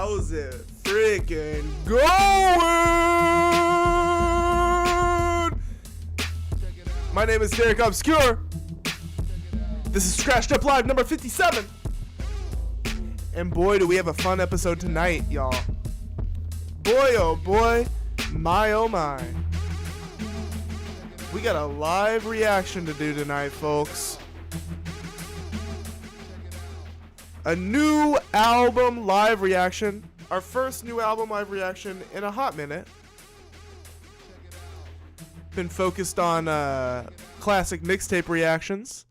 How's it freaking going? My name is Derek Obscure. This is Scratched Up Live number 57. And boy, do we have a fun episode tonight, y'all. Boy, oh boy, my oh my. We got a live reaction to do tonight, folks. A new album live reaction. Our first new album live reaction in a hot minute. Been focused on classic mixtape reactions.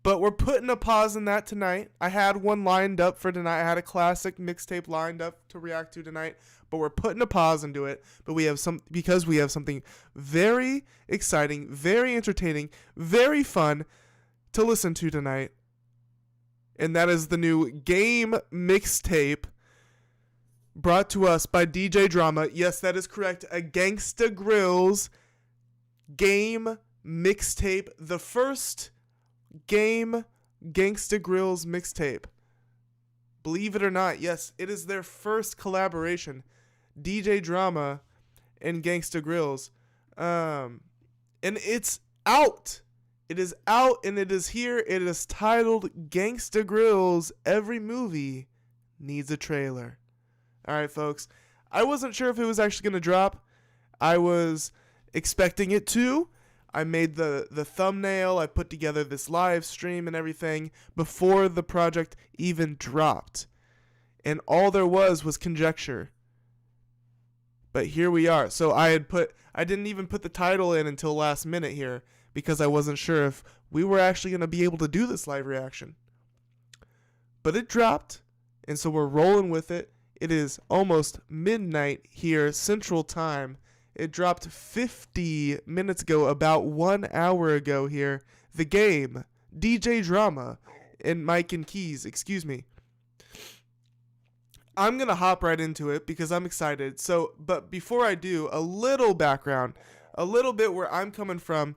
But we're putting a pause in that tonight. I had one lined up for tonight. I had a classic mixtape lined up to react to tonight. But we're putting a pause into it. But we have because we have something very exciting, very entertaining, very fun to listen to tonight. And that is the new Game mixtape brought to us by DJ Drama. Yes, that is correct. A Gangsta Grillz Game mixtape. The first Game Gangsta Grillz mixtape. Believe it or not, yes, it is their first collaboration. DJ Drama and Gangsta Grillz. And it's out. It is out and it is here. It is titled Gangsta Grillz Every Movie Needs a Trailer. Alright, folks. I wasn't sure if it was actually going to drop. I was expecting it to. I made the thumbnail. I put together this live stream and everything before the project even dropped. And all there was conjecture. But here we are. So I didn't even put the title in until last minute here, because I wasn't sure if we were actually going to be able to do this live reaction. But it dropped, and so we're rolling with it. It is almost midnight here, Central Time. It dropped 50 minutes ago, about 1 hour ago here. The Game, DJ Drama, and Mike and Keys, excuse me. I'm going to hop right into it because I'm excited. But before I do, a little background, a little bit where I'm coming from.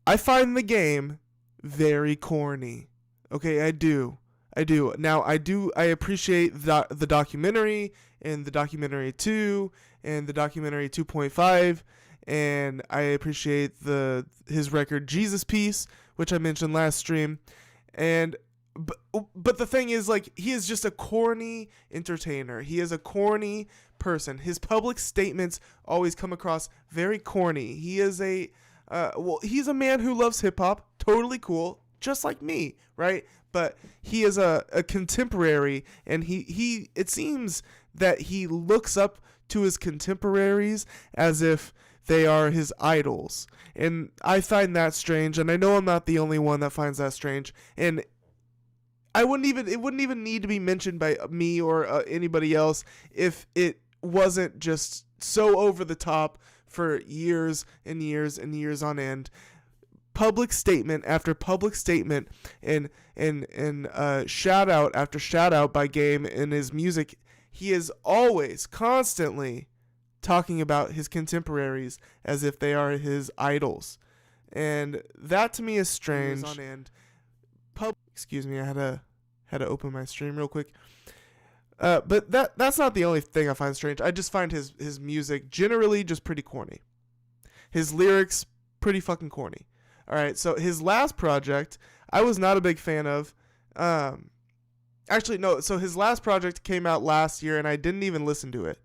I find the Game very corny. Okay, I do. Now, I appreciate the documentary and the documentary 2 and the documentary 2.5, and I appreciate his record Jesus Piece, which I mentioned last stream. But the thing is, like, he is just a corny entertainer. He is a corny person. His public statements always come across very corny. He is he's a man who loves hip-hop, totally cool, just like me, right? But he is a contemporary, and he it seems that he looks up to his contemporaries as if they are his idols. And I find that strange, and I know I'm not the only one that finds that strange. And it wouldn't even need to be mentioned by me or anybody else if it wasn't just so over the top for years and years and years on end. Public statement after public statement and shout out after shout out by Game in his music. He is always constantly talking about his contemporaries as if they are his idols. And that to me is strange. On end. Excuse me, I had to open my stream real quick. But that's not the only thing I find strange. I just find his music generally just pretty corny. His lyrics pretty fucking corny. All right, so his last project I was not a big fan of. Actually, no. So his last project came out last year, and I didn't even listen to it.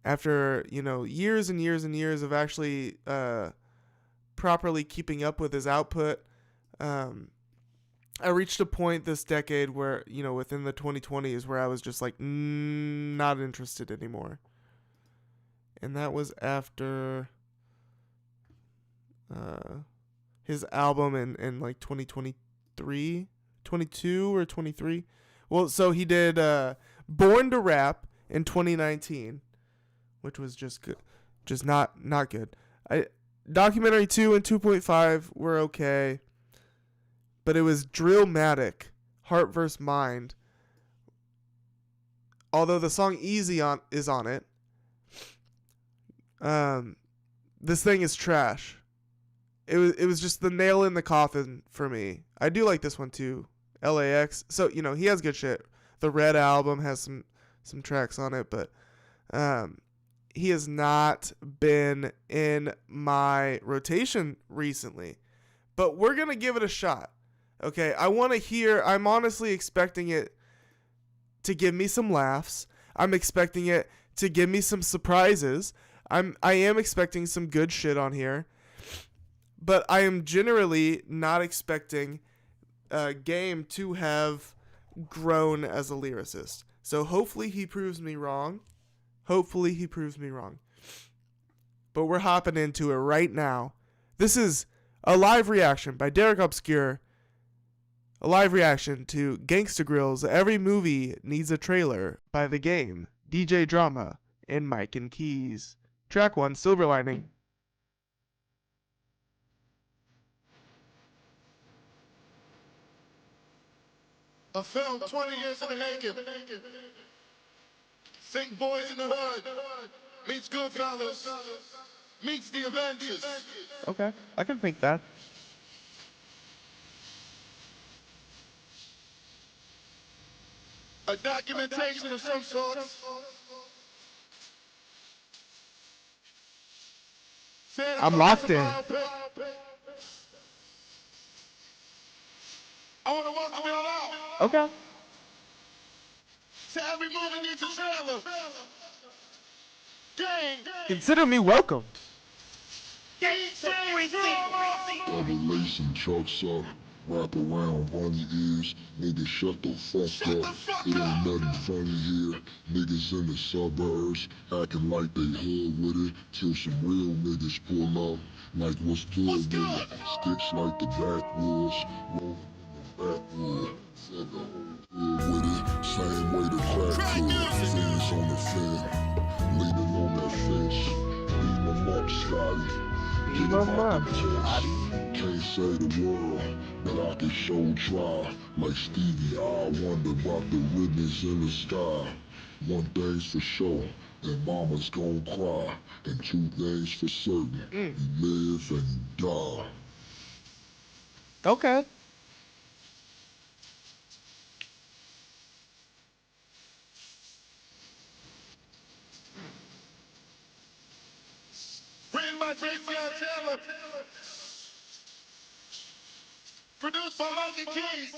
After years and years and years of actually properly keeping up with his output, I reached a point this decade where, within the 2020s, where I was just like, not interested anymore. And that was after his album in like 2023, 22 or 23. Well, so he did Born to Rap in 2019, which was just good, just not good. Documentary 2 and 2.5 were okay. But it was Drillmatic, Heart vs. Mind. Although the song Easy is on it. This thing is trash. It was just the nail in the coffin for me. I do like this one too. LAX. So, he has good shit. The Red album has some tracks on it, but he has not been in my rotation recently. But we're going to give it a shot. Okay, I want to hear. I'm honestly expecting it to give me some laughs. I'm expecting it to give me some surprises. I am expecting some good shit on here. But I am generally not expecting Game to have grown as a lyricist. So hopefully he proves me wrong. But we're hopping into it right now. This is a live reaction by Derek Obscure. A live reaction to Gangsta Grillz, Every Movie Needs a Trailer by The Game, DJ Drama, and Mike and Keys. Track 1, Silver Lining. A film 20 years in the making. Think Boys in the Hood meets Goodfellas meets The Avengers. Okay, I can think that. A documentation of some sort. I'm locked in. I want to welcome you all out. Okay. To Every Movie Needs a Trailer. Gang. Consider me welcome. Revelation trucks up, wrap around bunny ears, niggas shut the fuck up. It ain't nothing funny here. Niggas in the suburbs acting like they hood with it, till some real niggas pull up. Like what's good with it? Sticks like the backwoods, rolling in the backwood. Fuck the whole hood with it, same way the crack could. Fiends on the fin, leaning on that fence. Beat 'em up, Scotty. Get 'em out the test. Can't say the word, but I can show try. Like Stevie, I wonder about the ribbons in the sky. One thing's for sure, that mama's gon' cry. And two things for certain, you live and you die. Okay. Written by J.C.R. Taylor. Produced by Mike and Keys.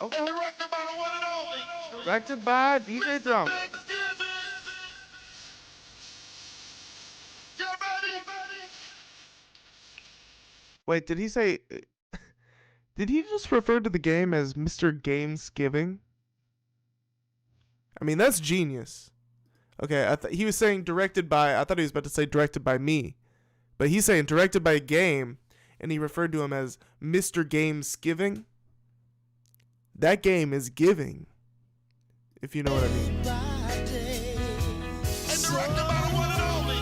Okay. And directed by the one and only. Directed by DJ Drama. Thanksgiving. Get ready. Wait, did he say... Did he just refer to the game as Mr. Gamesgiving? I mean, that's genius. Okay, he was saying directed by... I thought he was about to say directed by me. But he's saying directed by a game, and he referred to him as Mr. Gamesgiving. That game is giving, if you know what I mean. And directed by the one and only.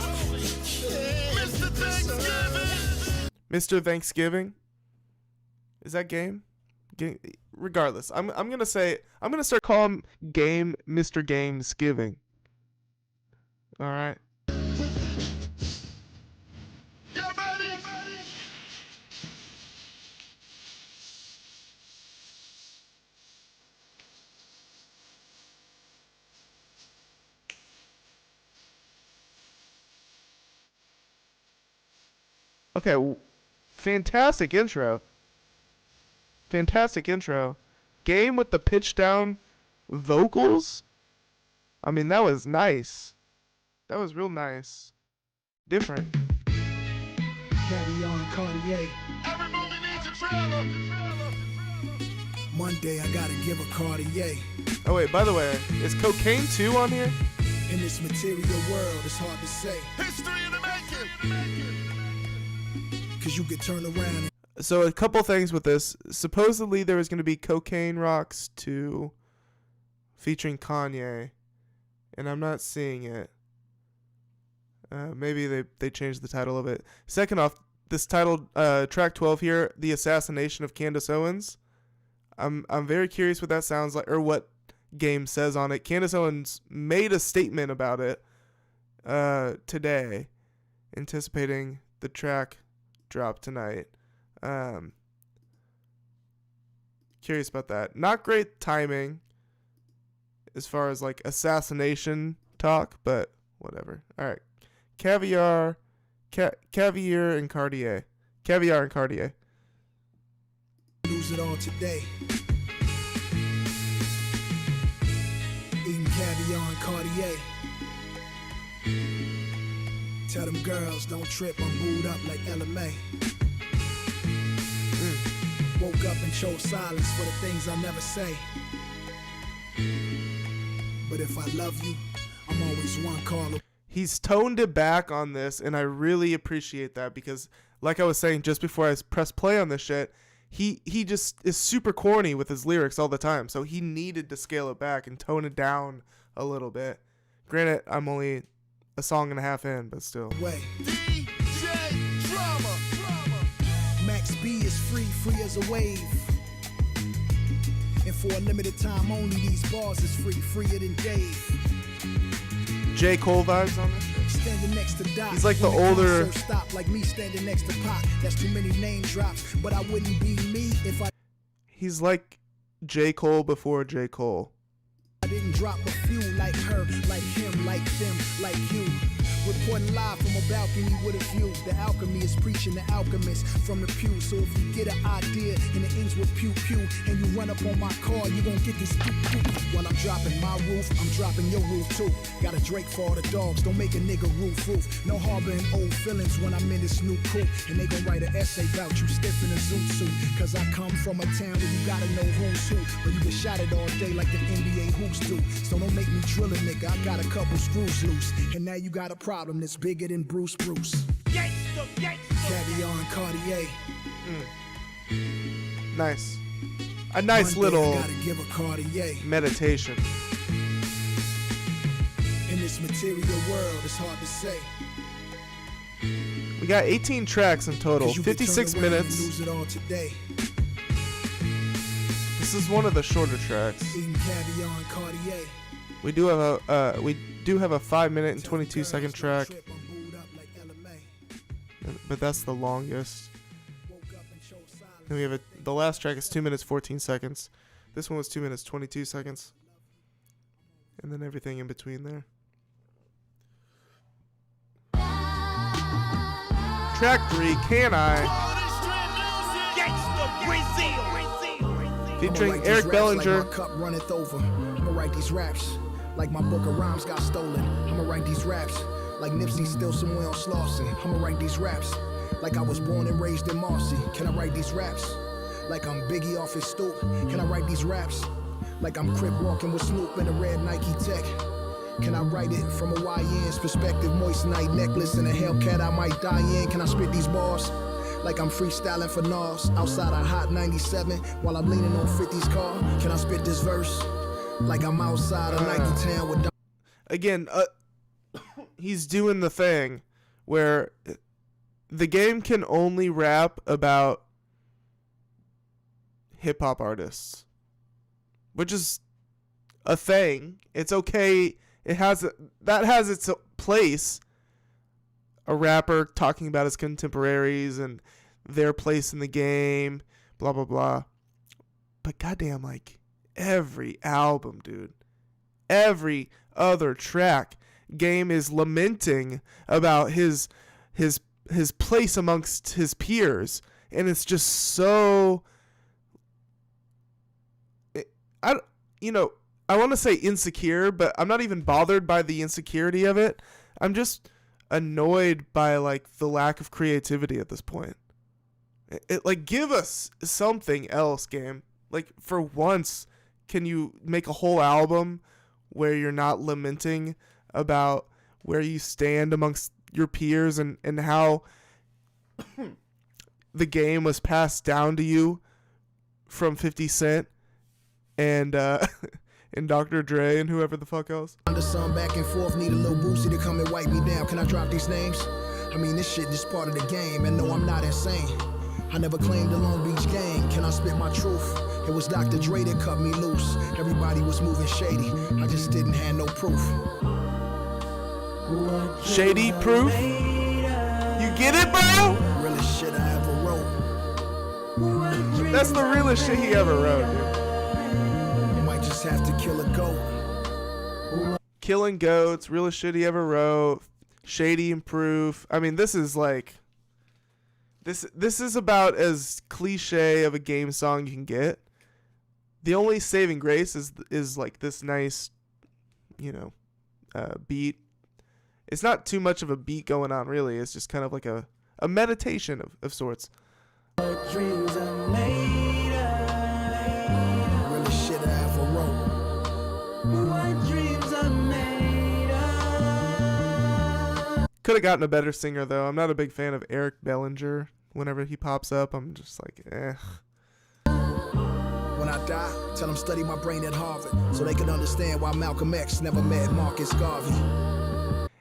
Mr. Thanksgiving. Mr. Thanksgiving? Is that game? Regardless, I'm gonna start calling him Game Mr. Gamesgiving. All right. Get ready. Okay. Fantastic intro. Game with the pitch down vocals. I mean, that was nice. That was real nice. Different. Carry on, Cartier. Every movie needs a trailer. Monday, I gotta give a Cartier. Oh wait, by the way, is Cocaine 2 on here? In this material world, it's hard to say. History in the making. Cause you could turn around and So a couple things with this. Supposedly there was going to be Cocaine Rocks 2 featuring Kanye, and I'm not seeing it. Maybe they changed the title of it. Second off, this title, track 12 here, The Assassination of Candace Owens. I'm very curious what that sounds like, or what Game says on it. Candace Owens made a statement about it today, anticipating the track drop tonight. curious about that. Not great timing as far as like assassination talk, but whatever. All right. Caviar and Cartier. Caviar and Cartier. Lose it all today. Eating caviar and Cartier. Tell them girls don't trip, I'm booed up like LMA. Woke up and chose silence for the things I'll never say. But if I love you, I'm always one call away. He's toned it back on this, and I really appreciate that because, like I was saying just before I pressed play on this shit, he just is super corny with his lyrics all the time. So he needed to scale it back and tone it down a little bit. Granted, I'm only a song and a half in, but still. DJ Drama. Max B is free as a wave. And for a limited time only, these bars is freer than Dave. J. Cole vibes on this shit. Standing next to Doc. He's like the When older- concert stop, like me standing next to Pac. That's too many name drops, but I wouldn't be me if I He's like J. Cole before J. Cole. didn't drop a few like her, like him, like them, like you. Reporting live from a balcony with a view. The alchemy is preaching the alchemist from the pew. So if you get an idea and it ends with pew pew, and you run up on my car, you gon' get this poop poop. While I'm dropping my roof, I'm dropping your roof too. Got a Drake for all the dogs, don't make a nigga roof. No harboring old feelings when I'm in this new coupe. And they gon' write an essay about you stiff in a zoot suit. Cause I come from a town where you gotta know who's who. But you get shot at all day like the NBA hoops do. So don't make me drill a nigga, I got a couple screws loose. And now you got a problem that's bigger than Bruce. Gangsta. Caviar and Cartier. Nice. A nice One day I little gotta give a Cartier. meditation. In this material world, it's hard to say. We got 18 tracks in total, 'Cause you could turn 56 around and minutes. lose it all today. This is one of the shorter tracks. Eating caviar and Cartier. We do have a 5-minute and 22-second track, but that's the longest. Then we have the last track is 2 minutes 14 seconds. This one was 2 minutes 22 seconds, and then everything in between there. Track 3, Can I? Featuring Eric Bellinger. Like my cup runneth over. I'ma write these raps like my book of rhymes got stolen. I'ma write these raps like Nipsey still somewhere on Slauson. I'ma write these raps like I was born and raised in Marcy. Can I write these raps like I'm Biggie off his stoop? Can I write these raps like I'm Crip walking with Snoop in a red Nike Tech? Can I write it from a YN's perspective? Moist night necklace and a Hellcat I might die in. Can I spit these bars like I'm freestyling for Nas outside a hot 97 while I'm leaning on 50's car? Can I spit this verse like I'm outside of Nike Town with Again, he's doing the thing where the game can only rap about hip hop artists, which is a thing. It's okay. That has its place. A rapper talking about his contemporaries and their place in the game, blah blah blah. But goddamn, like every album, dude, every other track, Game is lamenting about his place amongst his peers, and it's just so. I want to say insecure, but I'm not even bothered by the insecurity of it. I'm just annoyed by like the lack of creativity at this point. Like, give us something else, Game. Like, for once, can you make a whole album where you're not lamenting about where you stand amongst your peers and how the game was passed down to you from 50 Cent and and Dr. Dre and whoever the fuck else? Under some back and forth, need a little boosty to come and wipe me down. Can I drop these names? I mean, this shit is part of the game, and no, I'm not insane. I never claimed the Long Beach gang. Can I spit my truth? It was Dr. Dre that cut me loose. Everybody was moving shady. I just didn't have no proof. Shady proof? You get it, bro? Realest shit I ever wrote. that's the realest shit he ever wrote, dude. You might just have to kill a goat. Killing Goats, realest shit he ever wrote. Shady and Proof. I mean, this is like this is about as cliche of a game song you can get. The only saving grace is like this nice, beat. It's not too much of a beat going on, really. It's just kind of like a meditation of sorts. Dreams are made of. Really shit I ever wrote. What dreams are made of. Could have gotten a better singer, though. I'm not a big fan of Eric Bellinger. Whenever he pops up, I'm just like, eh. When I die, tell them study my brain at Harvard so they can understand why Malcolm X never met Marcus Garvey.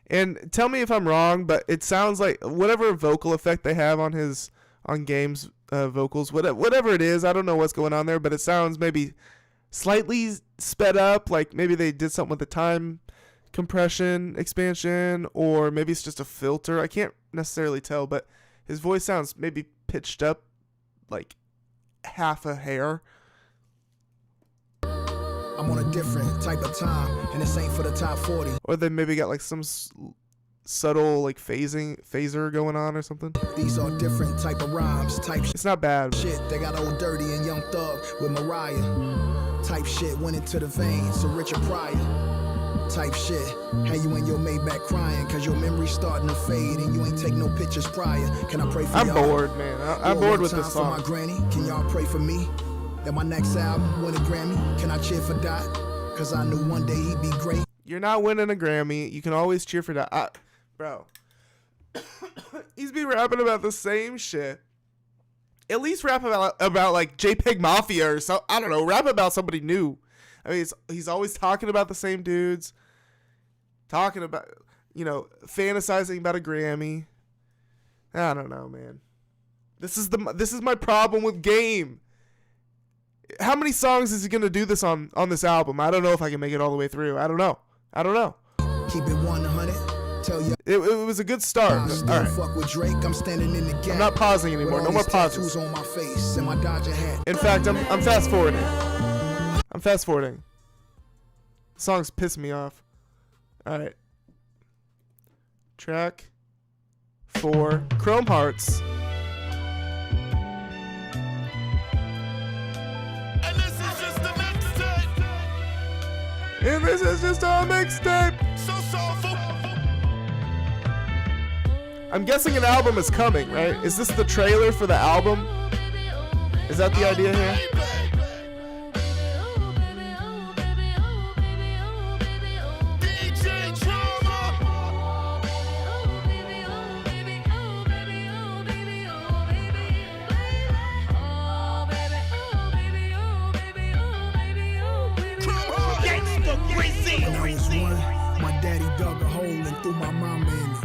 And tell me if I'm wrong, but it sounds like whatever vocal effect they have on Game's vocals, whatever it is, I don't know what's going on there, but it sounds maybe slightly sped up, like maybe they did something with the time compression expansion, or maybe it's just a filter. I can't necessarily tell, but his voice sounds maybe pitched up like half a hair. I'm on a different type of time, and this ain't for the top 40. Or they maybe got like some subtle like phaser going on or something. These are different type of rhymes, type It's not bad. shit. They got Old Dirty and Young Thug with Mariah. Type shit went into the veins, so Richard Pryor. Type shit, had you in your Maybach crying, cause your memory's starting to fade and you ain't take no pictures prior. Can I pray for y'all? I'm bored, man. I'm bored with this song. For my granny, can y'all pray for me? That my next album win a Grammy? Can I cheer for Dot? Cause I knew one day he'd be great. You're not winning a Grammy. You can always cheer for Dot. Bro. He's been rapping about the same shit. At least rap about like JPEG Mafia or so. I don't know. Rap about somebody new. I mean, he's always talking about the same dudes. Talking about, fantasizing about a Grammy. I don't know, man. This is my problem with Game. How many songs is he gonna do this on this album? I don't know if I can make it all the way through. I don't know. Keep it 100. Tell you it was a good start. All right. Fuck with Drake. I'm standing in the gap. I'm not pausing anymore. No more pauses. On my face and my Dodger hat. In fact, I'm fast forwarding. The song's pissing me off. All right. Track 4, Chrome Hearts. And this is just a mixtape. And this is just a mixtape. So soulful. I'm guessing an album is coming, right? Is this the trailer for the album? Is that the idea here? My daddy dug a hole and threw my mama in it.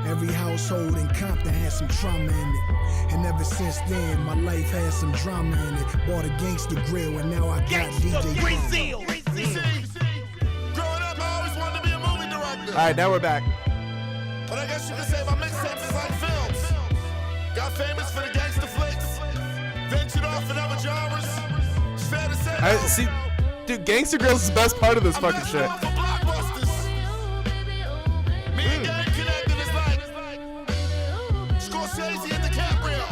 Every household in Compton had some trauma in it. And ever since then, my life had some drama in it. Bought a Gangsta grill and now I got DJ Grillz. Growing up, I always wanted to be a movie director. All right, now we're back. But I guess you could say my mixtapes is like films. Got famous for the gangster flicks. Ventured off in other genres. It's fair to say. I see, dude. Gangsta Grillz is the best part of this I'm fucking bouncing shit. off of blockbusters. Me and Gang connected is like Scorsese and DiCaprio.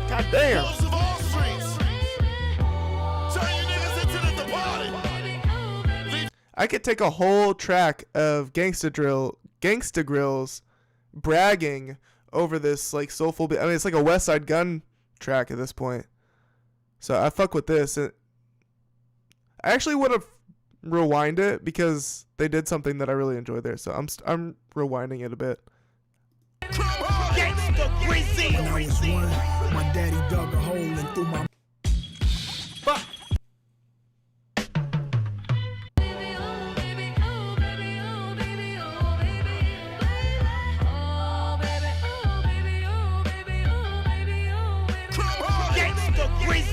God damn. Wolves of all streets. Turn you niggas into the departed. I could take a whole track of Gangsta Grillz bragging over this like soulful beat. I mean, it's like a West Side Gun track at this point. So I fuck with this. I actually would have rewind it because they did something that I really enjoyed there. So I'm rewinding it a bit. When I was one, my daddy dug a hole and threw my Fuck.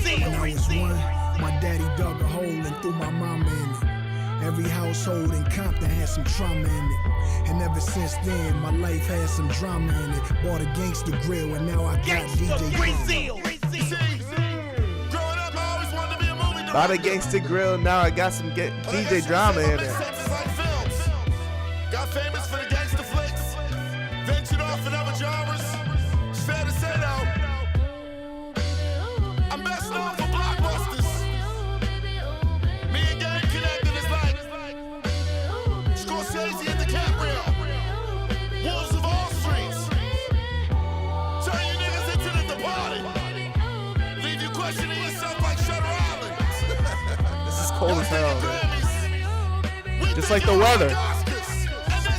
When I was one, my daddy dug a hole and threw my mama in it. Every household in Compton had some trauma in it. And ever since then, my life had some drama in it. Bought a Gangsta grill and now I got DJ Grillz. Growing Bought a Gangsta grill, now I got some DJ drama in it. Got famous for the gangster flicks, ventured off in other genres. It's fair to say though, I'm best known for blockbusters. Me and Gang connected is like Scorsese and DiCaprio, Wolves of All Streets. Turn you niggas into the departed. Leave you questioning yourself like Shutter Island. This is cold as hell, man. Just like the weather.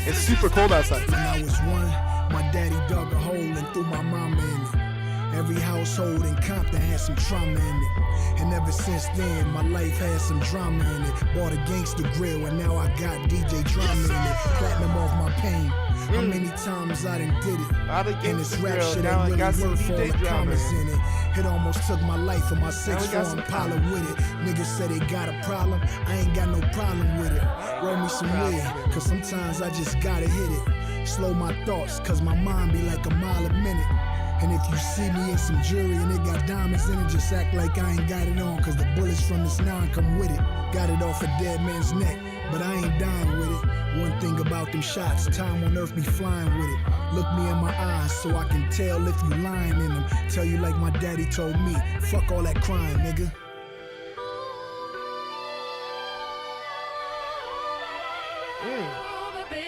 It's super cold outside. When I was one, my daddy dug a hole and threw my mama in it. Every household in Compton had some trauma in it. And ever since then, my life had some drama in it. Bought a Gangsta grill and now I got DJ drama in it. Platinum off my pain. How many times I done did it? And this rap shit ain't really worth all the commas in it. It almost took my life and my 6 form pilot with it. Niggas say they got a problem, I ain't got no problem with it. Roll me some weed, cause sometimes I just gotta hit it. Slow my thoughts, cause my mind be like a mile a minute. And if you see me in some jewelry and it got diamonds in it, just act like I ain't got it on, cause the bullets from this 9 come with it. Got it off a dead man's neck, but I ain't dying with it. One thing about them shots, time on earth be flying with it. Look me in my eyes so I can tell if you lying in them. Tell you like my daddy told me, fuck all that crying, nigga.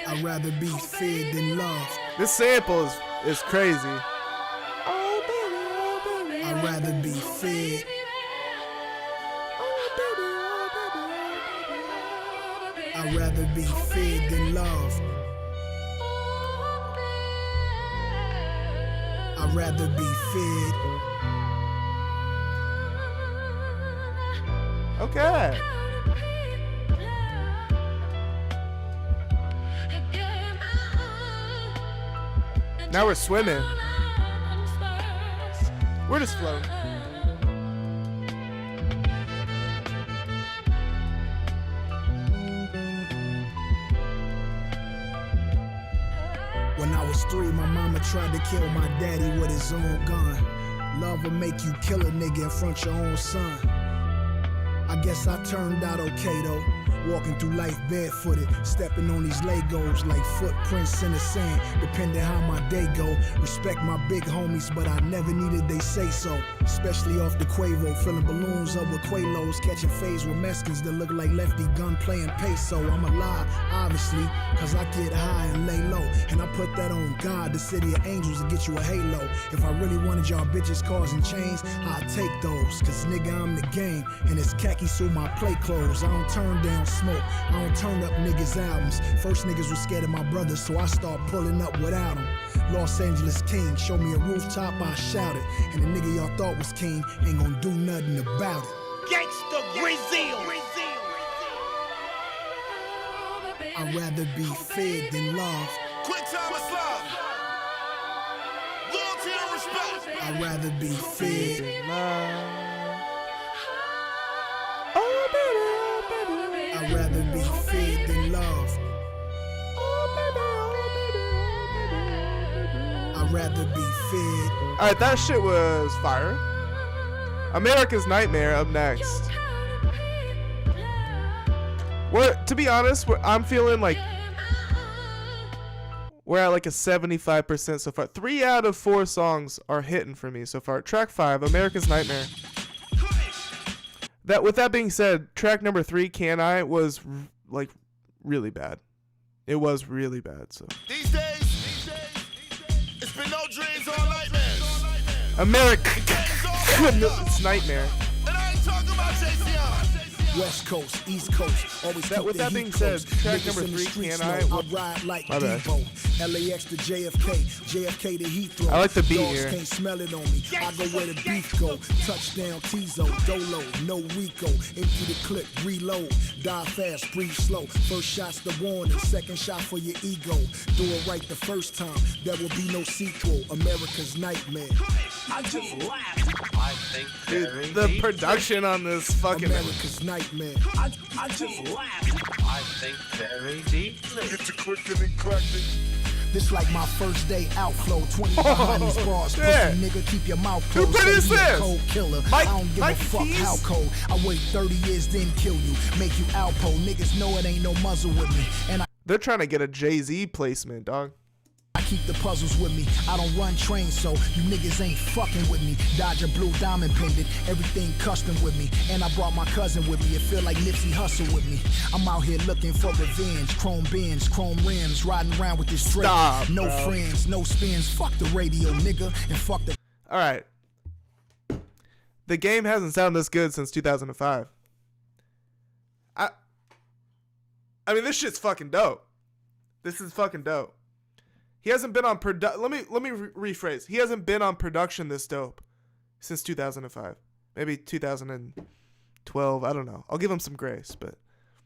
I'd rather be feared than loved. This sample is crazy. I'd rather be feared. I'd rather be feared than loved. I'd rather be feared. Okay. Now we're swimming. We're just floating. When I was 3, my mama tried to kill my daddy with his own gun. Love will make you kill a nigga in front of your own son. I guess I turned out okay though. Walking through life barefooted, stepping on these Legos like footprints in the sand. Depending how my day go, respect my big homies, but I never needed they say so. Especially off the Quavo, filling balloons up with Quaalos, catching phase with Mexicans that look like Lefty gun playing peso. I'm alive, obviously, cause I get high and lay low. And I put that on God, the city of angels, to get you a halo. If I really wanted y'all bitches, cars and chains, I'd take those. Cause nigga, I'm the game, and it's khakis through my play clothes. I don't turn down smoke, I don't turn up niggas' albums. First niggas was scared of my brothers, so I start pulling up without them. Los Angeles king, show me a rooftop, I shouted. And the nigga y'all thought was king ain't gonna do nothing about it. Gangsta Grillz. I'd rather be feared than loved. Quick time is love. Loyalty and respect. I'd rather be feared. I'd rather be feared than loved. I'd rather be feared. Alright, that shit was fire. America's Nightmare up next. To be honest, I'm feeling like we're at like a 75% so far. 3 out of 4 songs are hitting for me so far. Track 5, America's Nightmare. With that being said, track number 3, Can I, was like really bad. It was really bad. So These days, it's been no dreams or nightmares. It's Nightmare. And I ain't talking about JCR. West Coast, East Coast, always keep with the that heat being said, close. track Niggas number in the 3, streets Can I? know I ride like My bad. Depot. LAX to JFK, JFK to Heathrow. I like the beat Dogs here. can't smell it on me. I go where the beef go. Touchdown, Tizo, Dolo, no Rico. Empty the clip, reload. Die fast, breathe slow. First shot's the warning, second shot for your ego. Do it right the first time, there will be no sequel. America's Nightmare. I just laughed. I think Dude, the production on this fucking America's Nightmare. I just laughed. I think very deeply. Get to clicking and clacking. This like my first day outflow. 20 behind these bars. Yeah. Pussy nigga, keep your mouth Who closed. produced Say he a this? cold killer. Mike- I don't give Mike a fuck Keys? how cold. I wait 30 years, then kill you. Make you Alpo. Niggas know it ain't no muzzle with me. And They're trying to get a Jay-Z placement, dog. I keep the puzzles with me. I don't run trains, so you niggas ain't fucking with me. Dodger blue diamond painted, everything custom with me. And I brought my cousin with me. It feel like Nipsey Hussle with me. I'm out here looking for revenge. Chrome bins, chrome rims, riding around with this straight. Stop, no bro. friends, no spins. Fuck the radio, nigga, and fuck the. All right. The game hasn't sounded this good since 2005. I mean, this shit's fucking dope. This is fucking dope. He hasn't been on let me rephrase. He hasn't been on production this dope since 2005. Maybe 2012. I don't know. I'll give him some grace, but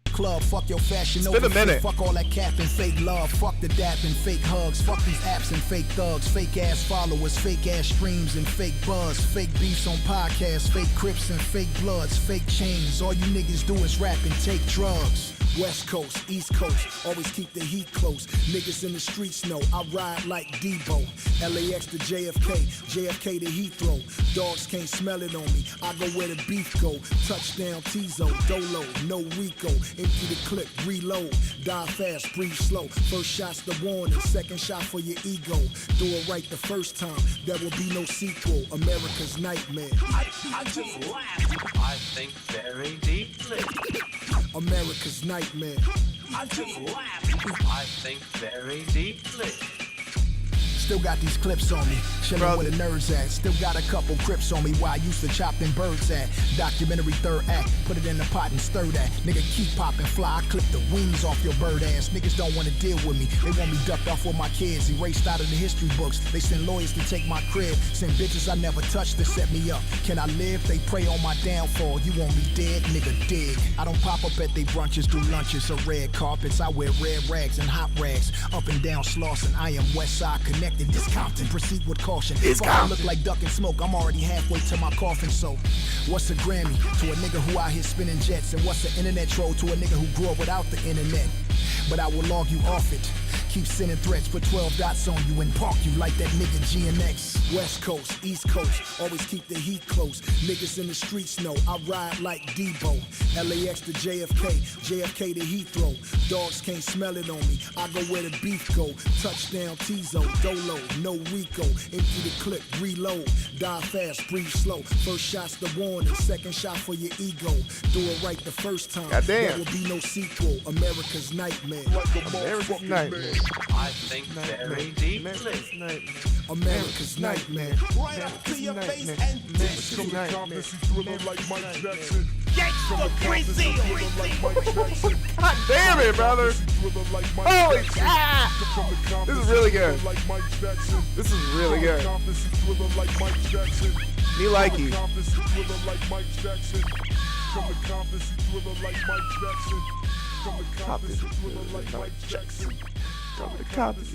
Club, fuck your fashion been a minute. Fuck all that cap and fake love. Fuck the dap and fake hugs. Fuck these apps and fake thugs. Fake ass followers, fake ass streams and fake buzz. Fake beefs on podcasts, fake crips and fake bloods. Fake chains. All you niggas do is rap and take drugs. West Coast, East Coast, always keep the heat close. Niggas in the streets know I ride like Debo. LAX to JFK, JFK to Heathrow. Dogs can't smell it on me. I go where the beef go. Touchdown Tizo, Dolo, no Rico. Empty the clip, reload. Die fast, breathe slow. First shot's the warning, second shot for your ego. Do it right the first time, there will be no sequel. America's nightmare. I just laughed. I think very deeply. America's nightmare. I just laughed. I think very deeply. Still got these clips on me, chillin' Bro. where the nerds at. Still got a couple crips on me where I used to chop them birds at. Documentary third act, put it in the pot and stir that. Nigga keep popping fly, I clip the wings off your bird ass. Niggas don't wanna deal with me, they want me ducked off with my kids. Erased out of the history books, they send lawyers to take my crib. Send bitches I never touched to set me up. Can I live? They pray on my downfall. You want me dead? Nigga dig. I don't pop up at they brunches, do lunches or red carpets. I wear red rags and hot rags. Up and down Slauson, I am West Side connected. This Compton, proceed with caution. If I look like duck and smoke, I'm already halfway to my coffin. So, what's a Grammy to a nigga who out here spinning jets? And what's an internet troll to a nigga who grew up without the internet? But I will log you off it. Keep sending threats, put 12 dots on you and park you like that nigga GNX. West Coast, East Coast, always keep the heat close. Niggas in the streets know I ride like Debo. LAX to JFK, JFK to Heathrow. Dogs can't smell it on me, I go where the beef go. Touchdown Tizo, Dolo, no Rico. Empty the clip, reload. Die fast, breathe slow. First shot's the warning, second shot for your ego. Do it right the first time, Goddamn. there will be no sequel. America's nightmare. America's nightmare. I think very deeply. America's nightmare. America's nightmare. Right up to your face and dish. From the confidence thriller like Mike Jackson. Gangsta Brazil. God damn it, brother. Holy shit. This is really good. This is really good. Me like you.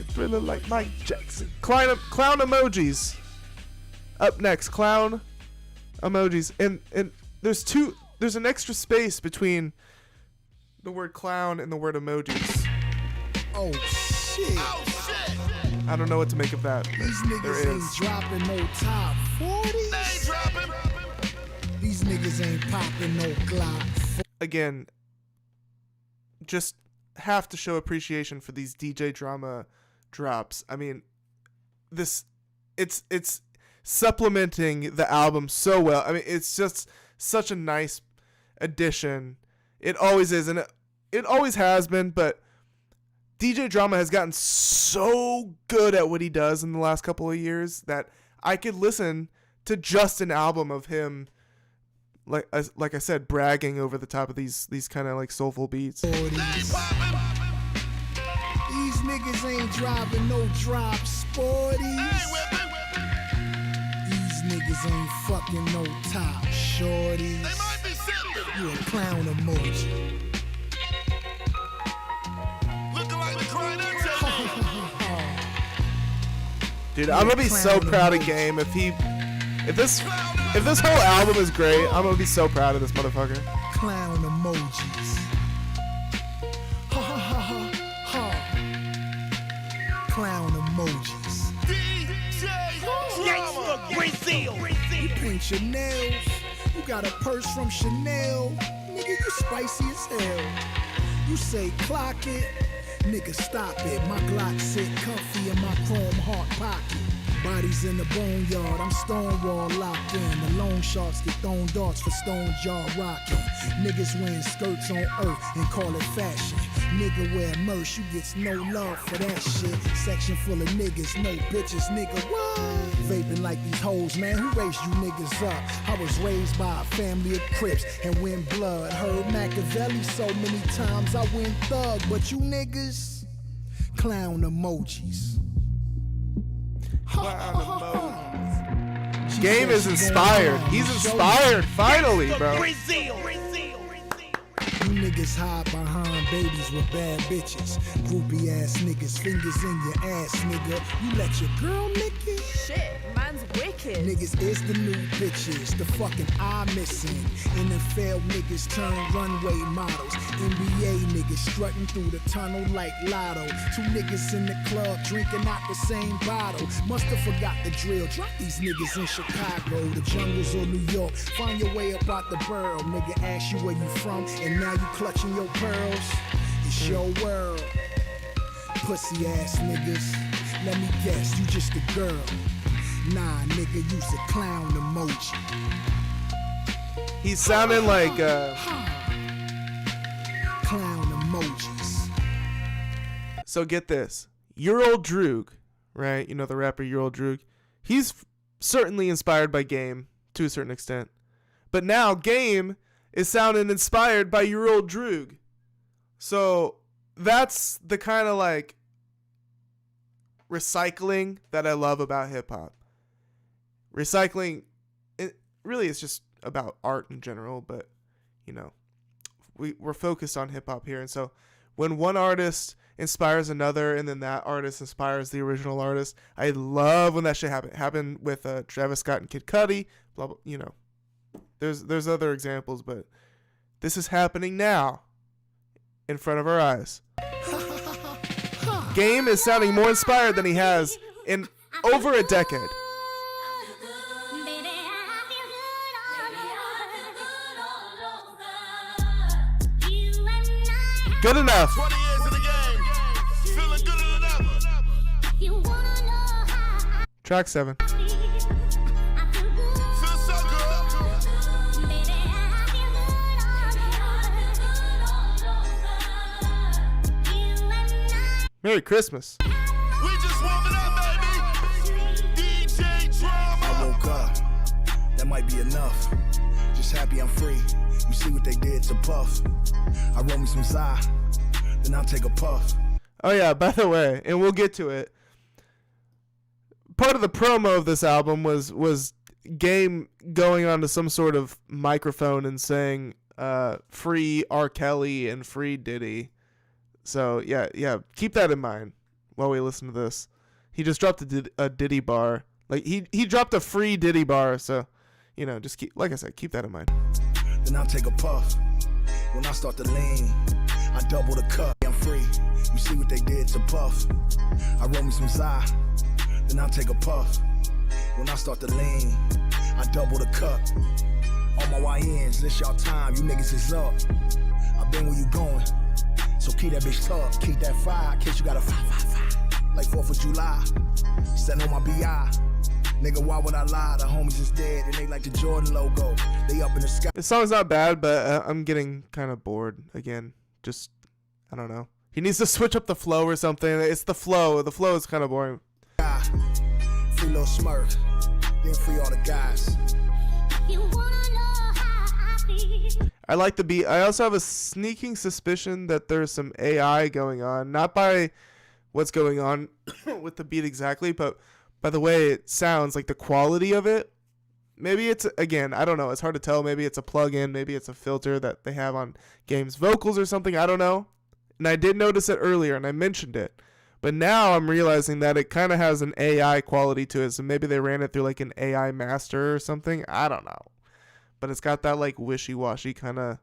Thriller like Mike Jackson. Clown emojis. Up next, clown emojis. And there's an extra space between the word clown and the word emojis. Oh shit. Oh shit. I don't know what to make of that. These But there niggas ain't is. dropping no top 40s. They ain't dropping. These niggas ain't popping no Glock. Again, just have to show appreciation for these DJ drama drops. I mean, it's supplementing the album so well. I mean, it's just such a nice addition. It always is, and it always has been, but DJ Drama has gotten so good at what he does in the last couple of years that I could listen to just an album of him, like I said, bragging over the top of these kind of like soulful beats. They popping. These niggas ain't driving no drop sporties. They whipping. These niggas ain't fucking no top shorties. They might be sitting. You a clown emoji. Looking like the crying out. Dude, I'm gonna be so proud of Game if this whole album is great. I'm gonna be so proud of this motherfucker. Clown emojis. Ha ha ha ha ha. Clown You paint your nails. You got a purse from Chanel. Nigga, you spicy as hell. You say clock it. Nigga, stop it. My Glock sit comfy in my chrome heart pocket. Bodies in the boneyard, I'm Stonewall locked in. The loan sharks get thrown darts for stone jaw rocking. Niggas wearing skirts on earth and call it fashion. Nigga wear merch, you gets no love for that shit. Section full of niggas, no bitches, nigga, what? Vaping like these hoes, man, who raised you niggas up? I was raised by a family of Crips and went blood. Heard Machiavelli so many times I went thug. But you niggas, clown emojis. Game is inspired. He's inspired, finally, bro. You niggas hide behind babies with bad bitches. Groupie ass niggas, fingers in your ass, nigga. You let your girl nick it? Shit, man's wicked. Niggas is the new bitches, the fucking eye missing. NFL niggas turn runway models. NBA niggas strutting through the tunnel like Lotto. Two niggas in the club drinking out the same bottle. Musta forgot the drill. Drop these niggas in Chicago, the jungles of New York. Find your way up out the borough. Nigga ask you where you from, and now you clutching your pearls. It's your world. Pussy ass niggas. Let me guess, you just a girl. Nah, nigga, you's a clown emoji. He's sounding like clown emojis. So get this. Your Old Droog, right? You know the rapper Your Old Droog. He's certainly inspired by Game to a certain extent. But now Game is sounding inspired by Your Old Droog. So that's the kind of like recycling that I love about hip hop. Recycling, it really is just about art in general, but you know, we're focused on hip hop here. And so when one artist inspires another and then that artist inspires the original artist, I love when that shit happened with Travis Scott and Kid Cudi, blah, blah, you know. There's other examples, but this is happening now in front of our eyes. Game is sounding more inspired than he has in over a decade. Good enough. 20 years in the game, feeling gooder than ever. Track 7. Feel so good. Merry Christmas. We just warming up, baby. DJ drama. I woke up, that might be enough. Just happy I'm free. You see what they did to Puff. I roll me some Zy, then I'll take a puff. Oh yeah, by the way, and we'll get to it. Part of the promo of this album was Game going onto some sort of microphone and saying free R. Kelly and free Diddy. So yeah, keep that in mind while we listen to this. He just dropped a Diddy bar. Like he dropped a free Diddy bar, so you know, just keep, like I said, keep that in mind. Then I'll take a puff. When I start to lean, I double the cup. I'm free. You see what they did to Puff. I roll me some Zy, then I'll take a puff. When I start to lean, I double the cup. All my YNs, this y'all time, you niggas is up. I been where you going, so keep that bitch tucked. Keep that fire, in case you got a 555. Like 4th of July, setting on my BI. Nigga, why would I lie? The homies is dead and they like the Jordan logo. They up in the sky. This song's not bad, but I'm getting kind of bored again. Just, I don't know. He needs to switch up the flow or something. It's the flow. The flow is kind of boring. Free little smirk, then free all the guys. You wanna know how I feel? I like the beat. I also have a sneaking suspicion that there's some AI going on. Not by what's going on with the beat exactly, but by the way it sounds, like the quality of it. Maybe it's, again, I don't know. It's hard to tell. Maybe it's a plug-in. Maybe it's a filter that they have on Game's vocals or something. I don't know. And I did notice it earlier, and I mentioned it. But now I'm realizing that it kind of has an AI quality to it. So maybe they ran it through like an AI master or something. I don't know. But it's got that like wishy-washy kind of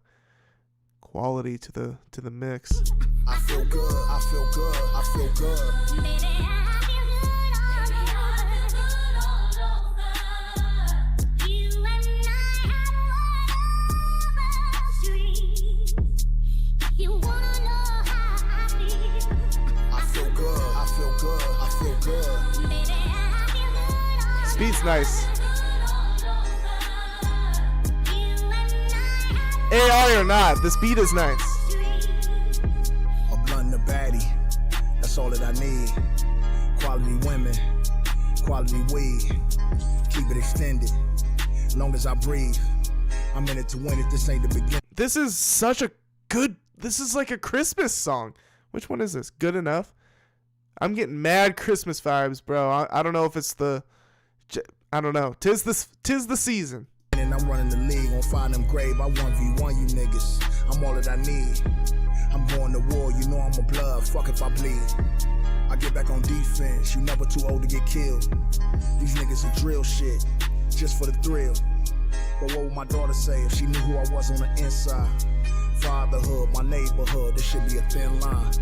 quality to the mix. I feel good, I feel good, I feel good. Baby, I feel good all over. Beat's nice. AI or not, this beat is nice. A blunt and a baddie, that's all that I need. Quality women, quality weed. Keep it extended, long as I breathe. I'm in it to win it, this ain't the beginning. This is such a good, this is like a Christmas song. Which one is this? Good Enough? I'm getting mad Christmas vibes, bro. I don't know if it's the, I don't know. Tis the season. And I'm running the league on Find Them Grave. I 1v1 you niggas. I'm all that I need. I'm going to war. You know I'm a blood. Fuck if I bleed. I get back on defense. You never too old to get killed. These niggas are drill shit. Just for the thrill. But what would my daughter say if she knew who I was on the inside? Fatherhood, my neighborhood. This should be a thin line.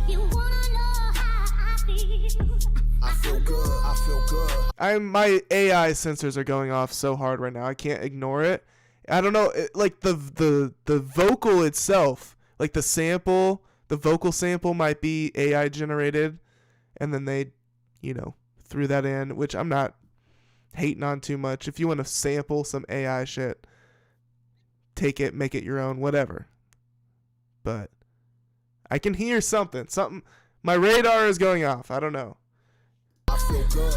You wanna know how I feel? I feel good. I feel good. My AI sensors are going off so hard right now. I can't ignore it. I don't know, like the vocal itself, like the vocal sample might be AI generated, and then they, threw that in, which I'm not hating on too much. If you want to sample some AI shit, take it, make it your own, whatever. But I can hear something. My radar is going off. I don't know. I feel good.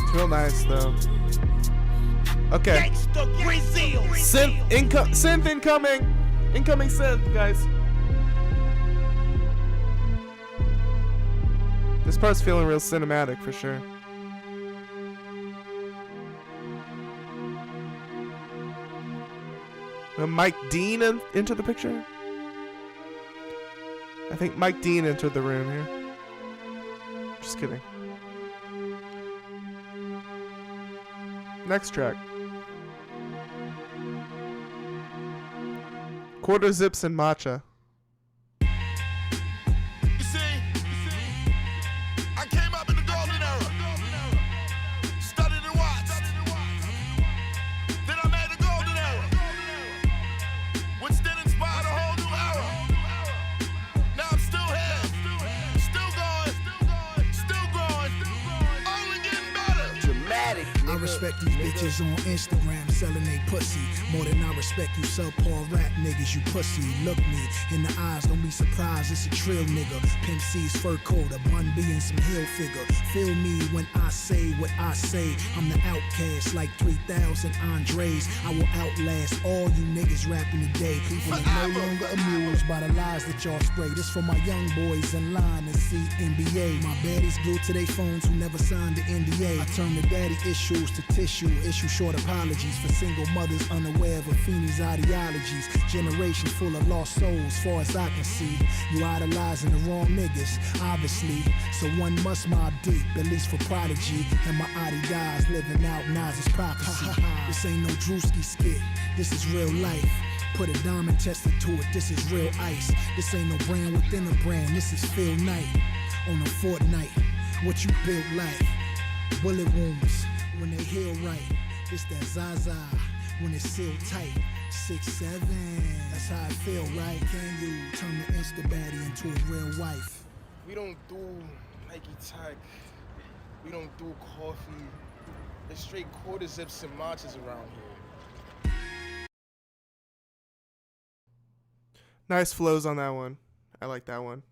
It's real nice though. Okay. Synth incoming. Incoming synth, guys. This part's feeling real cinematic for sure. Mike Dean into the picture? I think Mike Dean entered the room here. Just kidding. Next track. Quarter Zips and Matcha. You see, I came up in the golden era. Studied and watched. Then I made the golden era, which then inspired a whole new era. Now I'm still here, still growing, only getting better. Dramatic. I respect these bitches on Instagram selling they pussy more than I respect you subpar rap niggas. You pussy, look me in the eyes, don't be surprised. It's a trill nigga. Pimp C's fur coat, a bun B and some heel figure. Feel me when I say what I say. I'm the outcast like 3,000 Andres. I will outlast all you niggas rapping today. People are no longer amused by the lies that y'all spray. This for my young boys in line to see NBA. My baddies glued to their phones who never signed the NDA. I turn the daddy issues to tissue. Issue short apologies for single mothers unaware of a fiend's ideologies. Generations full of lost souls, far as I can see. You idolizing the wrong niggas, obviously. So one must mob deep, at least for Prodigy. And my Adi guys living out Nas's prophecy. This ain't no Drewski skit, this is real life. Put a diamond tester to it, this is real ice. This ain't no brand within a brand, this is Phil Knight. On a fortnight, what you built like. Bullet wounds, when they heal right. It's that Zaza, when it's sealed tight. 6'7", that's how I feel, right? Can you turn the Insta baddie into a real wife? We don't do Nike Tech. We don't do coffee. It's straight quarter zips and matchas around here. Nice flows on that one. I like that one.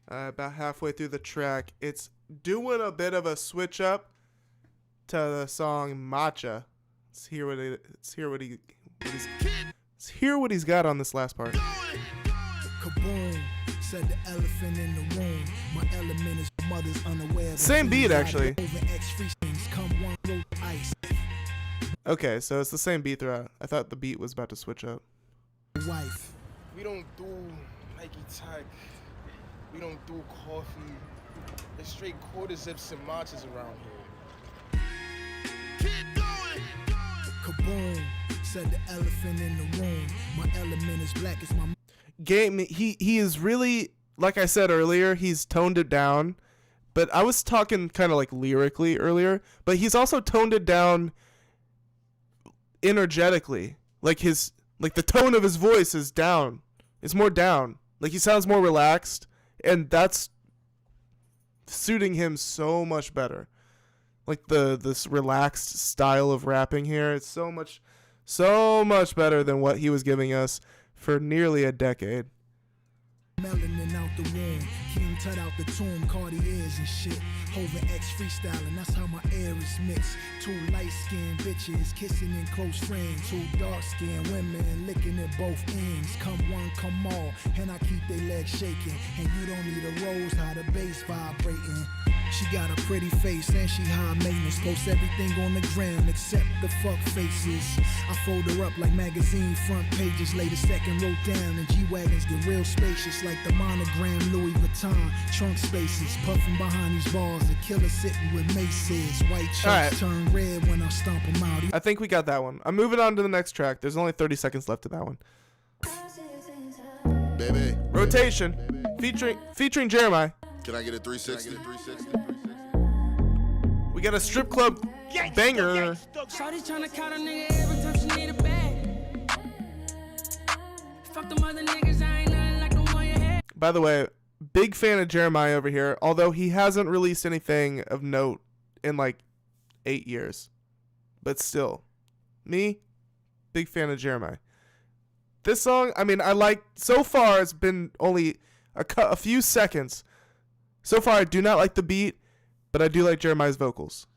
About halfway through the track, it's doing a bit of a switch up to the song Matcha. Let's hear what he's got on this last part. Kaboom, said the elephant in the room. My element is mother's unaware. Same beat actually. Okay, so it's the same beat throughout. I thought the beat was about to switch up. Wife. We don't do Nike Tech. We don't do coffee. It's straight quarter zips and matchas around here. Keep going. Kaboom, said the elephant in the room. My element is black, it's my Game, he is really, like I said earlier, he's toned it down. But I was talking kind of like lyrically earlier, but he's also toned it down energetically. Like the tone of his voice is down. It's more down. Like he sounds more relaxed, and that's suiting him so much better. Like this relaxed style of rapping here, it's so much better than what he was giving us for nearly a decade. Melanin out the womb, King Tut out the tomb, Cartiers and shit. Hoven X freestyling, that's how my air is mixed. 2 light-skinned bitches kissing in close friends. 2 dark-skinned women licking at both ends. Come one, come all, and I keep they legs shaking. And you don't need a rose, how the bass vibrating. She got a pretty face and she high maintenance. Post everything on the gram except the fuck faces. I fold her up like magazine front pages. Lay the second row down and G-Wagons get real spacious like the monogram Louis Vuitton. Trunk spaces, puffing behind these bars. The killer sitting with maces. White shirts turn red when I stomp them out. I think we got that one. I'm moving on to the next track. There's only 30 seconds left of that one. Baby. Rotation, featuring Jeremiah. Can I get a 360? We got a strip club banger. Shawty tryna count a nigga every time she need a bag. Fuck them other niggas, I ain't nothing like the one you had. By the way, big fan of Jeremiah over here, although he hasn't released anything of note in like 8 years. But still, me, big fan of Jeremiah. This song, I mean, I like, so far it's been only a few seconds. So far, I do not like the beat, but I do like Jeremiah's vocals.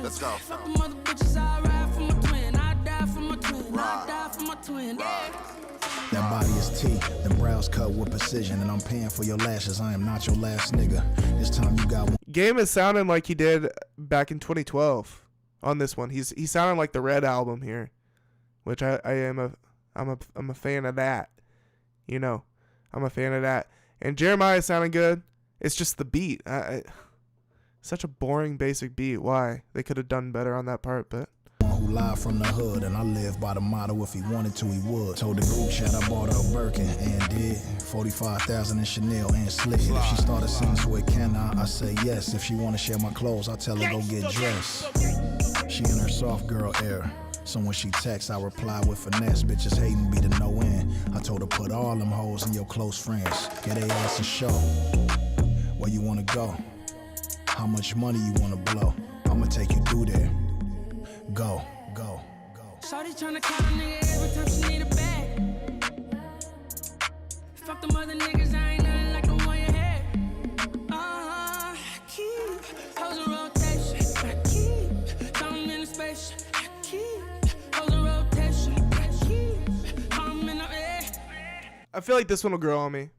Let's go. Fuck them other bitches, I ride for my twin. I die for my twin. I die for my twin. That body is T, the brows cut with precision, and I'm paying for your lashes. I am not your last nigga. This time you got one. Game is sounding like he did back in 2012 on this one. He's sounding like the Red album here, which I'm a fan of that. You know, I'm a fan of that. And Jeremiah sounding good. It's just the beat. Such a boring, basic beat. Why? They could have done better on that part, but. Who live from the hood, and I live by the motto, if he wanted to, he would. Told the group chat I bought her a Birkin, and did. 45,000 in Chanel and Slick. If she started singing so it can I say yes. If she wanna share my clothes, I tell her go get dressed. She in her soft girl era. So when she texts, I reply with finesse. Bitches hating be to no end. I told her put all them hoes in your close friends. Get they ass a show. Where you wanna go? How much money you wanna blow? I'ma take you through there. Go, go, go. Shawty tryna count a nigga every time she need a bag. Fuck them other niggas, I ain't nothing like the one you had. Keep hoes in rotation. I keep come in the space. I keep hoes in rotation. I keep come in the air. I feel like this one will grow on me.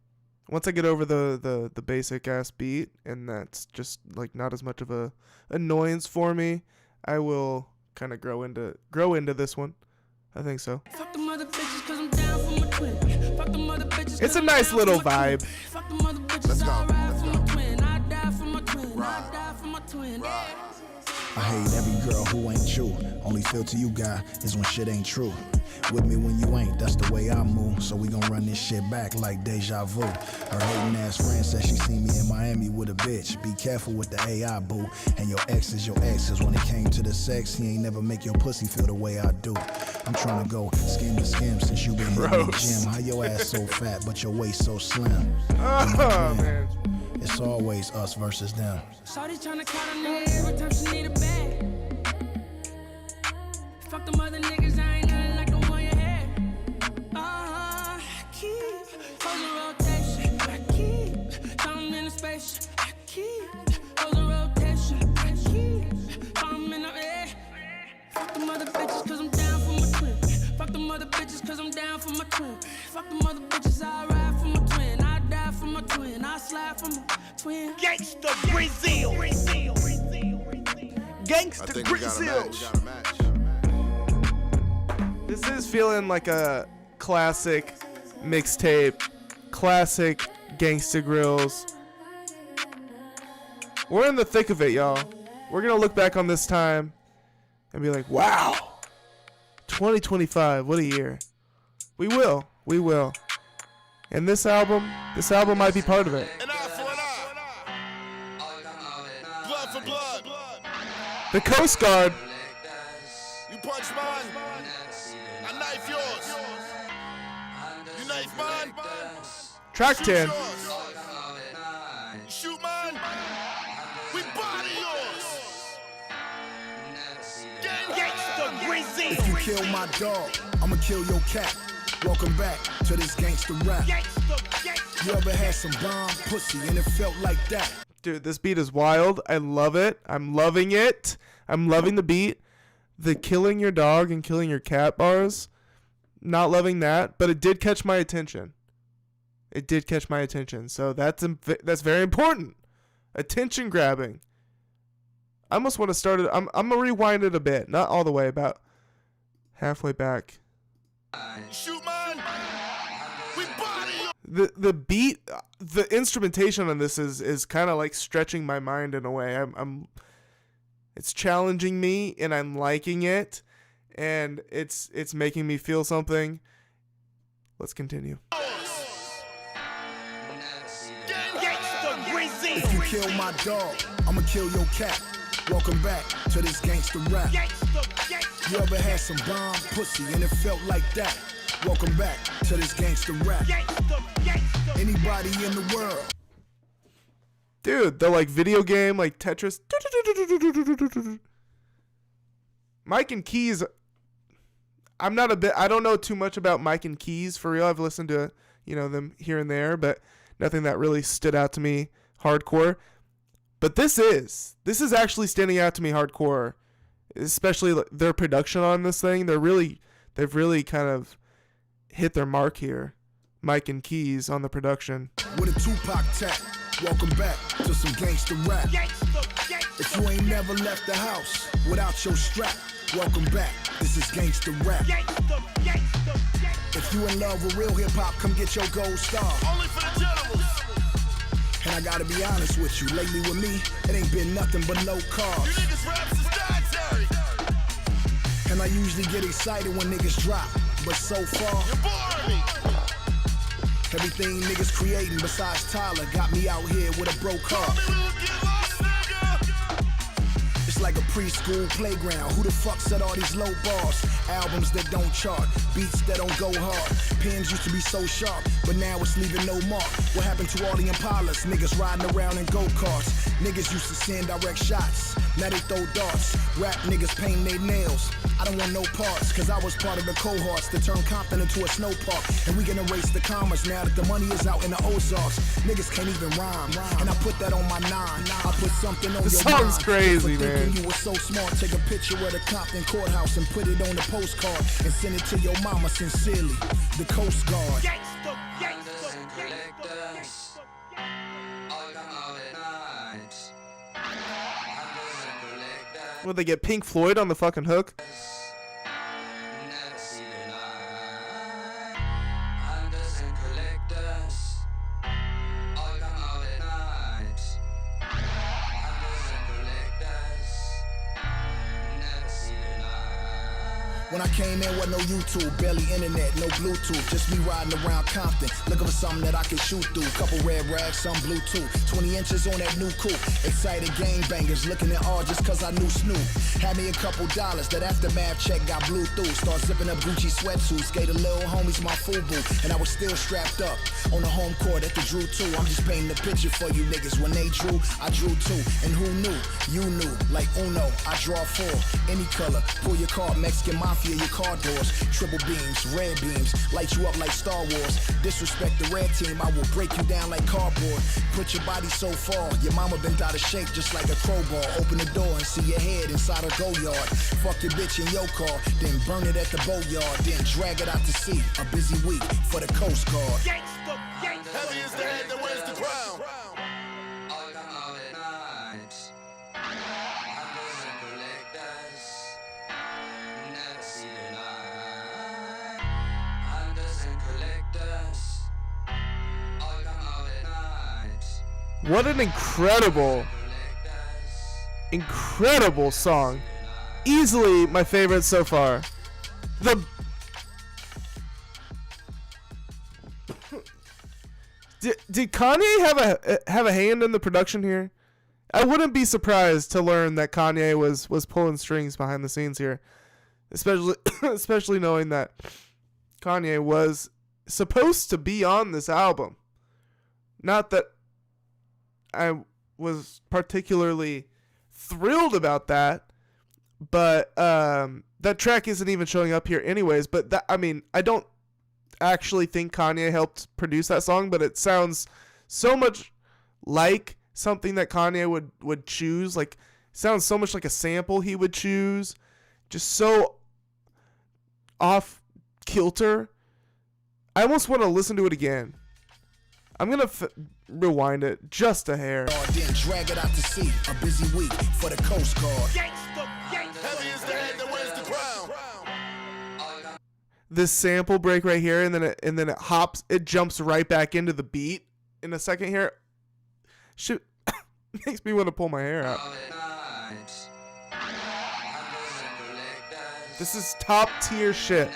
Once I get over the basic ass beat, and that's just like not as much of a annoyance for me, I will kind of grow into this one. I think so. Fuck them other bitches 'cause I'm down for my twin. Fuck them other bitches. It's a nice little vibe. Fuck them other bitches. I ride for my twin. I die for my twin. I die for my twin. I hate every girl who ain't you. Only filter you got is when shit ain't true. With me when you ain't, that's the way I move. So we gon' run this shit back like deja vu. Her hating ass friend said she seen me in Miami with a bitch. Be careful with the AI boo. And your ex is your ex, 'cause when it came to the sex, he ain't never make your pussy feel the way I do. I'm trying to go skim to skim since you been in the gym. How your ass so fat but your waist so slim? Oh man. It's always us versus them. Shawty tryna count a nigga every time she need a bag. Fuck them other niggas, I ain't nothing like the one you had. Keep hoes in rotation. I keep come in the space. I keep hoes in rotation. I keep come in the air. Fuck them other bitches 'cause I'm down for my twin. Fuck them other bitches 'cause I'm down for my twin. Fuck them other bitches, I ride for my twin. I die for my twin. I slide for my twin. Gangsta Brazil. Gangsta I think we got a Grillz. match. This is feeling like a classic mixtape, classic Gangsta Grillz. We're in the thick of it, y'all. We're gonna look back on this time and be like, wow, 2025, what a year. We will. And this album might be part of it. An eye for an eye. Blood for blood. The Coast Guard. You punch mine, I knife yours. You knife mine, Track shoot 10. yours. You shoot mine, we body yours. If you kill my dog, I'ma kill your cat. Welcome back to this gangster rap. You ever had some bomb pussy and it felt like that? Dude, this beat is wild. I love it. I'm loving it. I'm loving the beat. The killing your dog and killing your cat bars, not loving that, but it did catch my attention. So that's very important. Attention grabbing. I almost want to start it. I'm gonna rewind it a bit, not all the way, about halfway back. Shoot mine, we body yours. The beat, the instrumentation on this is kind of like stretching my mind in a way. It's challenging me and I'm liking it, and it's making me feel something. Let's continue. If you kill my dog, I'ma kill your cat. Welcome back to this gangster rap. You ever had some bomb pussy and it felt like that? Welcome back to this gangster rap. Anybody in the world? Dude, the like video game, like Tetris. Mike and Keys. I don't know too much about Mike and Keys for real. I've listened to, them here and there, but nothing that really stood out to me hardcore. But this is actually standing out to me hardcore, especially their production on this thing. They've really kind of hit their mark here. Mike and Keys on the production. With a Tupac tap, welcome back to some gangster rap. If you ain't never left the house without your strap, welcome back, this is gangster rap. If you in love with real hip hop, come get your gold star. Only for the gentlemen. And I gotta be honest with you, lately with me, it ain't been nothing but low You carbs. niggas raps is dietary. And I usually get excited when niggas drop, but so far, You're boring me. everything niggas creating besides Tyler got me out here with a broke heart. We will get lost, nigga. It's like a preschool playground. Who the fuck said all these low bars? Albums that don't chart, beats that don't go hard. Pens used to be so sharp, but now it's leaving no mark. What happened to all the Impalas? Niggas riding around in go-karts. Niggas used to send direct shots, now they throw darts. Rap niggas paint their nails. I don't want no parts, cause I was part of the cohorts that turned Compton into a snow park. And we gonna erase the commas now that the money is out in the Ozarks. Niggas can't even rhyme, and I put that on my 9. I put something on This your song's mind. crazy, For man. thinking you were so smart, take a picture of the Compton courthouse and put it on the postcard and send it to your mama sincerely, the Coast Guard. Would they get Pink Floyd on the fucking hook? When I came in with no YouTube, barely internet, no Bluetooth, just me riding around Compton, looking for something that I could shoot through. Couple red rags, some Bluetooth, 20 inches on that new coupe. Excited gangbangers, looking at all just cause I knew Snoop. Had me a couple dollars, that aftermath check got blew through. Start zipping up Gucci sweatsuits, gave the little homies my FUBU, and I was still strapped up on the home court at the Drew 2. I'm just painting a picture for you niggas. When they drew, I drew too. And who knew? You knew. Like Uno, I draw 4. Any color, pull your card, Mexican Mafia, your car doors. Triple beams, red beams, light you up like Star Wars. Disrespect the red team, I will break you down like cardboard. Put your body so far, your mama bent out of shape just like a crowbar. Open the door and see your head inside a go yard. Fuck your bitch in your car, then burn it at the boatyard, then drag it out to sea. A busy week for the Coast Guard. Heavy is the head that wears the crown. What an incredible song. Easily my favorite so far. Did Kanye have a hand in the production here? I wouldn't be surprised to learn that Kanye was pulling strings behind the scenes here, especially knowing that Kanye was supposed to be on this album. Not that I was particularly thrilled about that, but that track isn't even showing up here anyways. But that, I mean, I don't actually think Kanye helped produce that song, but it sounds so much like something that Kanye would choose. Like, sounds so much like a sample he would choose. Just so off kilter. I almost want to listen to it again. I'm gonna rewind it just a hair. Then drag it out to sea. A busy week for the Coast Guard. Heavy is the head that wears the crown. This sample break right here, and then it jumps right back into the beat in a second here. Shit, makes me want to pull my hair out. This is top tier shit.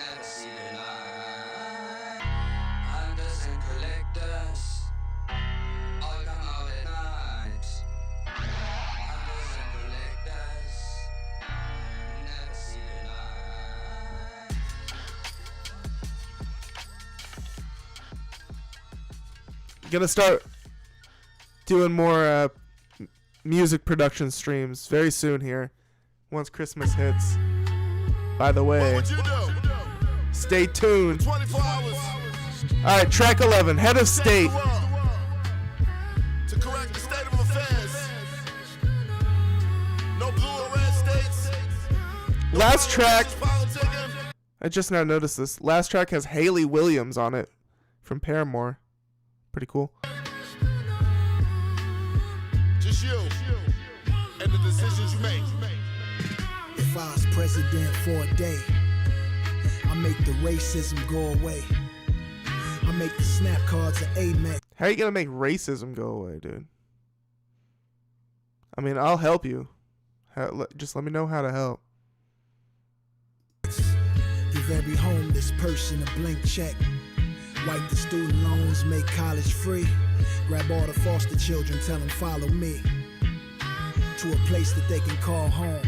Gonna start doing more music production streams very soon here once Christmas hits. By the way, stay tuned. 24 hours. Alright, track 11, Head of State. To correct the state of affairs. No blue or red states. Last track, I just now noticed this. Last track has Haley Williams on it from Paramore. Pretty cool. Just you and the decisions you make. If I was president for a day, I make the racism go away. I make the snap cards an Amex. How are you gonna make racism go away, dude? I mean, I'll help you. Just let me know how to help. Give every homeless person a blank check. Wipe the student loans, make college free. Grab all the foster children, tell them follow me to a place that they can call home.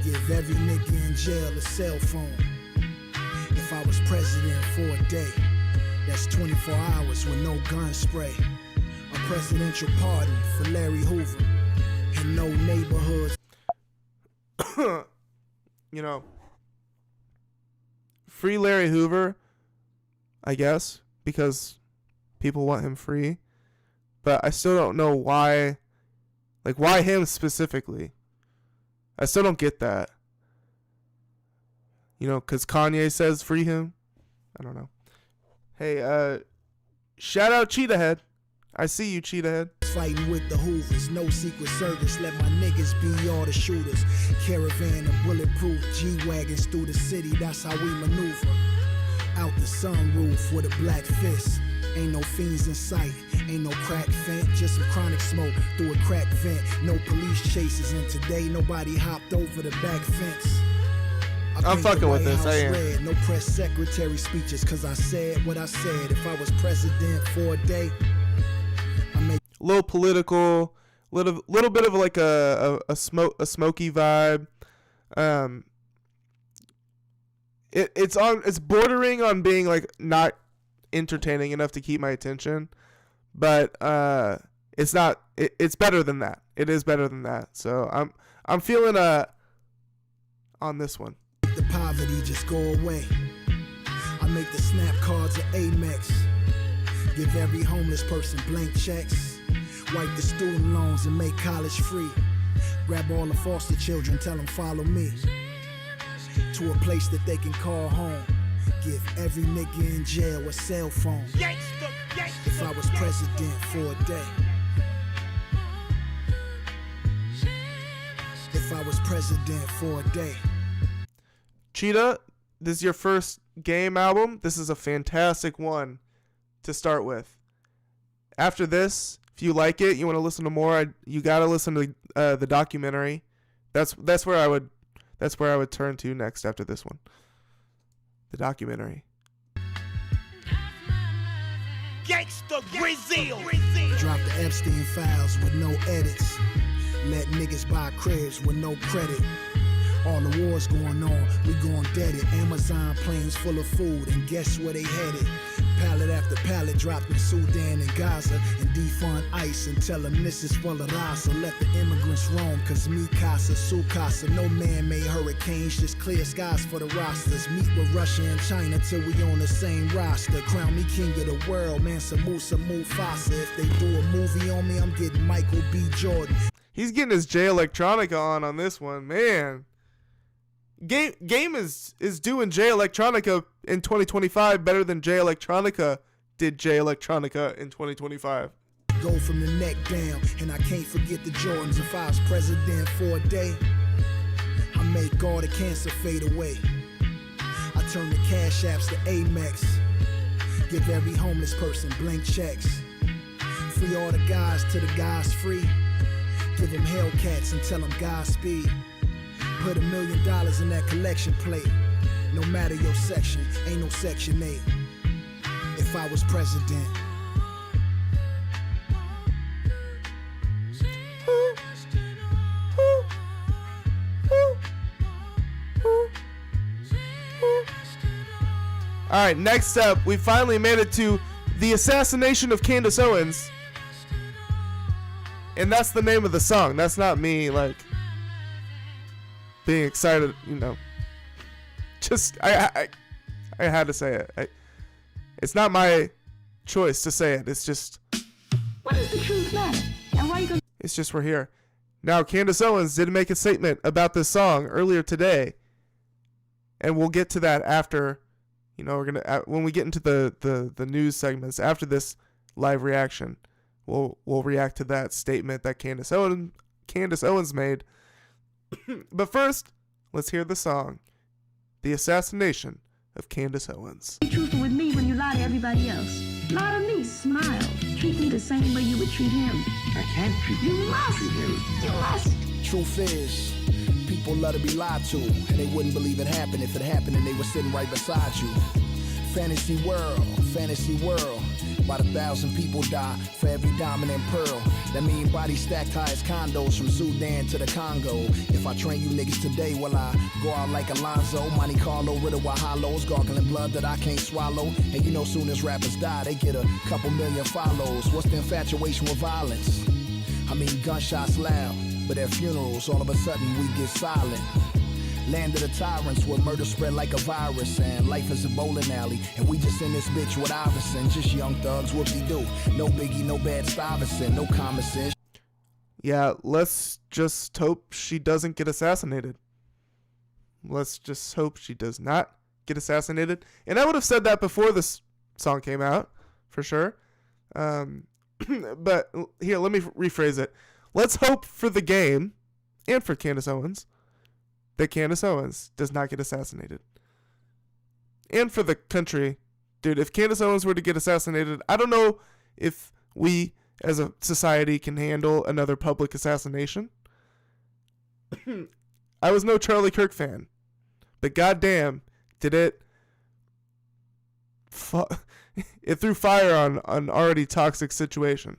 Give every nigga in jail a cell phone. If I was president for a day, that's 24 hours with no gun spray. A presidential pardon for Larry Hoover and no neighborhoods. You know, free Larry Hoover, I guess, because people want him free. But I still don't know why, like, why him specifically? I still don't get that. You know, because Kanye says free him. I don't know. Hey, shout out Cheetah Head. I see you, Cheetah Head. Fighting with the Hoovers, no Secret Service. Let my niggas be all the shooters. Caravan and bulletproof G-Wagons through the city, that's how we maneuver. Out the sunroof with a black fist. Ain't no fiends in sight, ain't no crack vent. Just some chronic smoke through a crack vent. No police chases, and today nobody hopped over the back fence. I'm fucking with this, I am. Red, no press secretary speeches, cause I said what I said. If I was president for a day, I make little political, little bit of like a smoky vibe. It's bordering on being like not entertaining enough to keep my attention, but it's not. It's better than that. It is better than that. So I'm feeling on this one. The poverty just go away. I make the snap cards an Amex. Give every homeless person blank checks. Wipe the student loans and make college free. Grab all the foster children, tell them follow me to a place that they can call home. Give every nigga in jail a cell phone. If I was president for a day. If I was president for a day. Cheetah, this is your first game album. This is a fantastic one to start with. After this, If you like it, you want to listen to more, you got to listen to the documentary. That's where I would turn to next after this one. The documentary. Gangsta Brazil. Drop the Epstein files with no edits. Let niggas buy cribs with no credit. All the wars going on, we going dead it. Amazon planes full of food, and guess where they headed? Pallet after pallet dropped in Sudan and Gaza. And defund ICE and tell them this is for La Raza. Let the immigrants roam, cause me casa, su casa. No man-made hurricanes, just clear skies for the rosters. Meet with Russia and China till we on the same roster. Crown me king of the world, Mansa Musa Mufasa. If they do a movie on me, I'm getting Michael B. Jordan. He's getting his Jay Electronica on this one, man. Game is doing Jay Electronica in 2025 better than Jay Electronica did Jay Electronica in 2025. Go from the neck down, and I can't forget the Jordans. If I was president for a day, I make all the cancer fade away. I turn the cash apps to Amex. Give every homeless person blank checks. Free all the guys till the guys free. Give them Hellcats and tell them Godspeed. Put $1 million in that collection plate. No matter your section, ain't no section 8. If I was president. All right, next up, we finally made it to the assassination of Candace Owens. And that's the name of the song. That's not me, like, being excited, you know. Just, I had to say it. It's not my choice to say it. It's just... What does the truth matter? And why you gonna... It's just we're here. Now, Candace Owens did make a statement about this song earlier today. And we'll get to that after, you know, we're gonna when we get into the news segments after this live reaction. We'll react to that statement that Candace Owens made. But first, let's hear the song, "The Assassination of Candace Owens." Be truthful with me when you lie to everybody else. Lie to me, smile. Treat me the same way you would treat him. I can't treat You must. You must. Truth is, people love to be lied to, and they wouldn't believe it happened if it happened and they were sitting right beside you. Fantasy world, about 1,000 people die for every diamond and pearl. That mean bodies stacked high as condos from Sudan to the Congo. If I train you niggas today, will I go out like Alonzo? Monte Carlo, riddle with hollows, gargling blood that I can't swallow. And you know soon as rappers die, they get a couple million follows. What's the infatuation with violence? I mean gunshots loud, but at funerals all of a sudden we get silent. Land of the tyrants where murder spread like a virus, and life is a bowling alley, and we just in this bitch with Iverson. Just young thugs, whoop-de-doo. No Biggie, no Bad Stuyvesant, no common sense. Yeah, let's just hope she doesn't get assassinated. Let's just hope she does not get assassinated. And I would have said that before this song came out, for sure. But here, let me rephrase it. Let's hope for the game and for Candace Owens that Candace Owens does not get assassinated. And for the country, dude, if Candace Owens were to get assassinated, I don't know if we as a society can handle another public assassination. I was no Charlie Kirk fan, but goddamn, did it it threw fire on an already toxic situation.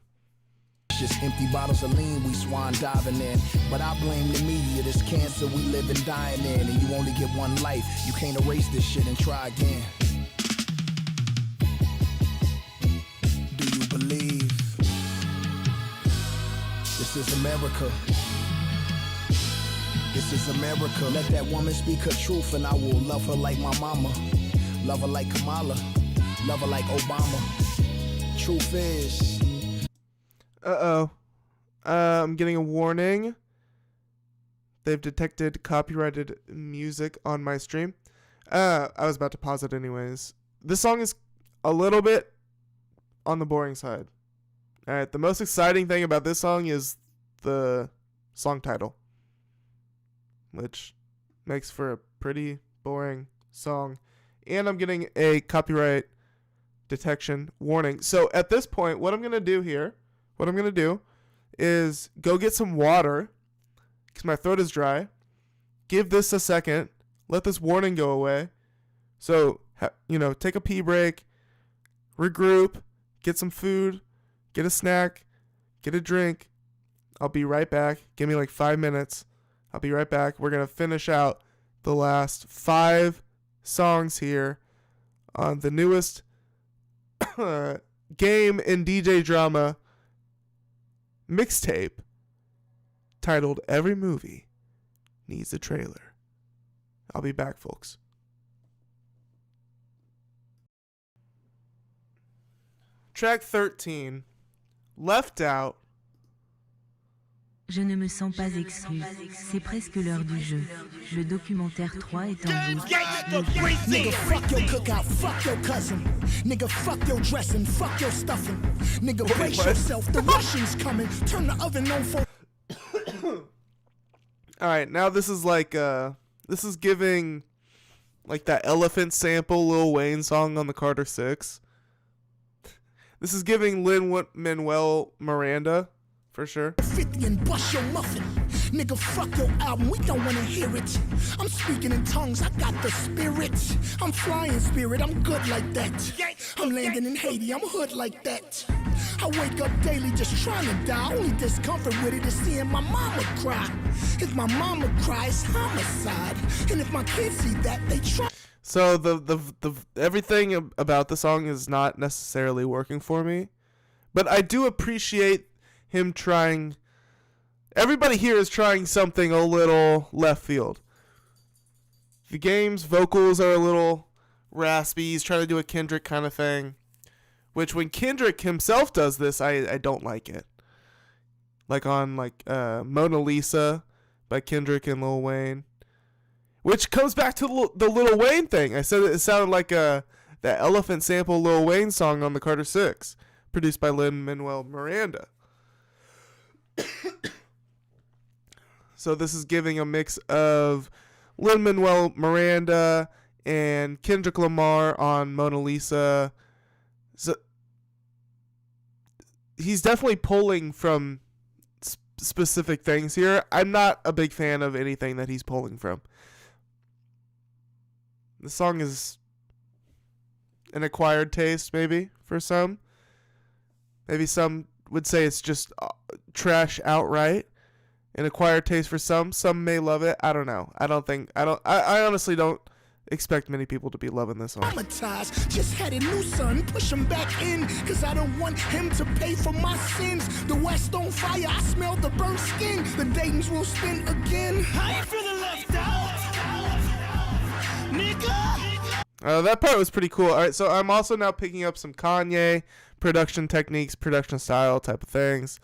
Just empty bottles of lean we swan diving in. But I blame the media, this cancer we live and dying in. And you only get one life, you can't erase this shit and try again. Do you believe this is America? This is America. Let that woman speak her truth and I will love her like my mama. Love her like Kamala. Love her like Obama. Truth is... I'm getting a warning. They've detected copyrighted music on my stream. I was about to pause it anyways. This song is a little bit on the boring side. Alright, the most exciting thing about this song is the song title, which makes for a pretty boring song. And I'm getting a copyright detection warning. So at this point, what I'm going to do here, what I'm going to do is go get some water because my throat is dry. Give this a second. Let this warning go away. So, take a pee break, regroup, get some food, get a snack, get a drink. I'll be right back. Give me like 5 minutes. I'll be right back. We're going to finish out the last 5 songs here on the newest game in DJ drama mixtape titled Every Movie Needs a Trailer. I'll be back, folks. Track 13, Left Out. Je ne me sens pas exclu. C'est presque l'heure du jeu. Le documentaire 3 est en route. Nigga, fuck your cookout, fuck your cousin. Nigga, fuck your dressing, fuck your stuffing. Nigga, brace yourself, the Russians coming. Turn the oven on for. Alright, now this is like, this is giving, like that elephant sample Lil Wayne song on the Carter 6. This is giving Lin-Manuel Miranda, for sure. 50 and bust your muffin. Nigga, fuck your album, we don't wanna hear it. I'm speaking in tongues, I got the spirit. I'm flying spirit, I'm good like that. I'm landing in Haiti, I'm hood like that. I wake up daily just trying to die. Only discomfort with it is seeing my mama cry. If my mama cries, homicide. And if my kids see that, they try. So the everything about the song is not necessarily working for me, but I do appreciate him trying. Everybody here is trying something a little left field. The game's vocals are a little raspy. He's trying to do a Kendrick kind of thing, which when Kendrick himself does this, I don't like it. Like on Mona Lisa by Kendrick and Lil Wayne. Which comes back to the Lil Wayne thing. I said it sounded like that elephant sample Lil Wayne song on the Carter 6, produced by Lin-Manuel Miranda. So this is giving a mix of Lin-Manuel Miranda and Kendrick Lamar on Mona Lisa. So he's definitely pulling from specific things here. I'm not a big fan of anything that he's pulling from. The song is an acquired taste, maybe, for some. Maybe some would say it's just trash outright. An acquired taste for some. Some may love it. I don't know. I honestly don't expect many people to be loving this song. Just had a new son, push him back in, cause I don't want him to pay for my sins. The West on fire, I smell the burnt skin. The Dayton's will spin again. I ain't feeling left out. That part was pretty cool. All right, so I'm also now picking up some Kanye production techniques, production style type of things.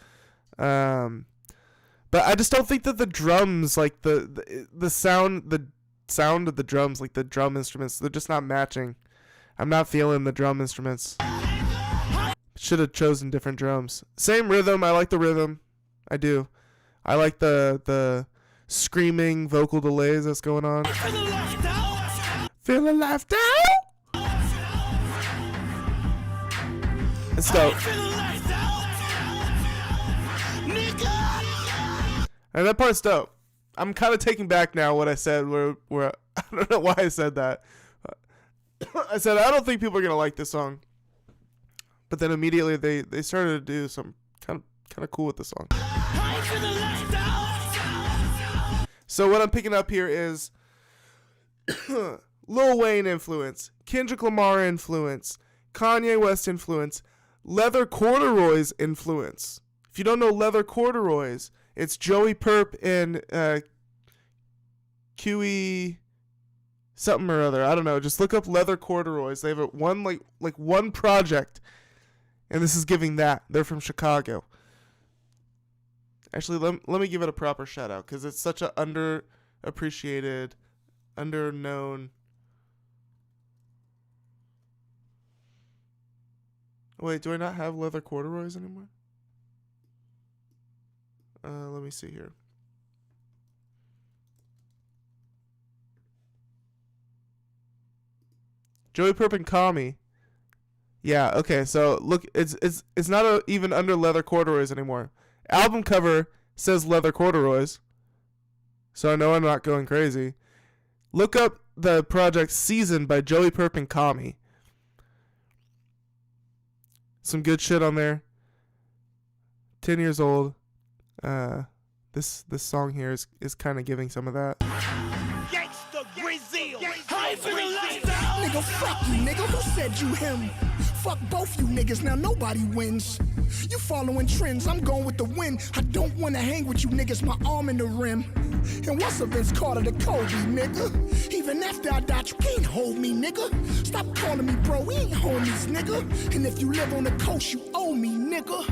But I just don't think that the drums, like the sound of the drums, like the drum instruments, they're just not matching. I'm not feeling the drum instruments. Should have chosen different drums. Same rhythm. I like the rhythm. I do. I like the screaming vocal delays that's going on. Feeling left out? It's dope. And that part's dope. I'm kind of taking back now what I said where I don't know why I said that. I said I don't think people are going to like this song. But then immediately they started to do some kind of cool with the song. So what I'm picking up here is Lil Wayne influence, Kendrick Lamar influence, Kanye West influence, leather corduroys influence. If you don't know leather corduroys, it's Joey Perp and QE something or other. I don't know. Just look up leather corduroys. They have one one project, and this is giving that. They're from Chicago. Actually, let me give it a proper shout out because it's such an underappreciated, underknown. Wait, do I not have leather corduroys anymore? Let me see here. Joey Perp and Kami. Yeah, okay, so look, it's not even under leather corduroys anymore. Album cover says leather corduroys, so I know I'm not going crazy. Look up the project Season by Joey Perp and Kami. Some good shit on there. 10 years old. This song here is kind of giving some of that. Nigga, fuck you, nigga. Who said you him? Fuck both you niggas, now nobody wins. You following trends, I'm going with the wind. I don't wanna hang with you niggas, my arm in the rim. And what's a Vince Carter to Kobe, nigga? Even after I died, you can't hold me, nigga. Stop calling me bro, we ain't homies, nigga. And if you live on the coast, you owe me, nigga.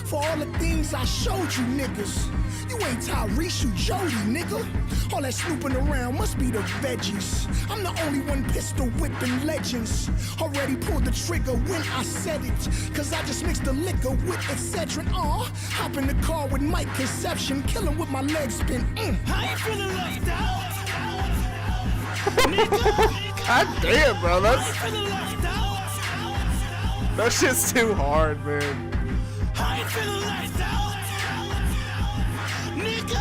For all the things I showed you niggas. You ain't Tyrese, you Jody, nigga. All that snooping around must be the veggies. I'm the only one pistol whipping legends. Already pulled the trigger when I said it. Cause I just mixed the liquor with Excedrin. Hop in the car with Mike Conception. Killing with my legs spin. I ain't feeling left out. God damn, bro. I ain't feeling left out. That shit's too hard, man. I ain't feeling left out. Nigga, I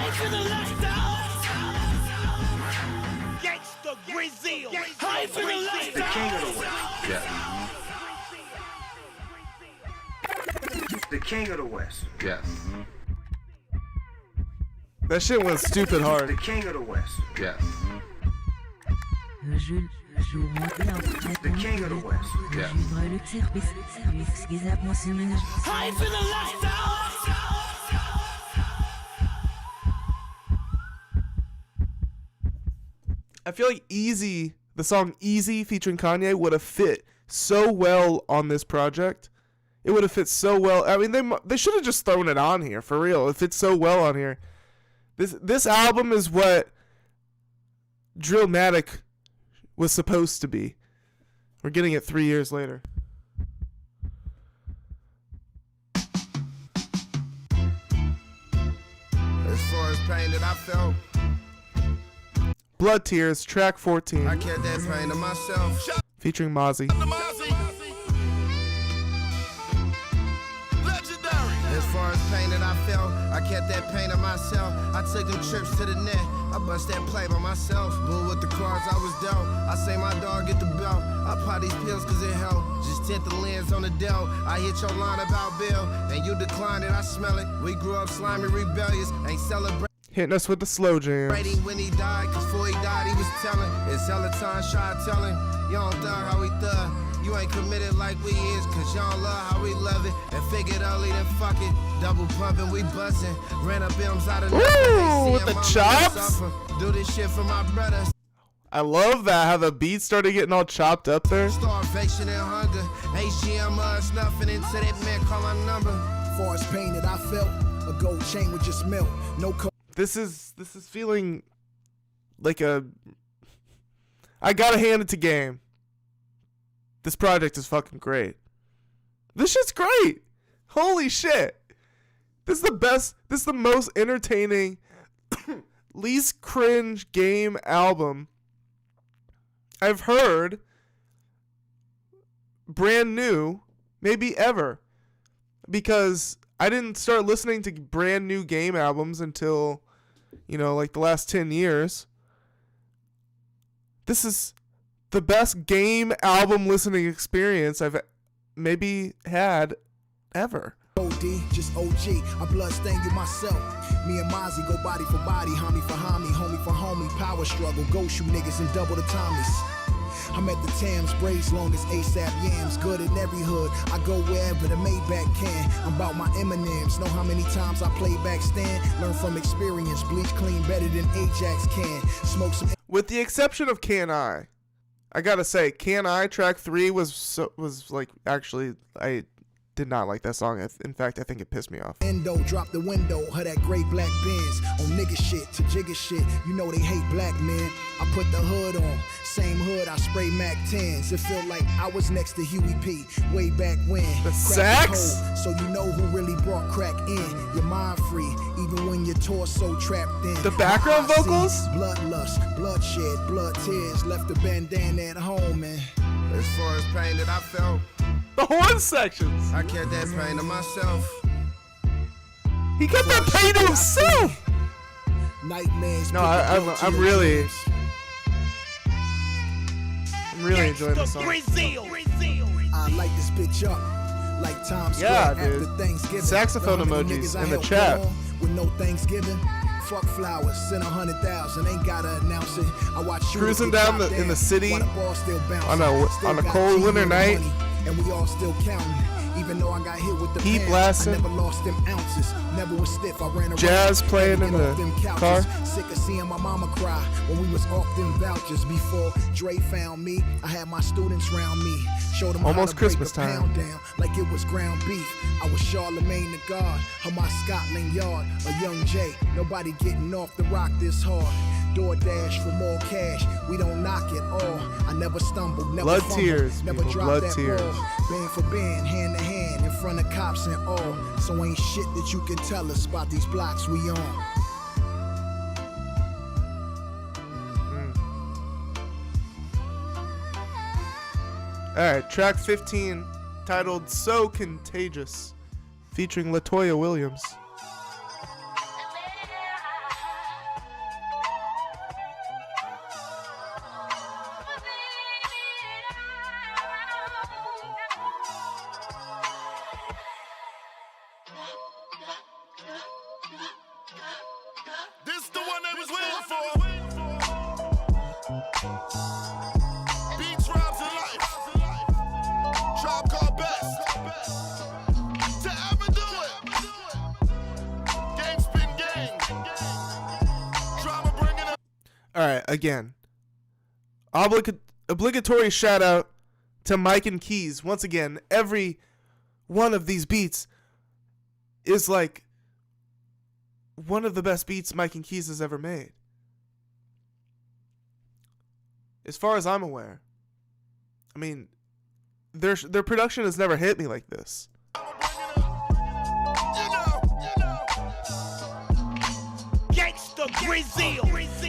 ain't feeling left out. Gangsta Grillz. I ain't feeling left out. King of the West. Yeah. The King of the West. Yes. That shit went stupid hard. The King of the West. Yes. The King of the West. Yeah. I ain't feeling left out. I feel like Easy, the song Easy featuring Kanye would have fit so well on this project. It would have fit so well. I mean, they should have just thrown it on here, for real. It fits so well on here. This album is what Drillmatic was supposed to be. We're getting it 3 years later. As far as pain that I felt, Blood Tears, track 14. I kept that pain to myself. Featuring Mozzie. As far as pain that I felt, I kept that pain to myself. I took them trips to the net, I bust that play by myself. Bull with the cards I was dealt, I say my dog get the belt. I pop these pills cause it help, just tint the lens on the dealt. I hit your line about Bill, and you declined it, I smell it. We grew up slimy, rebellious, ain't celebrating. Hitting us with the slow jams. When he died, cause before he died he was telling. It's hella time shy telling. You don't thug how we thug. You ain't committed like we is, cause y'all love how we love it. And figured early, then fuck it. Double pumping, we bustin'. Ran up M's out of nothing. With the chops. Do this shit for my brothers. I love that, how the beat started getting all chopped up there. Starvation and hunger. HGM snuffing into that man, call my number. Far as pain that I felt, a gold chain would just melt. No This is feeling like a... I gotta hand it to Game. This project is fucking great. This shit's great. Holy shit. This is the best, this is the most entertaining, least cringe Game album I've heard, brand new, maybe ever. Because I didn't start listening to brand new Game albums until, like the last 10 years. This is the best Game album listening experience I've maybe had ever. OD, just OG, I bloodstained you myself. Me and Mozzie go body for body, homie for homie, power struggle, go shoot niggas and double the Tommies. I'm at the Tams, braids long as ASAP yams, good in every hood, I go wherever the Maybach can. I'm about my M&Ms, know how many times I play back stand, learn from experience, bleach clean better than Ajax can. Smoke some. With the exception of Can I gotta say, Can I track 3 was like, actually, I did not like that song. In fact, I think it pissed me off. Endo, drop the window, her that gray black Benz. On nigga shit to jigger shit, you know they hate black men. I put the hood on, same hood, I spray Mac 10s. It felt like I was next to Huey P, way back when. The sax? So you know who really brought crack in. You're mind free, even when your torso trapped in. The background vocals? Bloodlust, bloodshed, blood tears, left the bandana at home and... As far as pain that I felt. The horn sections. I kept that pain to myself. He kept that pain to himself. Nightmares. No, I'm really enjoying this song. I light this bitch up like Times Square after Thanksgiving. Saxophone emojis in the chat. With no Thanksgiving. Fuck flowers, send 100,000, ain't gotta announce it. I watch cruising down in the city on a cold winter night. And we all still counting. Even though I got hit with the heat blasting, I never lost them ounces. Never was stiff. I ran around. Jazz playing in the car. Sick of seeing my mama cry when we was off them vouchers. Before Dre found me, I had my students round me. Showed them almost how to Christmas break a time. pound down like it was ground beef. I was Charlemagne the God, of my Scotland Yard, a young Jay. Nobody getting off the rock this hard. DoorDash for more cash. We don't knock it all. I never stumble, never blood fumble, tears, never people, drop blood that tears. ball. Band for band, hand to hand, in front of cops and all. So ain't shit that you can tell us about these blocks we on. Alright, track 15, titled So Contagious, featuring LaToya Williams. This the one they was waiting for. Beats, rhymes, and life. Tribe called best. To ever do it. Gang spin gang. Drama bringing it. Alright, again. Obligatory shout out to Mike and Keys. Once again, every one of these beats is like one of the best beats Mike and Keys has ever made. As far as I'm aware. I mean, their production has never hit me like this. Gangsta Grillz.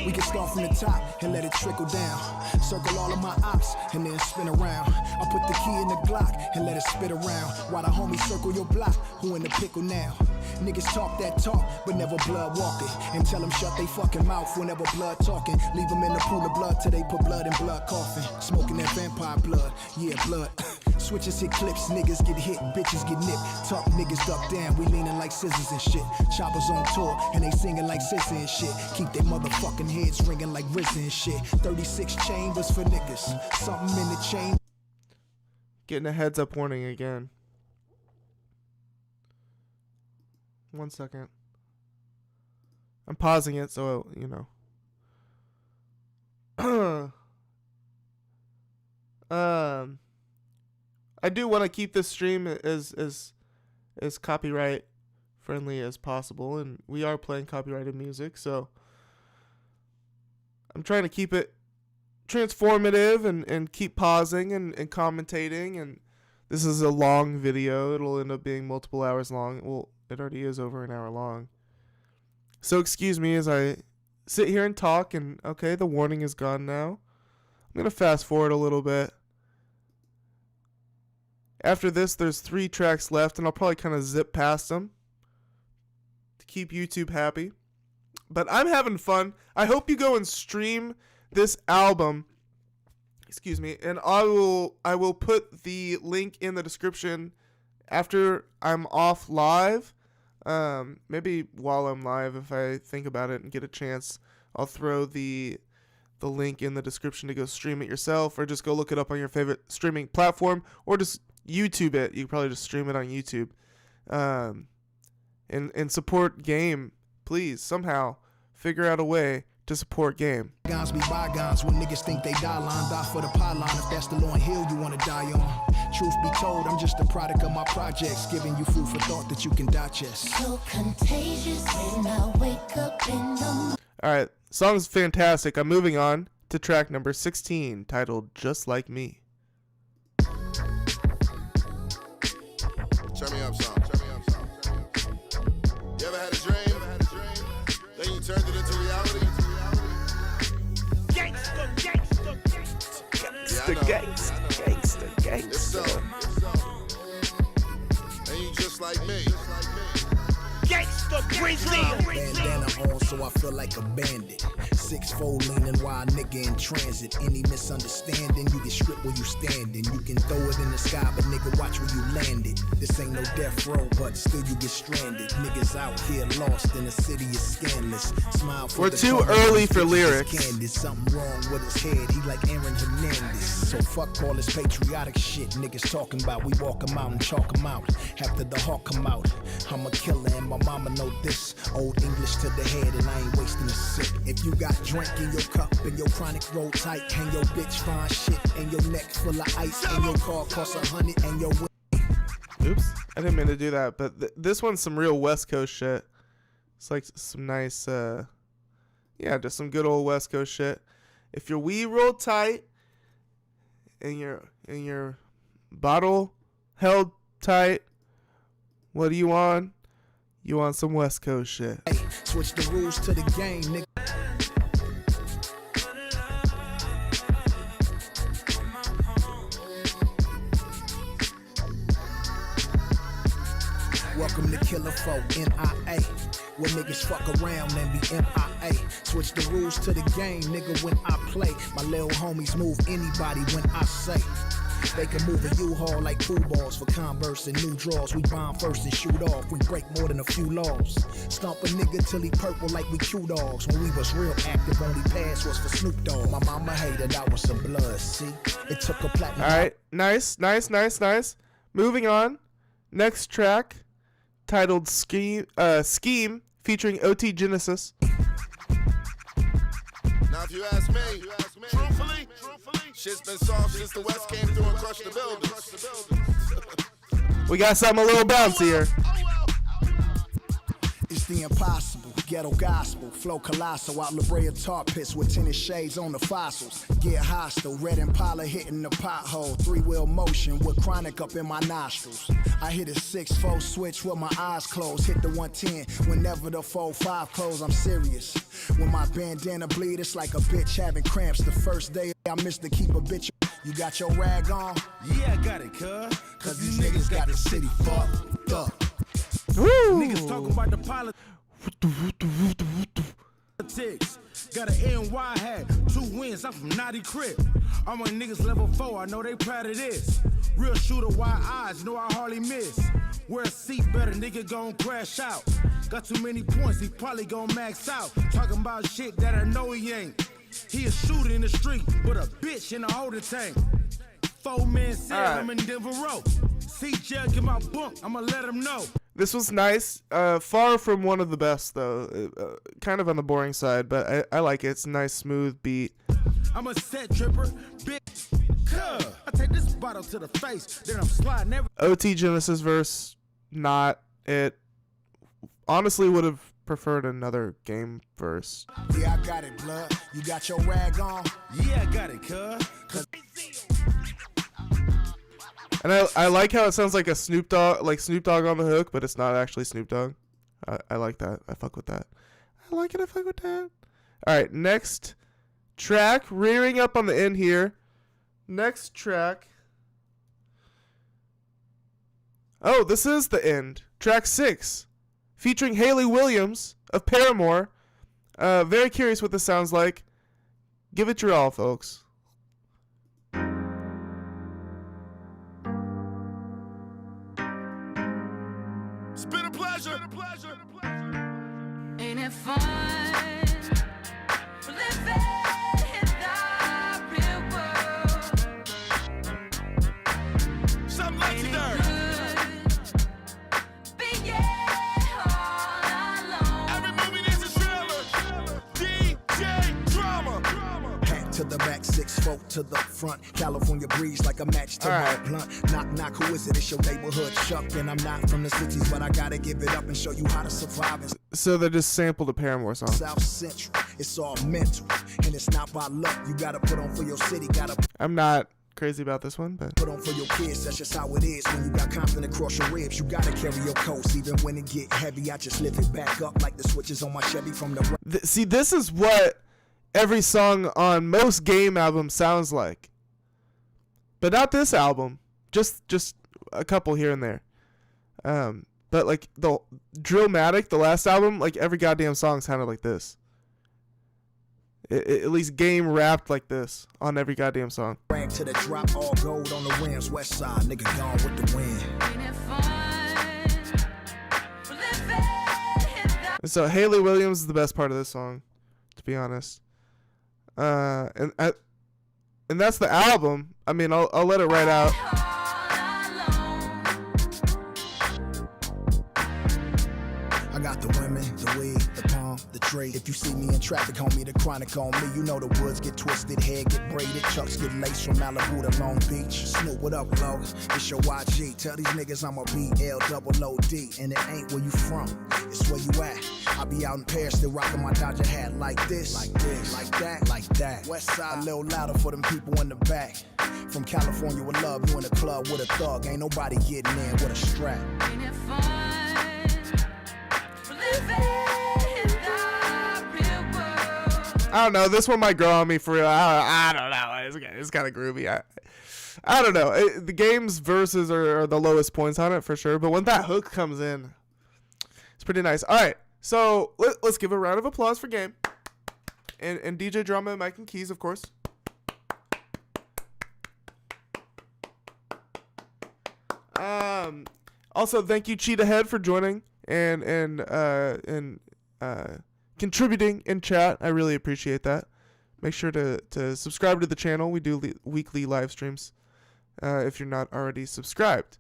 We can start from the top and let it trickle down. Circle all of my ops and then spin around. I put the key in the Glock and let it spit around. While the homies circle your block, who in the pickle now? Niggas talk that talk, but never blood walking. And tell them shut they fucking mouth whenever blood talking. Leave them in the pool of blood till they put blood in blood coffin. Smoking that vampire blood, yeah, blood. Switches hit clips, niggas get hit, bitches get nipped. Talk niggas duck down, we leaning like scissors and shit. Choppers on tour, and they singing like Sissy and shit. Keep their motherfucking heads ringing like RZA and shit. 36 chambers for niggas, something in the chain. Getting a heads up warning again. 1 second. I'm pausing it so, you know. I do want to keep this stream as copyright friendly as possible, and we are playing copyrighted music, so I'm trying to keep it transformative and keep pausing and commentating. And this is a long video. It'll end up being multiple hours long. Well, it already is over an hour long. So excuse me as I sit here and talk, and okay, the warning is gone now. I'm going to fast forward a little bit. After this, there's 3 tracks left, and I'll probably kind of zip past them to keep YouTube happy. But I'm having fun. I hope you go and stream this album. Excuse me. And I will put the link in the description after I'm off live. Maybe while I'm live, if I think about it and get a chance, I'll throw the link in the description to go stream it yourself, or just go look it up on your favorite streaming platform, or just YouTube it. You can probably just stream it on YouTube. And support Game. Please, somehow, figure out a way to support Game. Bygones be bygones when niggas think they die line. Die for the pylon if that's the Lord Hill you wanna die on. Truth be told, I'm just a product of my projects, giving you food for thought that you can digest. So contagious when I wake up in the Alright, song's fantastic. I'm moving on to track number 16, titled Just Like Me. Turn me up some. You ever had a dream? Then you turned it into reality? Gangsta. Gangsta. Gangsta. And you just like me. Gangsta, bandana on, so I feel like a bandit. 6'4" leaning while a nigga in transit. Any misunderstanding, you get stripped where you standing. You can throw it in the sky, but nigga, watch where you land it. This ain't no death row, but still you get stranded. Niggas out here lost in the city is scandalous. Smile for We're too early for lyrics. Something wrong with his head, he like Aaron Hernandez. So fuck all this patriotic shit niggas talking about. We walk 'em out and chalk 'em out. After the hawk come out, I'm a killer and my mama know this. Old English to the head and I ain't wasting a sip. If you got drink in your cup and your chronic roll tight, and your bitch fine shit and your neck full of ice, and your car costs 100 and your Oops, I didn't mean to do that, but this one's some real West Coast shit. It's like some nice, yeah, just some good old West Coast shit. If your weed roll tight and your bottle held tight, what do you want? You want some West Coast shit. Hey, switch the rules to the game, nigga. Welcome to Killer Folk, NIA. Where niggas fuck around and be MIA. Switch the rules to the game, nigga, when I play. My little homies move anybody when I say. They can move a U-Haul like pool balls for Converse and new draws. We bomb first and shoot off. We break more than a few laws. Stomp a nigga till he purple like we Q-Dogs. When we was real active, only pass was for Snoop Dogg. My mama hated I was some blood, see? It took a platinum. Alright, nice. Moving on. Next track, titled Scheme featuring OT Genesis. Now if you ask me, truthfully, shit's been soft since the West came through and crushed the buildings. We got something a little bouncy here. It's the impossible, ghetto gospel, flow colossal, out La Brea tar pits with tinted shades on the fossils. Get hostile, red Impala hitting the pothole, 3-wheel motion with chronic up in my nostrils. I hit a 6-4 switch with my eyes closed, hit the 110 whenever the 4-5 close, I'm serious. When my bandana bleed, it's like a bitch having cramps. The first day I missed to keep a bitch. You got your rag on? Yeah, I got it, cuz these niggas got the city fucked up. Woo. Niggas talking about the politics. Got an NY hat, 2 wins, I'm from Naughty Crib. All my niggas level 4, I know they proud of this. Real shooter, wide eyes, know I hardly miss. Wear a seat better, nigga gon' crash out. Got too many points, he probably gon' max out. Talking about shit that I know he ain't. He a shooter in the street, but a bitch in a holding tank. 4-man said I'm in Denver Road. See jail, get my bunk, I'ma let him know. This was nice. Far from one of the best, though. Kind of on the boring side, but I like it. It's a nice, smooth beat. I'm a set tripper, bitch. I take this bottle to the face, then I'm sliding every. OT Genesis verse, not it. Honestly, would have preferred another game verse. Yeah, I got it, blood. You got your rag on? Yeah, I got it, cuz. And I like how it sounds like a Snoop Dogg on the hook, but it's not actually Snoop Dogg. I like that. I fuck with that. I like it. I fuck with that. All right, next track, rearing up on the end here. Next track. Oh, this is the end. Track 6, featuring Hayley Williams of Paramore. Very curious what this sounds like. Give it your all, folks. It's been a pleasure. Ain't it fun? Living in the real world. Something legendary. Every movie needs a trailer. DJ Drama. Hat to the back, 6-4 to the front. California breeze like a match to my blunt. Knock, knock, who is it? It's your neighborhood Chuck. And I'm not from the cities, but I gotta give it up and show you how to survive. So they just sampled a Paramore song. South Central, it's all mental. And it's not by luck. You gotta put on for your city. I'm not crazy about this one, but put on for your kids. That's just how it is. When you got Compton across your ribs, you gotta carry your coats. Even when it get heavy, I just lift it back up like the switches on my Chevy from the. See, this is what every song on most Game albums sounds like. but not this album. Just a couple here and there. But like the Drillmatic, the last album, like every goddamn song sounded like this. At least Game rapped like this on every goddamn song. Rank to the drop, all gold on the rims. West side, nigga gone with the wind. So Haley Williams is the best part of this song, to be honest. And that's the album. I mean, I'll let it right out. I got the women, the weed, the palm, the trade. If you see me in traffic, homie, the chronic on me. You know the woods get twisted, hair get braided, chucks get laced from Malibu to Long Beach. Snoop, what up, low? It's your YG. Tell these niggas I'm a BL-OOD, and it ain't where you from. It's where you at. I be out in Paris, still rocking my Dodger hat like this, like that, like that. West side, a little louder for them people in the back. From California with love, you in the club with a thug. Ain't nobody getting in with a strap. I don't know. This one might grow on me for real. I don't know. It's kind of groovy. I don't know. The Game's verses are the lowest points on it for sure. But when that hook comes in, it's pretty nice. All right. So let's give a round of applause for Game. And DJ Drama and Mike and Keys, of course. Also, thank you, Cheetah Head, for joining and contributing in chat. I really appreciate that. Make sure to subscribe to the channel. We do weekly live streams if you're not already subscribed.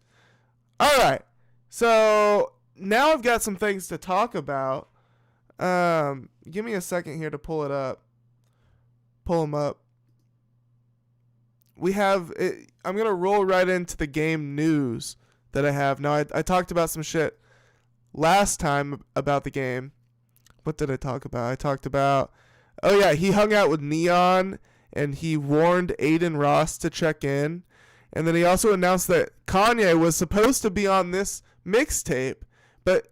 All right. So now I've got some things to talk about. Give me a second here to pull it up. Pull them up. We have I'm going to roll right into the Game news that I have. Now, I talked about some shit last time about the Game. What did I talk about? I talked about, oh yeah, he hung out with Neon and he warned Aiden Ross to check in. And then he also announced that Kanye was supposed to be on this mixtape, but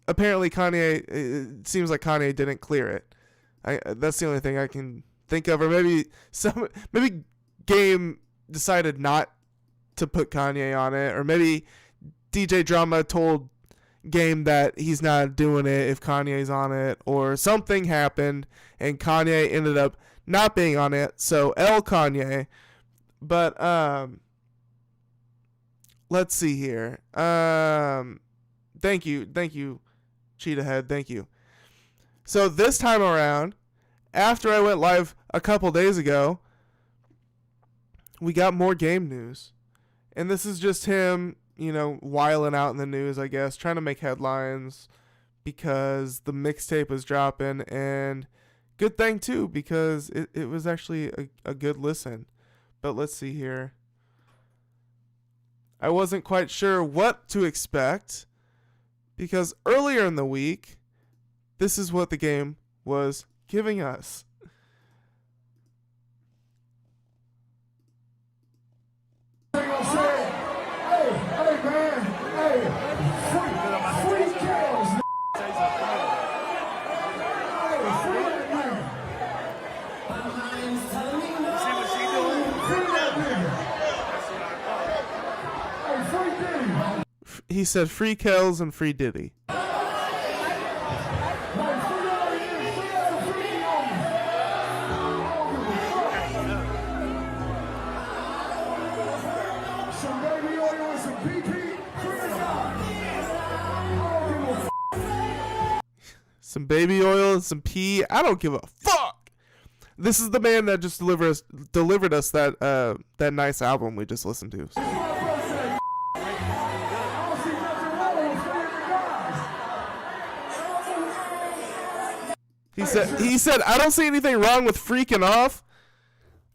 apparently it seems like Kanye didn't clear it. That's the only thing I can think of. Or maybe Game decided not to put Kanye on it, or maybe DJ Drama told Game that he's not doing it if Kanye's on it, or something happened and Kanye ended up not being on it. So L Kanye. But let's see here. Thank you, Cheetah Head. Thank you. So this time around, after I went live a couple days ago, we got more Game news. And this is just him, whiling out in the news, I guess, trying to make headlines because the mixtape was dropping. And good thing, too, because it was actually a good listen. But let's see here. I wasn't quite sure what to expect because earlier in the week, this is what the Game was giving us. He said free Kells and free Diddy. Some baby oil and some pee. I don't give a fuck. This is the man that just delivered us that nice album we just listened to. He said, I don't see anything wrong with freaking off.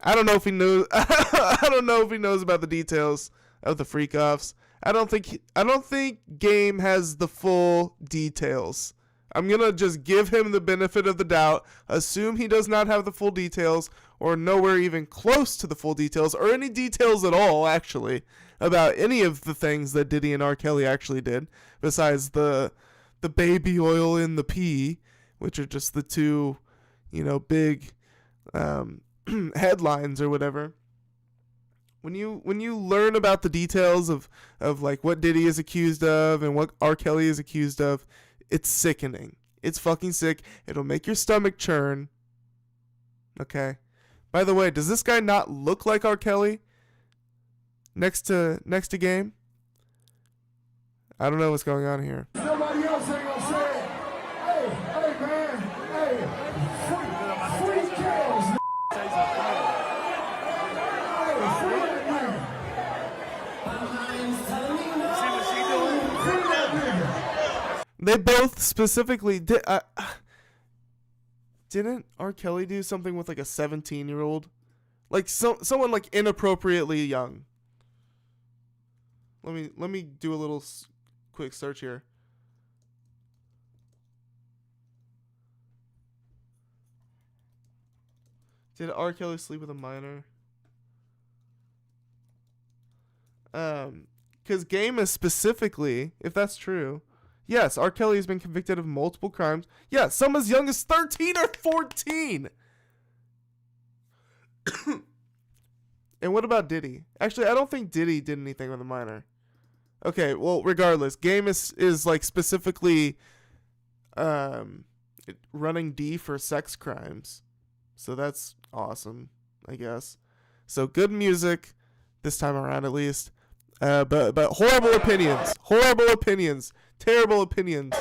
I don't know if he knows. I don't know if he knows about the details of the freak offs. I don't think Game has the full details. I'm gonna just give him the benefit of the doubt, assume he does not have the full details, or nowhere even close to the full details, or any details at all, actually, about any of the things that Diddy and R. Kelly actually did, besides the baby oil and the pee, which are just the two, big headlines or whatever. when you learn about the details of like what Diddy is accused of and what R. Kelly is accused of, it's sickening. It's fucking sick. It'll make your stomach churn. Okay. By the way, does this guy not look like R. Kelly? Next to Game? I don't know what's going on here. Nobody else ain't gonna say it. Hey, man. Hey, free Grillz. Hey, free that nigga. They both specifically did. Didn't R. Kelly do something with like a 17-year-old? Like someone like inappropriately young. Let me do a little quick search here. Did R. Kelly sleep with a minor? Because Game is specifically, if that's true, yes, R. Kelly has been convicted of multiple crimes. Yeah, some as young as 13 or 14. And what about Diddy? Actually, I don't think Diddy did anything with a minor. Okay, well, regardless, Game is like specifically running D for sex crimes. So that's awesome, I guess. So good music this time around, at least. But horrible opinions. Horrible opinions. Terrible opinions.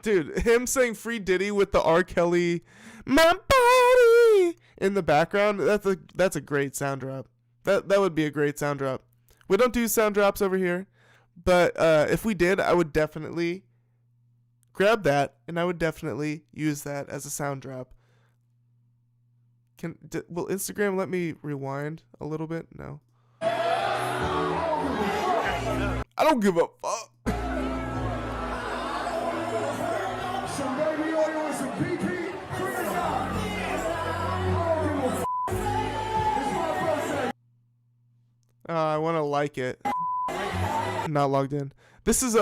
Dude, him saying free Diddy with the R. Kelly, my body, in the background, that's a great sound drop. That would be a great sound drop. We don't do sound drops over here, but if we did, I would definitely grab that, and I would definitely use that as a sound drop. Will Instagram let me rewind a little bit? No. I don't give a fuck. Some baby oil and some PP. Free it up. I don't give a f. It's my birthday. I want to like it. I'm not logged in. This is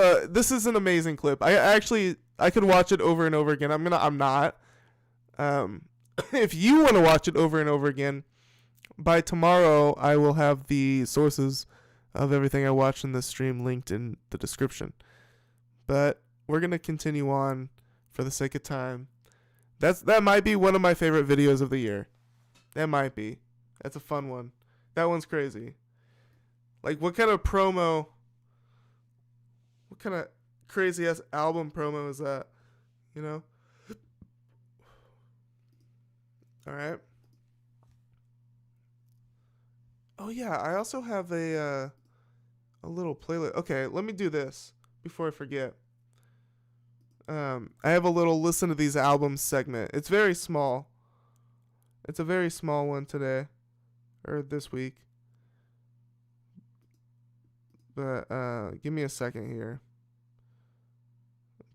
an amazing clip. I could watch it over and over again. I'm not. If you want to watch it over and over again, by tomorrow I will have the sources of everything I watched in this stream linked in the description. But we're gonna continue on for the sake of time. That might be one of my favorite videos of the year. That might be. That's a fun one. That one's crazy. Like, what kind of crazy ass album promo is that? You know? All right. Oh yeah, I also have a little playlist. Okay, let me do this before I forget. I have a little listen to these albums segment. It's very small. It's a very small one today, or this week. But give me a second here.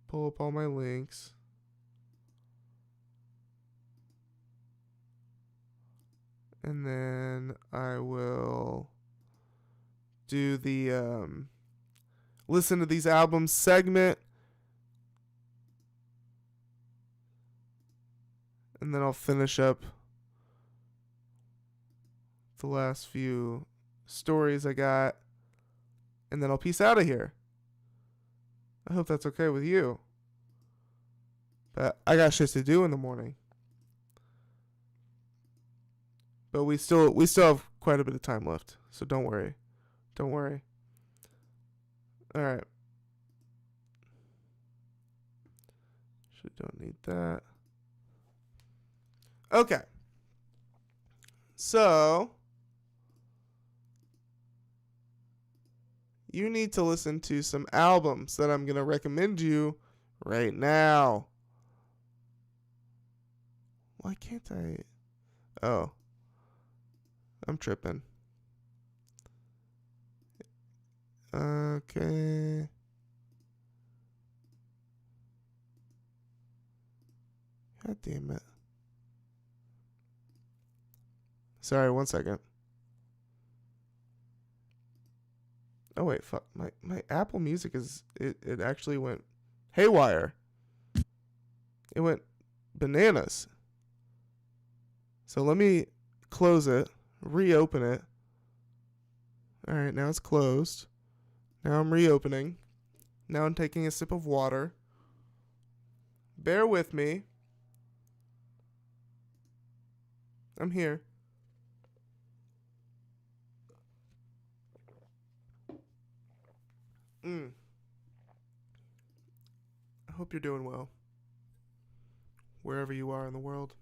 Pull up all my links. And then I will do the listen to these albums segment. And then I'll finish up the last few stories I got. And then I'll peace out of here. I hope that's okay with you. But I got shit to do in the morning. But we still have quite a bit of time left. So don't worry. Don't worry. All right. Don't need that. Okay. So you need to listen to some albums that I'm going to recommend you right now. Why can't I? Oh. I'm tripping. Okay. God damn it. Sorry, 1 second. Oh wait, fuck. My Apple Music it actually went haywire. It went bananas. So let me close it, reopen it. All right, now it's closed. Now I'm reopening. Now I'm taking a sip of water. Bear with me. I'm here. I hope you're doing well, wherever you are in the world.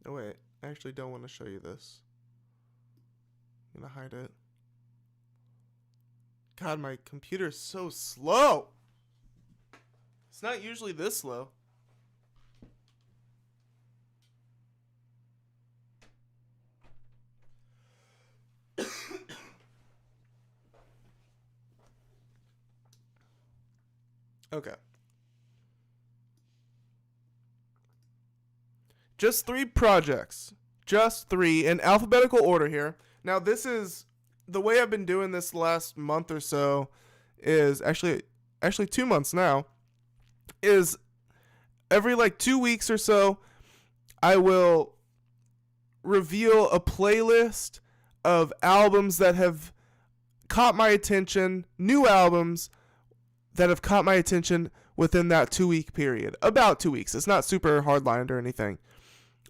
Oh wait, I actually don't want to show you this. I'm gonna hide it. God, my computer's so slow. It's not usually this slow. Okay. Just 3 projects. Just 3 in alphabetical order here. Now, this is the way I've been doing this last month or so is actually 2 months now, is every like 2 weeks or so, I will reveal a playlist of albums that have caught my attention, new albums that have caught my attention within that 2-week period. About 2 weeks. It's not super hardlined or anything.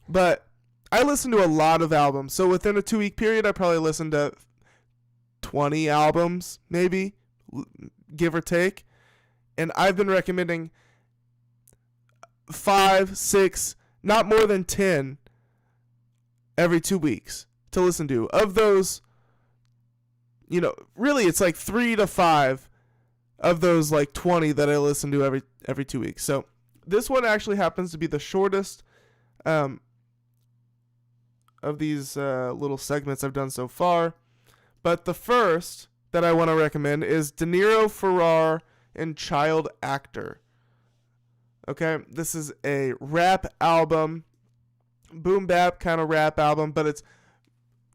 But I listen to a lot of albums. So within a 2-week period, I probably listened to 20 albums, maybe, give or take. And I've been recommending 5, 6, not more than 10 every 2 weeks to listen to. Of those, you know, really it's like 3 to 5 of those like 20 that I listen to every 2 weeks. So this one actually happens to be the shortest of these little segments I've done so far. But the first that I want to recommend is De Niro, Ferrar, and Child Actor. Okay, this is a rap album, boom bap kind of rap album, but it's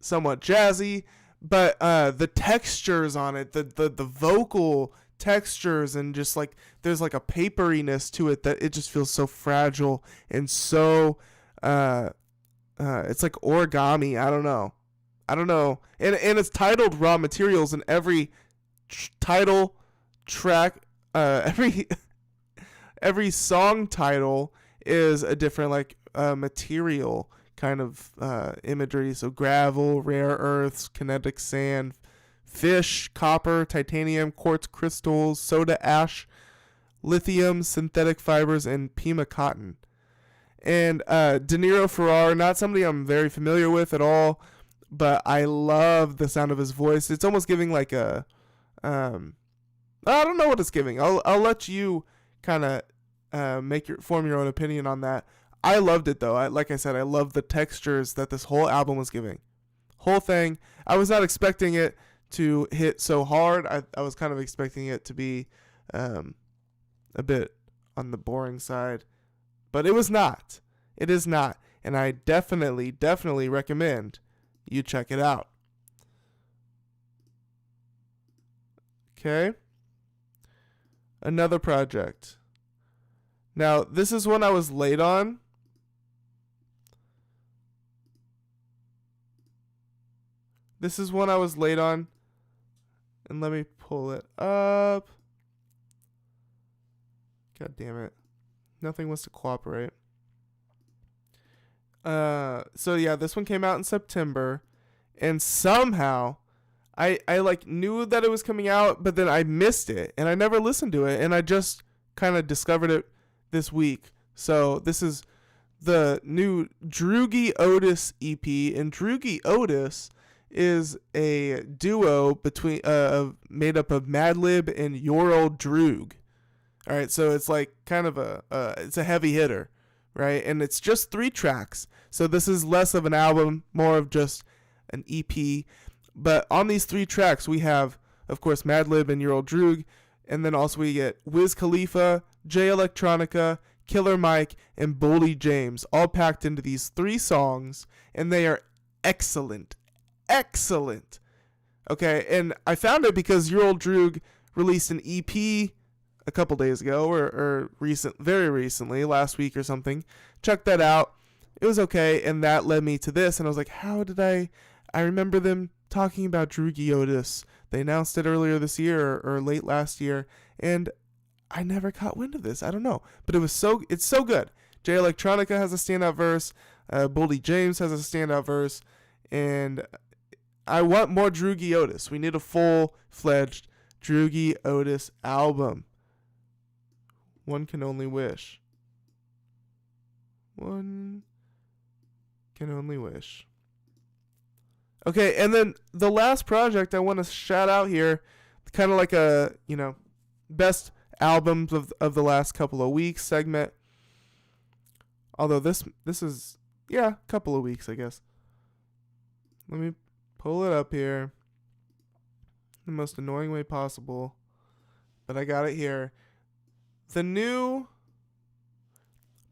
somewhat jazzy. But the textures on it, the vocal textures, and just like there's like a paperiness to it that it just feels so fragile and so it's like origami. I don't know. And it's titled Raw Materials, and every title track, every song title is a different like material kind of imagery. So gravel, rare earths, kinetic sand, fish, copper, titanium, quartz crystals, soda ash, lithium, synthetic fibers, and Pima cotton. And De Niro, Ferrar, not somebody I'm very familiar with at all, but I love the sound of his voice. It's almost giving like a, I don't know what it's giving. I'll let you kind of form your own opinion on that. I loved it though. Like I said, I love the textures that this whole album was giving. Whole thing. I was not expecting it to hit so hard. I was kind of expecting it to be a bit on the boring side, but it was not. It is not, and I definitely recommend you check it out. Okay. Another project. Now, this is one I was late on. And let me pull it up. God damn it. Nothing wants to cooperate. So yeah, this one came out in September, and somehow I like knew that it was coming out, but then I missed it and I never listened to it, and I just kind of discovered it this week. So this is the new Droogie Otis EP, and Droogie Otis is a duo between made up of Madlib and Your Old Droog. All right, so it's like kind of it's a heavy hitter, right? And it's just 3 tracks. So this is less of an album, more of just an EP. But on these 3 tracks, we have, of course, Madlib and Your Old Droog, and then also we get Wiz Khalifa, Jay Electronica, Killer Mike, and Boldy James, all packed into these 3 songs, and they are excellent. Excellent. Okay, and I found it because Your Old Droog released an EP a couple days ago, or very recently, last week or something. Check that out. It was okay, and that led me to this, and I was like, how did I remember them talking about Droogie Otis. They announced it earlier this year or late last year, and I never caught wind of this. I don't know, but it's so good. Jay Electronica has a standout verse. Boldy James has a standout verse, and I want more Droogie Otis. We need a full-fledged Droogie Otis album. One can only wish. One can only wish. Okay, and then the last project I want to shout out here, kind of like a, best albums of the last couple of weeks segment. Although this is, a couple of weeks, I guess. Let me pull it up here. The most annoying way possible. But I got it here. The new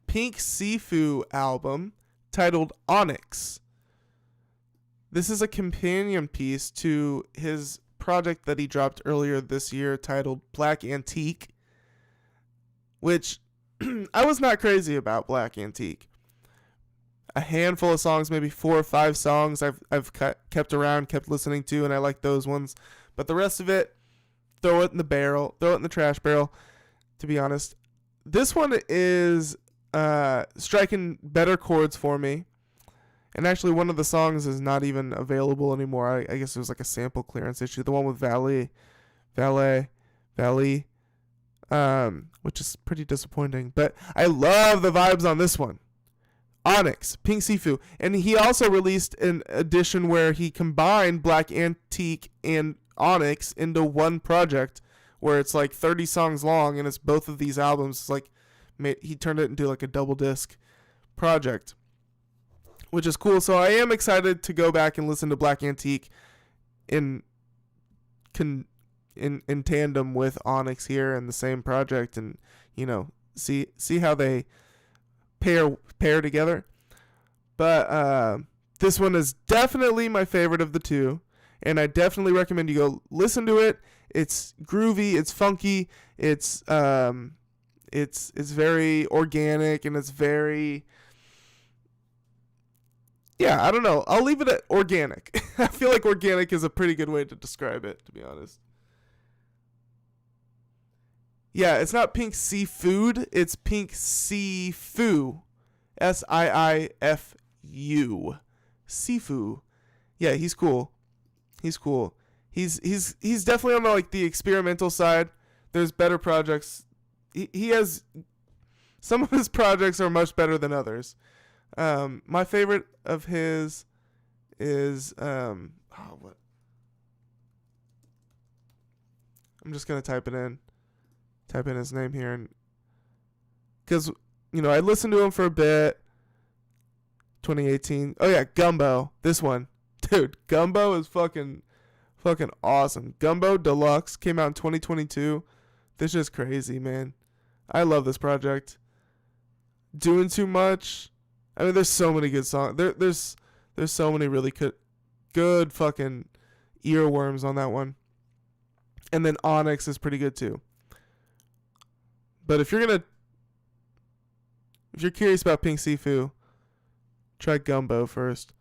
Pink Sifu album titled Onyx. This is a companion piece to his project that he dropped earlier this year titled Black Antique, which I was not crazy about Black Antique. A handful of songs, maybe 4 or 5 songs I've kept around, kept listening to, and I like those ones. But the rest of it, throw it in the trash barrel, to be honest. This one is striking better chords for me. And actually, one of the songs is not even available anymore. I guess it was like a sample clearance issue. The one with Valet, which is pretty disappointing. But I love the vibes on this one. Onyx, Pink Sifu. And he also released an edition where he combined Black Antique and Onyx into one project, where it's like 30 songs long, and it's both of these albums. It's like he turned it into like a double disc project, which is cool. So I am excited to go back and listen to Black Antique in tandem with Onyx here in the same project, and see how they pair together. But this one is definitely my favorite of the two, and I definitely recommend you go listen to it. It's groovy, it's funky, it's very organic, and it's very, I don't know. I'll leave it at organic. I feel like organic is a pretty good way to describe it, to be honest. Yeah, it's not Pink Seafood. It's Pink Sifu. Sifu. Sifu. Yeah, he's cool. He's definitely on the experimental side. There's better projects. He has, some of his projects are much better than others. My favorite of his is what? I'm just gonna type in his name here, and because I listened to him for a bit. 2018. Oh yeah, Gumbo. This one, dude. Gumbo is fucking awesome. Gumbo Deluxe came out in 2022. This is crazy, man. I love this project. Doing Too Much. I mean, there's so many good songs. There's so many really good fucking earworms on that one. And then Onyx is pretty good too. But if you're curious about Pink Sifu, try Gumbo first.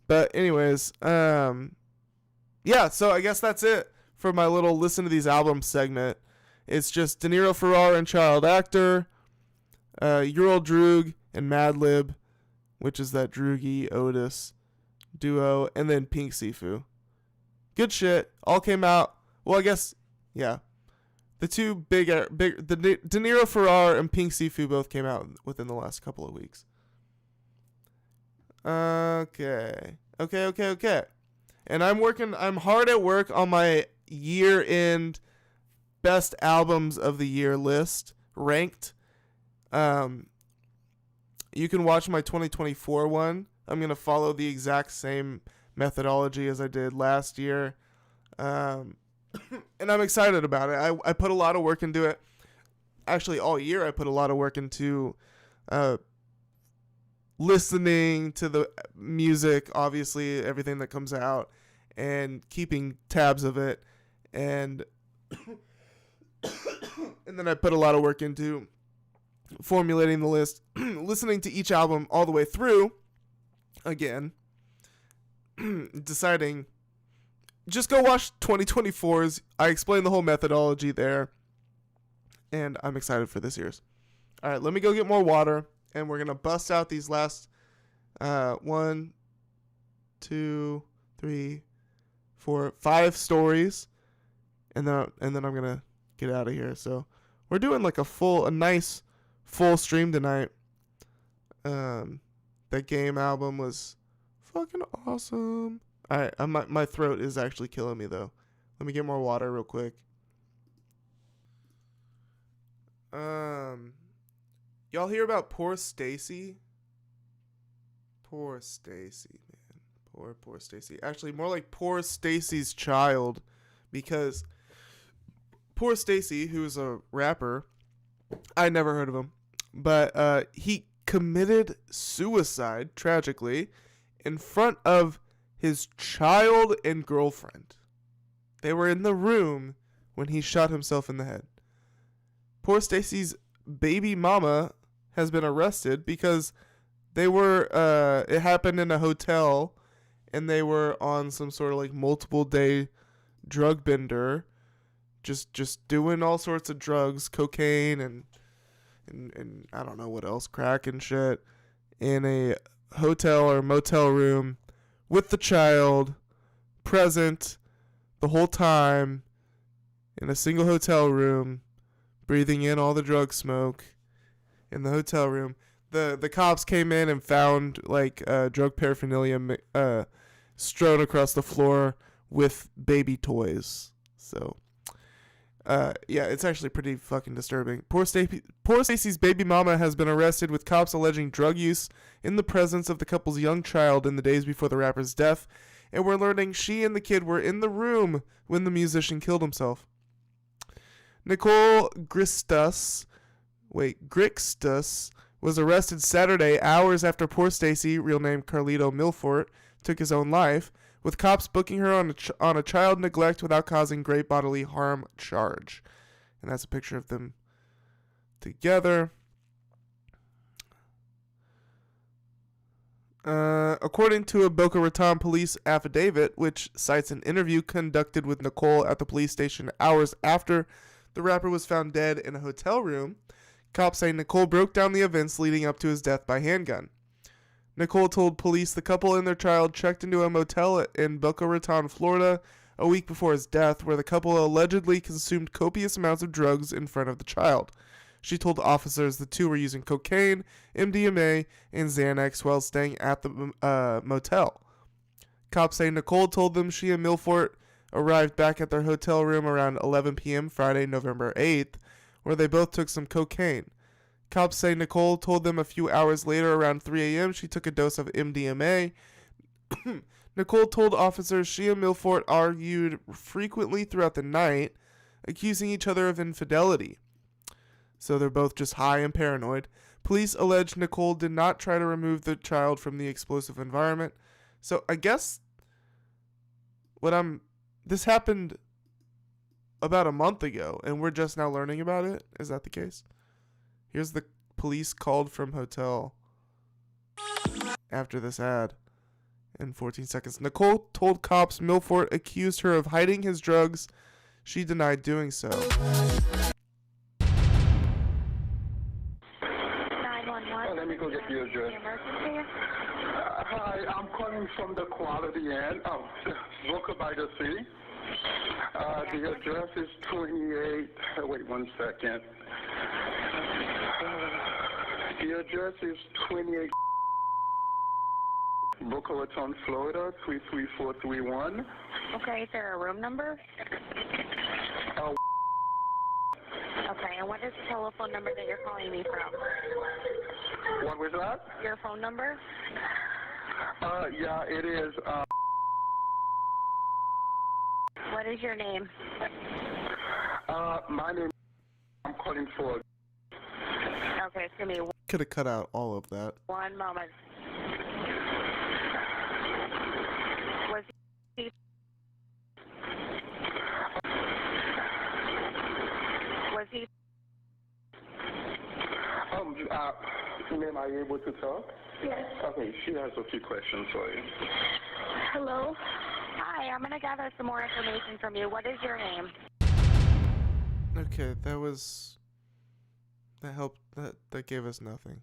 But anyways, so I guess that's it for my little listen to these albums segment. It's just De Niro Ferrar and Child Actor, Your Old Droog and Madlib, which is that Droogie Otis duo, and then Pink Sifu. Good shit. All came out. Well, I guess, yeah. The two big De Niro Ferrar and Pink Sifu both came out within the last couple of weeks. Okay. And I'm hard at work on my year-end best albums of the year list, ranked. You can watch my 2024 one. I'm going to follow the exact same methodology as I did last year. And I'm excited about it. I put a lot of work into it. actually all year I put a lot of work into listening to the music, obviously everything that comes out, and keeping tabs of it, and and then I put a lot of work into formulating the list, listening to each album all the way through again, deciding just go watch 2024's. I explained the whole methodology there, and I'm excited for this year's. All right, let me go get more water, and we're gonna bust out these last 1, 2, 3, 4, 5 stories, and then I'm gonna get out of here. So we're doing like a nice full stream tonight. That Game album was fucking awesome. All right, my throat is actually killing me though. Let me get more water real quick. Y'all hear about Poor Stacy? Poor Stacy, man. Poor Stacy. Actually, more like Poor Stacy's child, because Poor Stacy, who's a rapper, I never heard of him, but he committed suicide, tragically, in front of his child and girlfriend. They were in the room when he shot himself in the head. Poor Stacy's baby mama has been arrested because they were, it happened in a hotel, and they were on some sort of like multiple day drug bender, just doing all sorts of drugs, cocaine and I don't know what else, crack and shit, in a hotel or motel room with the child present the whole time in a single hotel room, breathing in all the drug smoke in the hotel room. The cops came in and found like drug paraphernalia strewn across the floor with baby toys. So yeah, it's actually pretty fucking disturbing. Poor Stacy's baby mama has been arrested with cops alleging drug use in the presence of the couple's young child in the days before the rapper's death, and we're learning she and the kid were in the room when the musician killed himself. Nicole Grixtus was arrested Saturday, hours after Poor Stacy, real name Carlito Milfort, took his own life, with cops booking her on a child neglect without causing great bodily harm charge. And that's a picture of them together. According to a Boca Raton police affidavit, which cites an interview conducted with Nicole at the police station hours after the rapper was found dead in a hotel room, cops say Nicole broke down the events leading up to his death by handgun. Nicole told police the couple and their child checked into a motel in Boca Raton, Florida, a week before his death, where the couple allegedly consumed copious amounts of drugs in front of the child. She told officers the two were using cocaine, MDMA, and Xanax while staying at the motel. Cops say Nicole told them she and Milfort arrived back at their hotel room around 11 p.m. Friday, November 8th, where they both took some cocaine. Cops say Nicole told them a few hours later, around 3 a.m., she took a dose of MDMA. Nicole told officers she and Milfort argued frequently throughout the night, accusing each other of infidelity. So they're both just high and paranoid. Police allege Nicole did not try to remove the child from the explosive environment. So I guess this happened about a month ago, and we're just now learning about it. Is that the case? Here's the police called from hotel after this ad in 14 seconds. Nicole told cops Milfort accused her of hiding his drugs. She denied doing so. 911. Let me go get the address. Hi, I'm calling from the Quality Inn of Boca by the Sea. The address is 28. Wait 1 second. The address is 28 Boca Raton, Florida, 33431. Okay, is there a room number? Okay, and what is the telephone number that you're calling me from? What was that? Your phone number? Yeah, it is. What is your name? My name, I'm calling for Okay, excuse me. Could have cut out all of that. One moment. Was he? Was he? Ma'am, are you able to talk? Yes. Okay, she has a few questions for you. Hello. Hi, I'm gonna gather some more information from you. What is your name? Okay, that helped. That gave us nothing.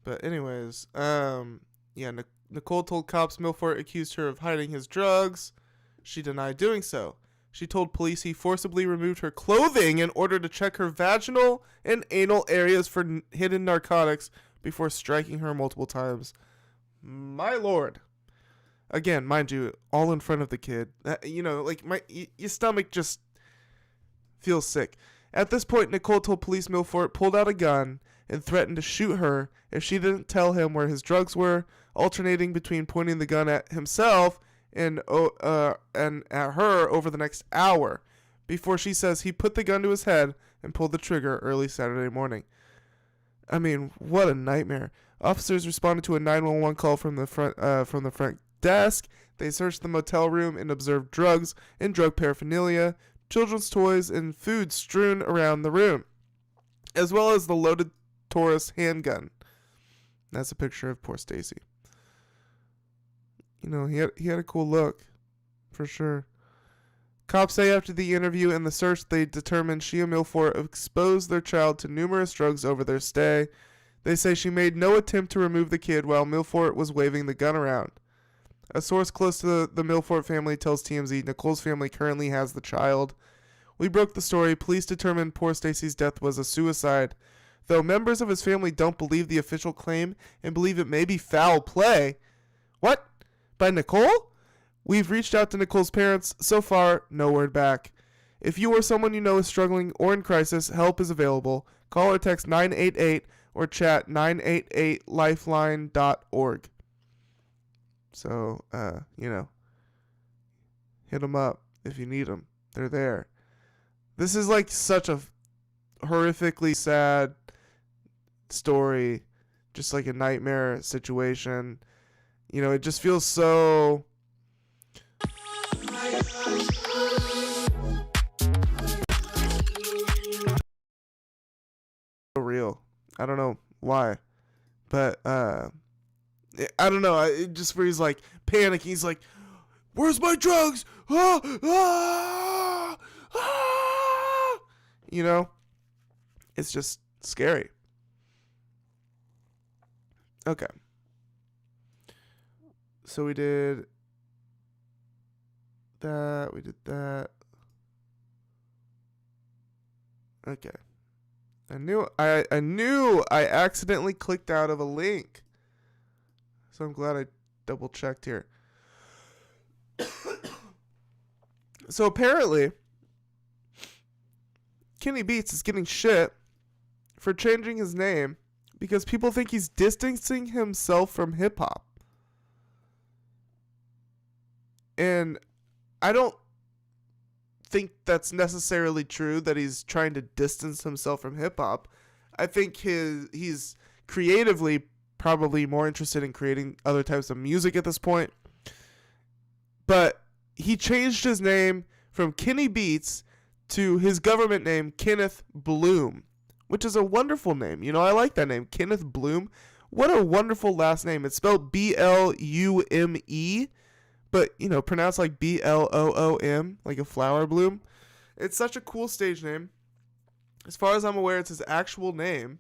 But anyways, yeah, Nicole told cops Milford accused her of hiding his drugs. She denied doing so. She told police he forcibly removed her clothing in order to check her vaginal and anal areas for hidden narcotics before striking her multiple times. My lord. Again, mind you, all in front of the kid. You know, like your stomach just feels sick. At this point, Nicole told police Milford pulled out a gun and threatened to shoot her if she didn't tell him where his drugs were, alternating between pointing the gun at himself and at her over the next hour, before she says he put the gun to his head and pulled the trigger early Saturday morning. I mean, what a nightmare. Officers responded to a 911 call from the front desk. They searched the motel room and observed drugs and drug paraphernalia, children's toys, and food strewn around the room, as well as the loaded Taurus handgun. That's a picture of poor Stacy. You know, he had a cool look, for sure. Cops say after the interview and the search, they determined she and Milford exposed their child to numerous drugs over their stay. They say she made no attempt to remove the kid while Milford was waving the gun around. A source close to the Milford family tells TMZ Nicole's family currently has the child. We broke the story. Police determined poor Stacy's death was a suicide. Though members of his family don't believe the official claim and believe it may be foul play. What? By Nicole? We've reached out to Nicole's parents. So far, no word back. If you or someone you know is struggling or in crisis, help is available. Call or text 988 or chat 988lifeline.org. So, you know, hit them up if you need them. They're there. This is like such a horrifically sad story, just like a nightmare situation. You know, it just feels so real. I don't know why, but I don't know. It just where he's like panicking. He's like, "Where's my drugs? Ah, ah, ah!" You know, it's just scary. Okay. So we did that. We did that. Okay. I knew I accidentally clicked out of a link. So I'm glad I double checked here. So apparently, Kenny Beats is getting shit for changing his name because people think he's distancing himself from hip hop. And I don't think that's necessarily true that he's trying to distance himself from hip hop. I think he's creatively probably more interested in creating other types of music at this point. But he changed his name from Kenny Beats to his government name, Kenneth Bloom, which is a wonderful name. You know, I like that name, Kenneth Bloom. What a wonderful last name. It's spelled B-L-U-M-E, but, you know, pronounced like B-L-O-O-M, like a flower bloom. It's such a cool stage name. As far as I'm aware, it's his actual name.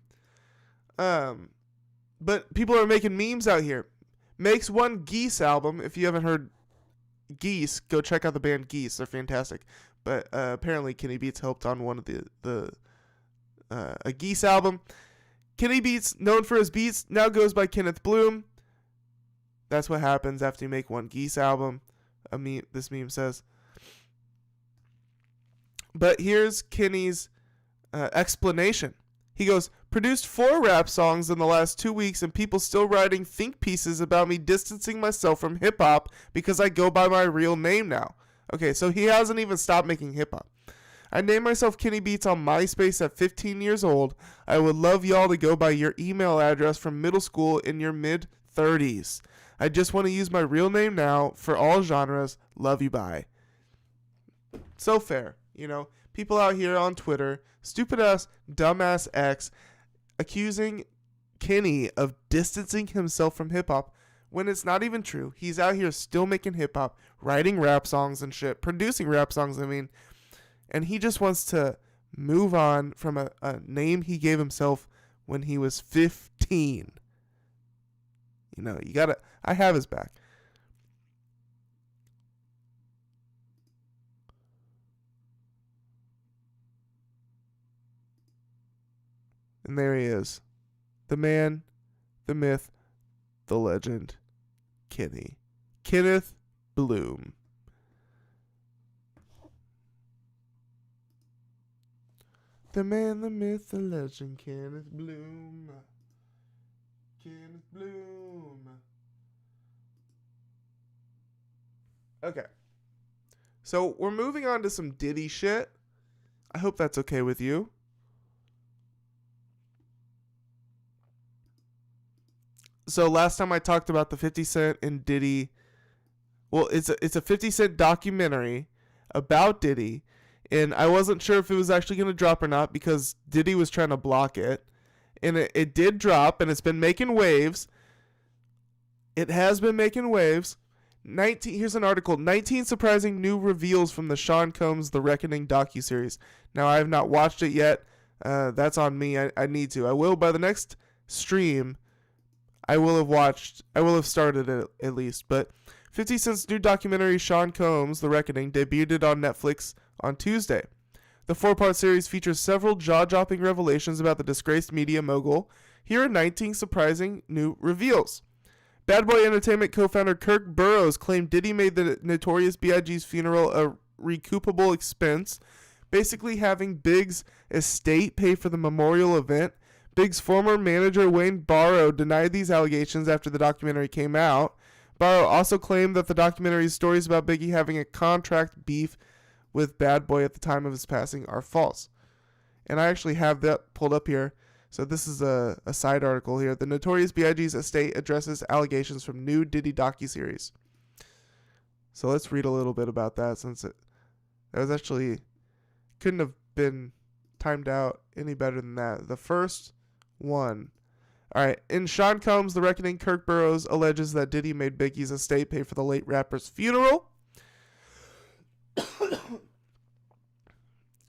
But people are making memes out here. Makes one Geese album. If you haven't heard Geese, go check out the band Geese. They're fantastic. But apparently Kenny Beats helped on one of a Geese album. Kenny Beats, known for his beats, now goes by Kenneth Bloom. That's what happens after you make one Geese album. This meme says. But here's Kenny's explanation. He goes, produced 4 rap songs in the last 2 weeks and people still writing think pieces about me distancing myself from hip hop because I go by my real name now. Okay, so he hasn't even stopped making hip hop. I named myself Kenny Beats on MySpace at 15 years old. I would love y'all to go by your email address from middle school in your mid-30s. I just want to use my real name now for all genres. Love you, bye. So fair, you know. People out here on Twitter, stupid-ass, dumbass X, accusing Kenny of distancing himself from hip-hop when it's not even true. He's out here still making hip-hop, writing rap songs and shit, producing rap songs, and he just wants to move on from a name he gave himself when he was 15. You know, I have his back. And there he is. The man, the myth, the legend, Kenny. Kenneth Bloom. The man, the myth, the legend, Kenneth Bloom. Kenneth Bloom. Okay. So we're moving on to some Diddy shit. I hope that's okay with you. So last time I talked about the 50 Cent and Diddy, well, it's a 50 Cent documentary about Diddy, and I wasn't sure if it was actually going to drop or not because Diddy was trying to block it, and it did drop, and it's been making waves. It has been making waves. Here's an article, 19 surprising new reveals from the Sean Combs The Reckoning docuseries. Now, I have not watched it yet. That's on me. I need to. I will by the next stream. I will have started it at least, but 50 Cent's new documentary, Sean Combs The Reckoning, debuted on Netflix on Tuesday. The 4-part series features several jaw-dropping revelations about the disgraced media mogul. Here are 19 surprising new reveals. Bad Boy Entertainment co-founder Kirk Burrows claimed Diddy made the Notorious B.I.G.'s funeral a recoupable expense, basically having Big's estate pay for the memorial event. Big's former manager Wayne Barrow denied these allegations after the documentary came out. Barrow also claimed that the documentary's stories about Biggie having a contract beef with Bad Boy at the time of his passing are false. And I actually have that pulled up here. So this is a side article here. The Notorious B.I.G.'s estate addresses allegations from new Diddy docuseries. So let's read a little bit about that since that was actually couldn't have been timed out any better than that. The first one. All right. In Sean Combs The Reckoning, Kirk Burrows alleges that Diddy made Biggie's estate pay for the late rapper's funeral.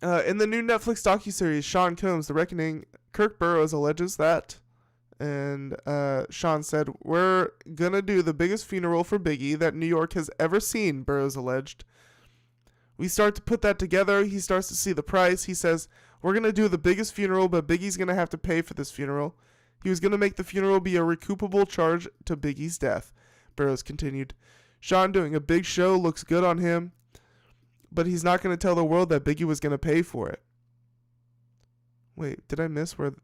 In the new Netflix docuseries, Sean Combs The Reckoning, Kirk Burrows alleges that, and Sean said, "We're gonna do the biggest funeral for Biggie that New York has ever seen," Burrows alleged. We start to put that together. He starts to see the price. He says, "We're going to do the biggest funeral, but Biggie's going to have to pay for this funeral. He was going to make the funeral be a recoupable charge to Biggie's death," Burrows continued. "Sean doing a big show looks good on him, but he's not going to tell the world that Biggie was going to pay for it." Wait, did I miss where...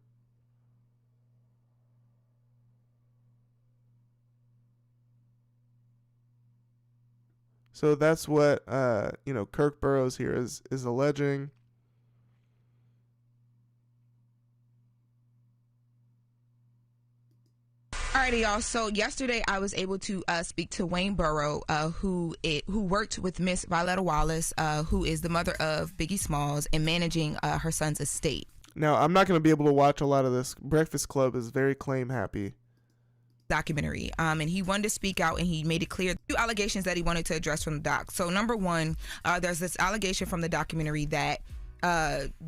So that's what, Kirk Burrows here is alleging. Alrighty, y'all. So yesterday I was able to speak to Wayne Burrow, who worked with Miss Violetta Wallace, who is the mother of Biggie Smalls and managing her son's estate. Now, I'm not going to be able to watch a lot of this. Breakfast Club is very claim happy. Documentary, and he wanted to speak out, and he made it clear 2 allegations that he wanted to address from the doc. So number one, there's this allegation from the documentary that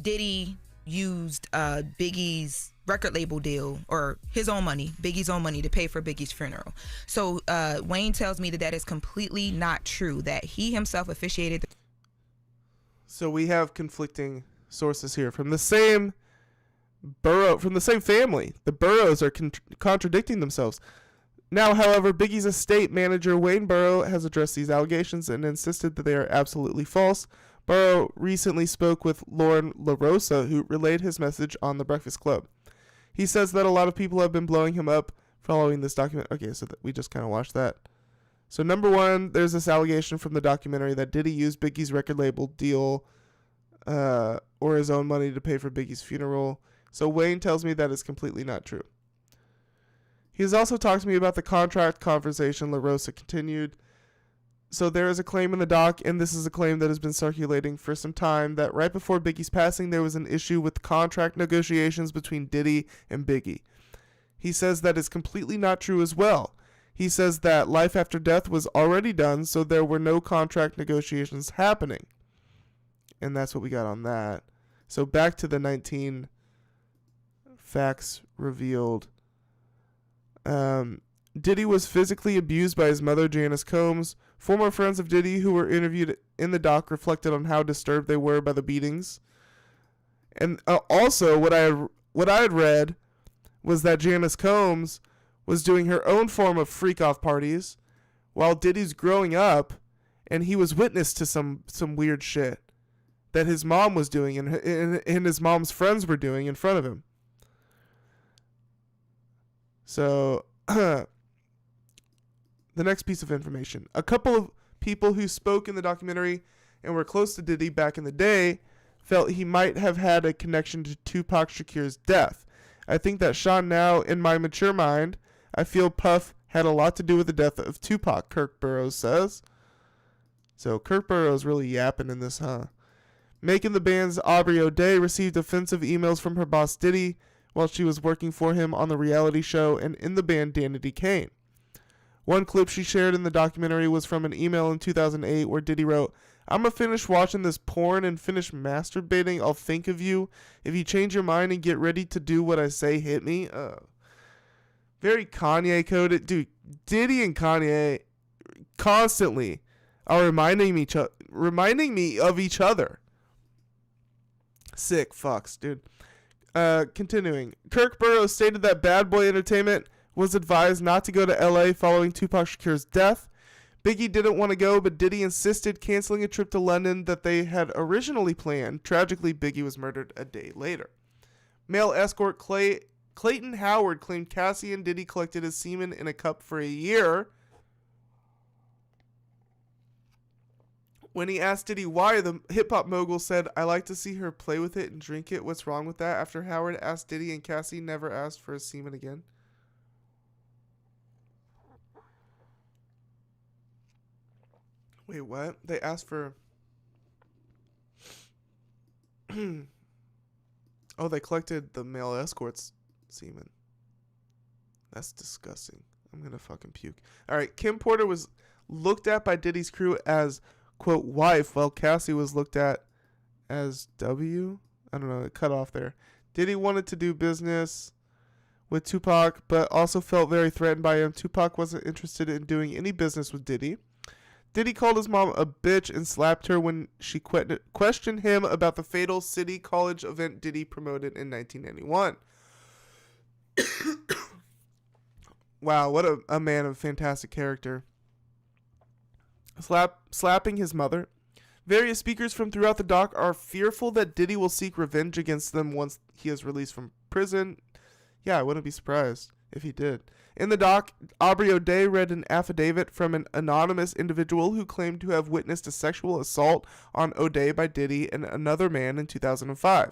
Diddy used Biggie's record label deal, or his own money, Biggie's own money, to pay for Biggie's funeral. So Wayne tells me that is completely not true, that he himself officiated. So we have conflicting sources here from the same family. The Burrows are contradicting themselves. Now, however, Biggie's estate manager Wayne Burrow has addressed these allegations and insisted that they are absolutely false. Burrow recently spoke with Lauren LaRosa, who relayed his message on The Breakfast Club. He says that a lot of people have been blowing him up following this document. Okay, so we just kind of watched that. So number one, there's this allegation from the documentary that Diddy used Biggie's record label deal or his own money to pay for Biggie's funeral. So Wayne tells me that is completely not true. He has also talked to me about the contract conversation. La Rosa continued. So there is a claim in the doc, and this is a claim that has been circulating for some time, that right before Biggie's passing, there was an issue with contract negotiations between Diddy and Biggie. He says that is completely not true as well. He says that life after death was already done, so there were no contract negotiations happening. And that's what we got on that. So back to the 19 facts revealed. Diddy was physically abused by his mother, Janice Combs. Former friends of Diddy who were interviewed in the doc reflected on how disturbed they were by the beatings. And also, what I had read was that Janice Combs was doing her own form of freak-off parties while Diddy's growing up, and he was witness to some weird shit that his mom was doing and his mom's friends were doing in front of him. So, the next piece of information. A couple of people who spoke in the documentary and were close to Diddy back in the day felt he might have had a connection to Tupac Shakur's death. I think that Sean, now in my mature mind, I feel Puff had a lot to do with the death of Tupac, Kirk Burroughs says. So Kirk Burroughs really yapping in this, huh? Making the band's Aubrey O'Day received offensive emails from her boss Diddy while she was working for him on the reality show and in the band Danity Kane. One clip she shared in the documentary was from an email in 2008 where Diddy wrote, "I'm gonna finish watching this porn and finish masturbating. I'll think of you. If you change your mind and get ready to do what I say, hit me." Very Kanye coded. Dude, Diddy and Kanye constantly are reminding me of each other. Sick fucks, dude. Continuing. Kirk Burroughs stated that Bad Boy Entertainment was advised not to go to LA following Tupac Shakur's death. Biggie didn't want to go, but Diddy insisted, canceling a trip to London that they had originally planned. Tragically, Biggie was murdered a day later. Male escort Clayton Howard claimed Cassie and Diddy collected his semen in a cup for a year. When he asked Diddy why, the hip-hop mogul said, "I like to see her play with it and drink it. What's wrong with that?" After Howard asked Diddy and Cassie never asked for his semen again. Wait, what? They asked for... Oh, they collected the male escort's semen. That's disgusting. I'm gonna fucking puke. Alright, Kim Porter was looked at by Diddy's crew as, quote, wife, while Cassie was looked at as W? I don't know, it cut off there. Diddy wanted to do business with Tupac, but also felt very threatened by him. Tupac wasn't interested in doing any business with Diddy. Diddy called his mom a bitch and slapped her when she questioned him about the fatal City College event Diddy promoted in 1991. Wow, what a man of fantastic character. Slapping his mother. Various speakers from throughout the doc are fearful that Diddy will seek revenge against them once he is released from prison. Yeah, I wouldn't be surprised if he did. In the doc, Aubrey O'Day read an affidavit from an anonymous individual who claimed to have witnessed a sexual assault on O'Day by Diddy and another man in 2005.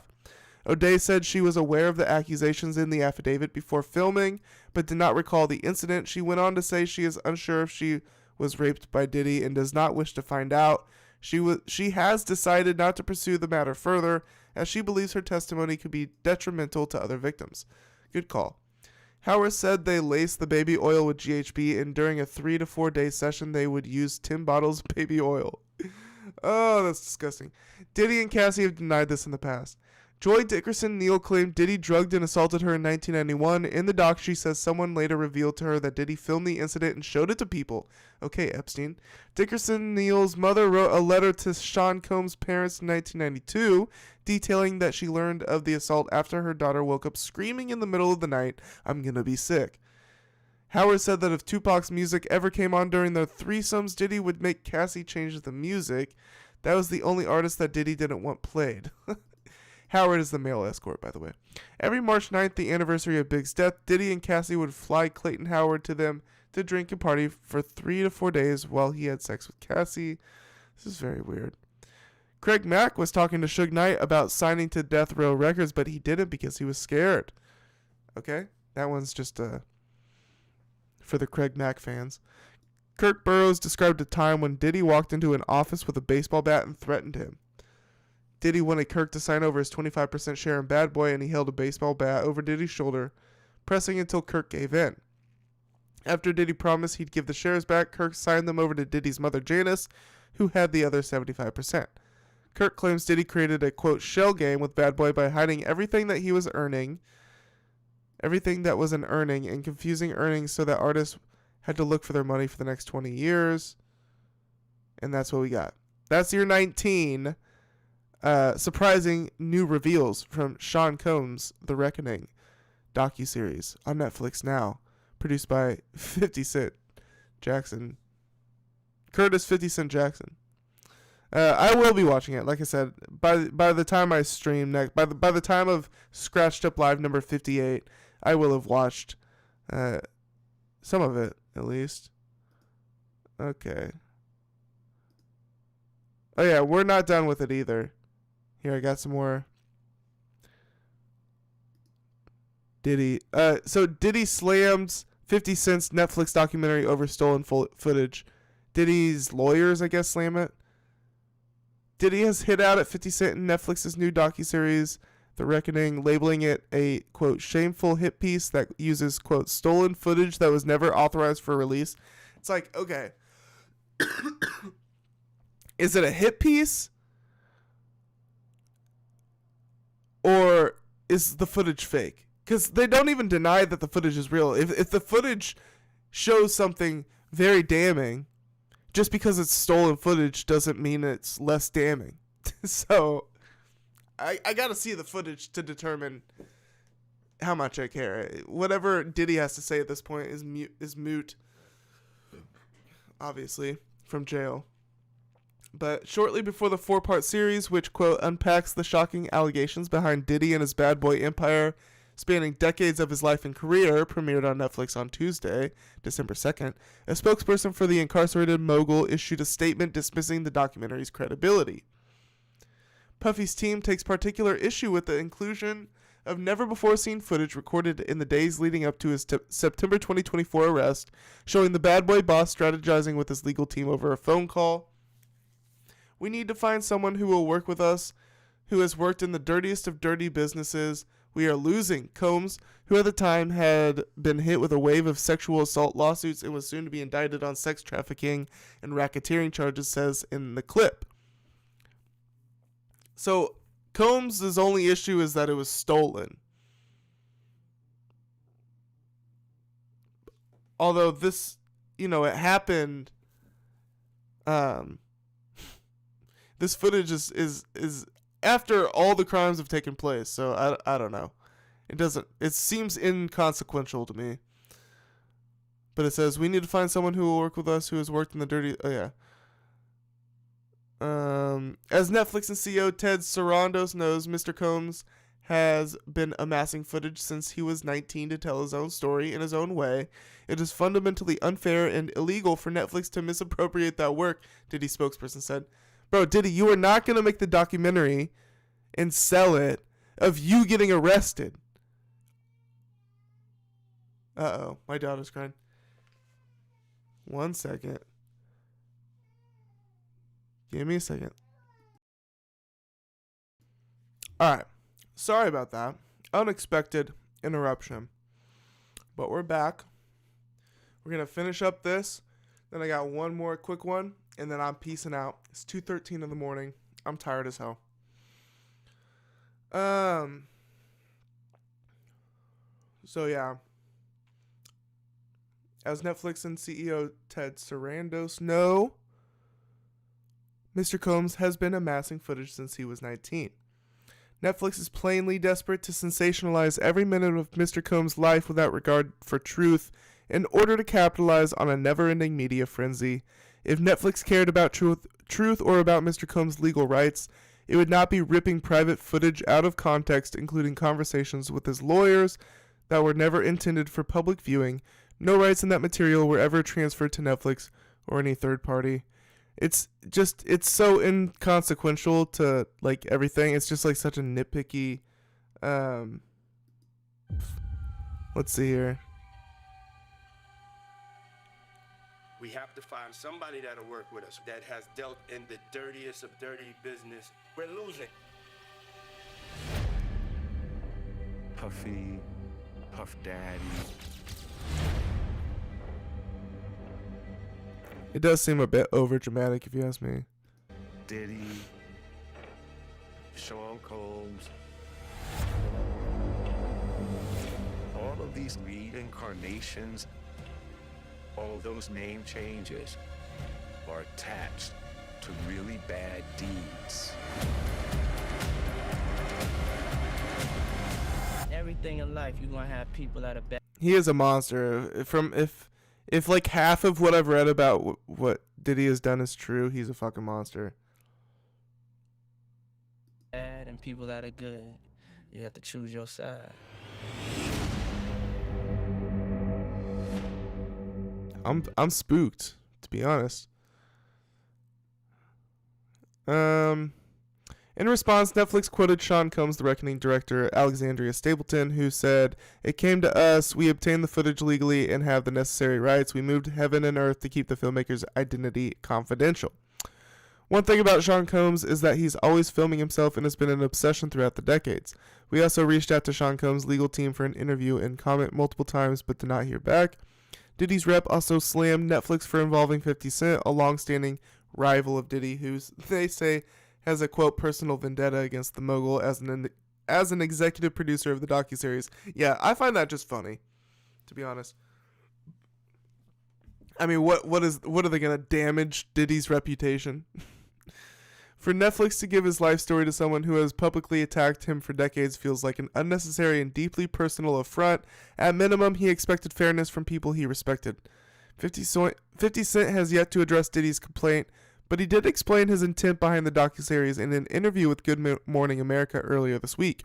O'Day said she was aware of the accusations in the affidavit before filming, but did not recall the incident. She went on to say she is unsure if she was raped by Diddy and does not wish to find out. She has decided not to pursue the matter further, as she believes her testimony could be detrimental to other victims. Good call. Howard said they laced the baby oil with GHB, and during a 3 to 4 day session, they would use 10 bottles of baby oil. Oh, that's disgusting. Diddy and Cassie have denied this in the past. Joy Dickerson Neal claimed Diddy drugged and assaulted her in 1991. In the doc, she says someone later revealed to her that Diddy filmed the incident and showed it to people. Okay, Epstein. Dickerson Neal's mother wrote a letter to Sean Combs' parents in 1992, detailing that she learned of the assault after her daughter woke up screaming in the middle of the night, "I'm gonna be sick." Howard said that if Tupac's music ever came on during their threesomes, Diddy would make Cassie change the music. That was the only artist that Diddy didn't want played. Howard is the male escort, by the way. Every March 9th, the anniversary of Big's death, Diddy and Cassie would fly Clayton Howard to them to drink and party for 3 to 4 days while he had sex with Cassie. This is very weird. Craig Mack was talking to Suge Knight about signing to Death Row Records, but he didn't because he was scared. Okay? That one's just for the Craig Mack fans. Kirk Burroughs described a time when Diddy walked into an office with a baseball bat and threatened him. Diddy wanted Kirk to sign over his 25% share in Bad Boy, and he held a baseball bat over Diddy's shoulder, pressing until Kirk gave in. After Diddy promised he'd give the shares back, Kirk signed them over to Diddy's mother Janice, who had the other 75%. Kirk claims Diddy created a, quote, shell game with Bad Boy by hiding everything that was an earning, and confusing earnings so that artists had to look for their money for the next 20 years. And that's what we got. That's year 19. Surprising new reveals from Sean Combs' The Reckoning docuseries on Netflix now. Produced by 50 Cent Jackson. Curtis 50 Cent Jackson. I will be watching it. Like I said, by the time I stream next, by the time of Scratched Up Live number 58, I will have watched some of it at least. Okay. Oh yeah, we're not done with it either. Here, I got some more. Diddy. So Diddy slams 50 Cent's Netflix documentary over stolen footage. Diddy's lawyers, I guess, slam it. Diddy has hit out at 50 Cent in Netflix's new docuseries, The Reckoning, labeling it a, quote, shameful hit piece that uses, quote, stolen footage that was never authorized for release. It's like, okay. Is it a hit piece? Or is the footage fake? Because they don't even deny that the footage is real. If the footage shows something very damning, just because it's stolen footage doesn't mean it's less damning. So, I got to see the footage to determine how much I care. Whatever Diddy has to say at this point is moot, obviously, from jail. But shortly before the 4-part series, which, quote, unpacks the shocking allegations behind Diddy and his Bad Boy empire, spanning decades of his life and career, premiered on Netflix on Tuesday, December 2nd, a spokesperson for the incarcerated mogul issued a statement dismissing the documentary's credibility. Puffy's team takes particular issue with the inclusion of never-before-seen footage recorded in the days leading up to his September 2024 arrest, showing the Bad Boy boss strategizing with his legal team over a phone call. We need to find someone who will work with us, who has worked in the dirtiest of dirty businesses. We are losing Combs, who at the time had been hit with a wave of sexual assault lawsuits and was soon to be indicted on sex trafficking and racketeering charges, says in the clip. So, Combs' only issue is that it was stolen. Although this, it happened, this footage is after all the crimes have taken place, so I don't know. It seems inconsequential to me. But it says, we need to find someone who will work with us who has worked in the dirty, as Netflix and CEO Ted Sarandos knows, Mr. Combs has been amassing footage since he was 19 to tell his own story in his own way. It is fundamentally unfair and illegal for Netflix to misappropriate that work, Diddy spokesperson said. Bro, Diddy, you are not going to make the documentary and sell it of you getting arrested. Uh-oh, my daughter's crying. 1 second. Give me a second. Alright, sorry about that. Unexpected interruption. But we're back. We're going to finish up this. Then I got one more quick one. And then I'm peacing out. It's 2:13 in the morning. I'm tired as hell. So yeah. As Netflix and CEO Ted Sarandos know, Mr. Combs has been amassing footage since he was 19. Netflix is plainly desperate to sensationalize every minute of Mr. Combs' life without regard for truth in order to capitalize on a never-ending media frenzy. If Netflix cared about truth or about Mr. Combs' legal rights, it would not be ripping private footage out of context, including conversations with his lawyers that were never intended for public viewing. No rights in that material were ever transferred to Netflix or any third party. it's so inconsequential to like everything. It's just like such a nitpicky. Let's see here. We have to find somebody that'll work with us that has dealt in the dirtiest of dirty business. We're losing. Puffy, Puff Daddy. It does seem a bit over dramatic, if you ask me. Diddy, Sean Combs. All of these reincarnations, all those name changes are attached to really bad deeds. Everything in life, you're gonna have people that are bad. He is a monster. If like half of what I've read about what Diddy has done is true, he's a fucking monster. And people that are good. You have to choose your side. I'm spooked, to be honest. In response, Netflix quoted Sean Combs, The Reckoning director Alexandria Stapleton, who said, "It came to us, we obtained the footage legally and have the necessary rights. We moved heaven and earth to keep the filmmaker's identity confidential." One thing about Sean Combs is that he's always filming himself and has been an obsession throughout the decades. We also reached out to Sean Combs' legal team for an interview and comment multiple times, but did not hear back. Diddy's rep also slammed Netflix for involving 50 Cent, a long-standing rival of Diddy, who they say has a, quote, personal vendetta against the mogul as an executive producer of the docuseries. Yeah, I find that just funny, to be honest. I mean, what are they going to damage Diddy's reputation? For Netflix to give his life story to someone who has publicly attacked him for decades feels like an unnecessary and deeply personal affront. At minimum, he expected fairness from people he respected. 50 Cent has yet to address Diddy's complaint, but he did explain his intent behind the docuseries in an interview with Good Morning America earlier this week.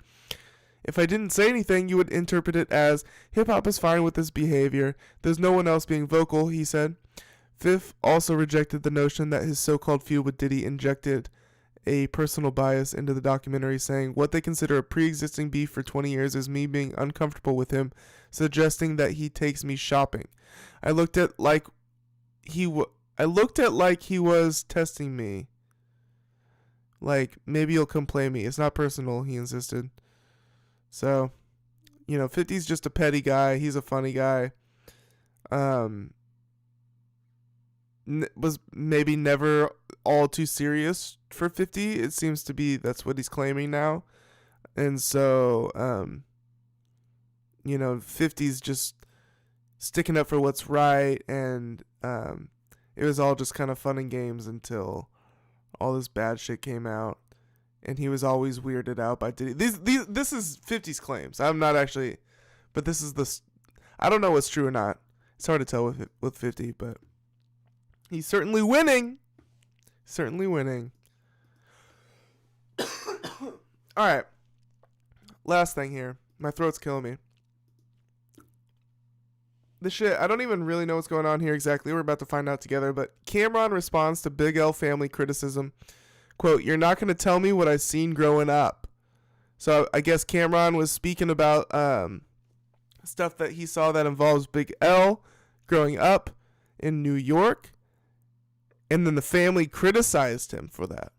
"If I didn't say anything, you would interpret it as, hip-hop is fine with this behavior. There's no one else being vocal," he said. Fifth also rejected the notion that his so-called feud with Diddy injected a personal bias into the documentary, saying, "What they consider a pre-existing beef for 20 years is me being uncomfortable with him, suggesting that he takes me shopping. I looked at like he was testing me. Like, maybe he'll come play me. It's not personal," he insisted. So, 50's just a petty guy. He's a funny guy. Was maybe never all too serious for 50. It seems to be that's what he's claiming now. And so, 50's just sticking up for what's right. And it was all just kind of fun and games until all this bad shit came out. And he was always weirded out by Diddy. This is 50's claims. I'm not actually, but this is I don't know what's true or not. It's hard to tell with 50, but he's certainly winning. Certainly winning. All right. Last thing here. My throat's killing me. This shit, I don't even really know what's going on here exactly. We're about to find out together, but Cameron responds to Big L family criticism. Quote, "You're not going to tell me what I've seen growing up." So I guess Cameron was speaking about stuff that he saw that involves Big L growing up in New York. And then the family criticized him for that.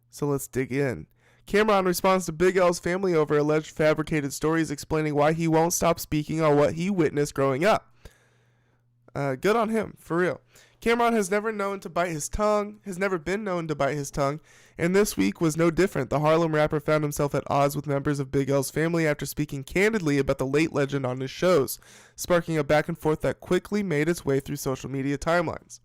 So let's dig in. Cameron responds to Big L's family over alleged fabricated stories, explaining why he won't stop speaking on what he witnessed growing up. Good on him, for real. Cameron has never been known to bite his tongue, and this week was no different. The Harlem rapper found himself at odds with members of Big L's family after speaking candidly about the late legend on his shows, sparking a back and forth that quickly made its way through social media timelines.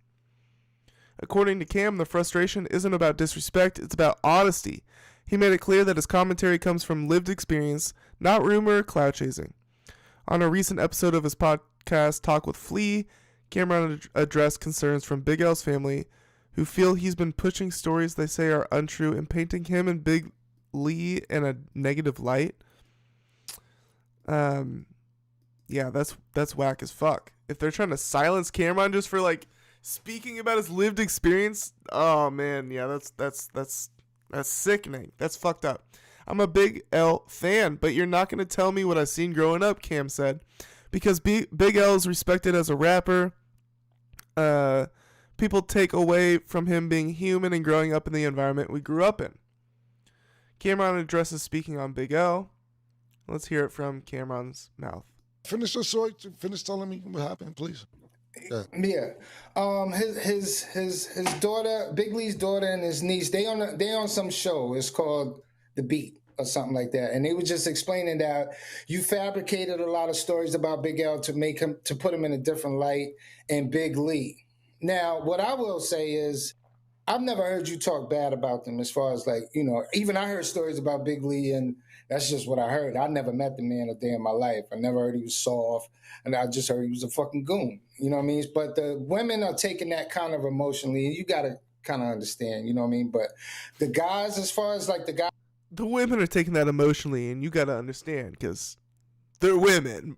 According to Cam, the frustration isn't about disrespect, it's about honesty. He made it clear that his commentary comes from lived experience, not rumor or clout chasing. On a recent episode of his podcast, Talk with Flea, Cameron addressed concerns from Big L's family, who feel he's been pushing stories they say are untrue and painting him and Big Lee in a negative light. Yeah, that's whack as fuck. If they're trying to silence Cameron just for like Speaking about his lived experience, oh man, yeah, that's sickening. That's fucked up. I'm a Big L fan, but you're not gonna tell me what I've seen growing up, Cam said, because Big L is respected as a rapper. People take away from him being human and growing up in the environment we grew up in. Cameron addresses speaking on Big L. Let's hear it from Cameron's mouth. Finish the story. Finish telling me what happened, please. Yeah. His daughter, Big Lee's daughter, and his niece, they on some show. It's called The Beat or something like that. And they were just explaining that you fabricated a lot of stories about Big L to put him in a different light and Big Lee. Now, what I will say is, I've never heard you talk bad about them as far as like, you know, even I heard stories about Big Lee, and that's just what I heard. I never met the man a day in my life. I never heard he was soft, and I just heard he was a fucking goon. You know what I mean? But the women are taking that kind of emotionally, and you got to kind of understand, you know what I mean? But the guys, as far as like the guys... The women are taking that emotionally, and you got to understand, because they're women.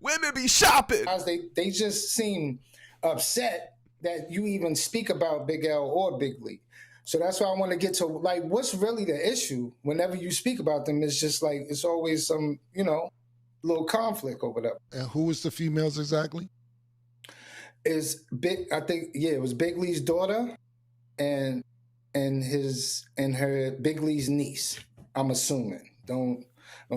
Women be shopping. They just seem upset that you even speak about Big L or Big Lee. So that's why I want to get to, like, what's really the issue whenever you speak about them. It's just like, it's always some, you know, little conflict over that. And who was the females exactly? It was Big Lee's daughter and her Big Lee's niece, I'm assuming. Don't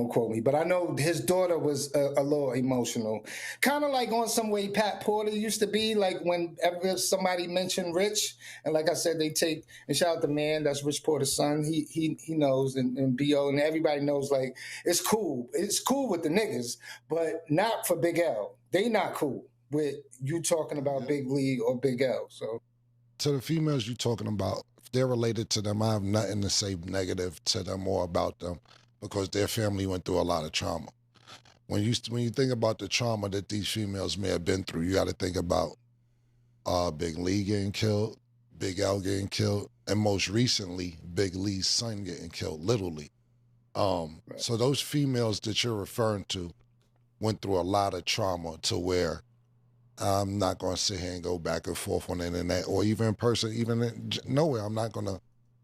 quote me, but I know his daughter was a little emotional, kind of like on some way Pat Porter used to be. Like whenever somebody mentioned Rich, and like I said, they take and shout out the man that's Rich Porter's son. He knows, and Bo and everybody knows. Like it's cool with the niggas, but not for Big L. They not cool with you talking about Big Lee or Big L. So to the females you talking about, if they're related to them, I have nothing to say negative to them or about them, because their family went through a lot of trauma. When you think about the trauma that these females may have been through, you got to think about Big Lee getting killed, Big L getting killed, and most recently, Big Lee's son getting killed, Little Lee. So those females that you're referring to went through a lot of trauma to where I'm not going to sit here and go back and forth on the internet or even in person, even nowhere. I'm not going to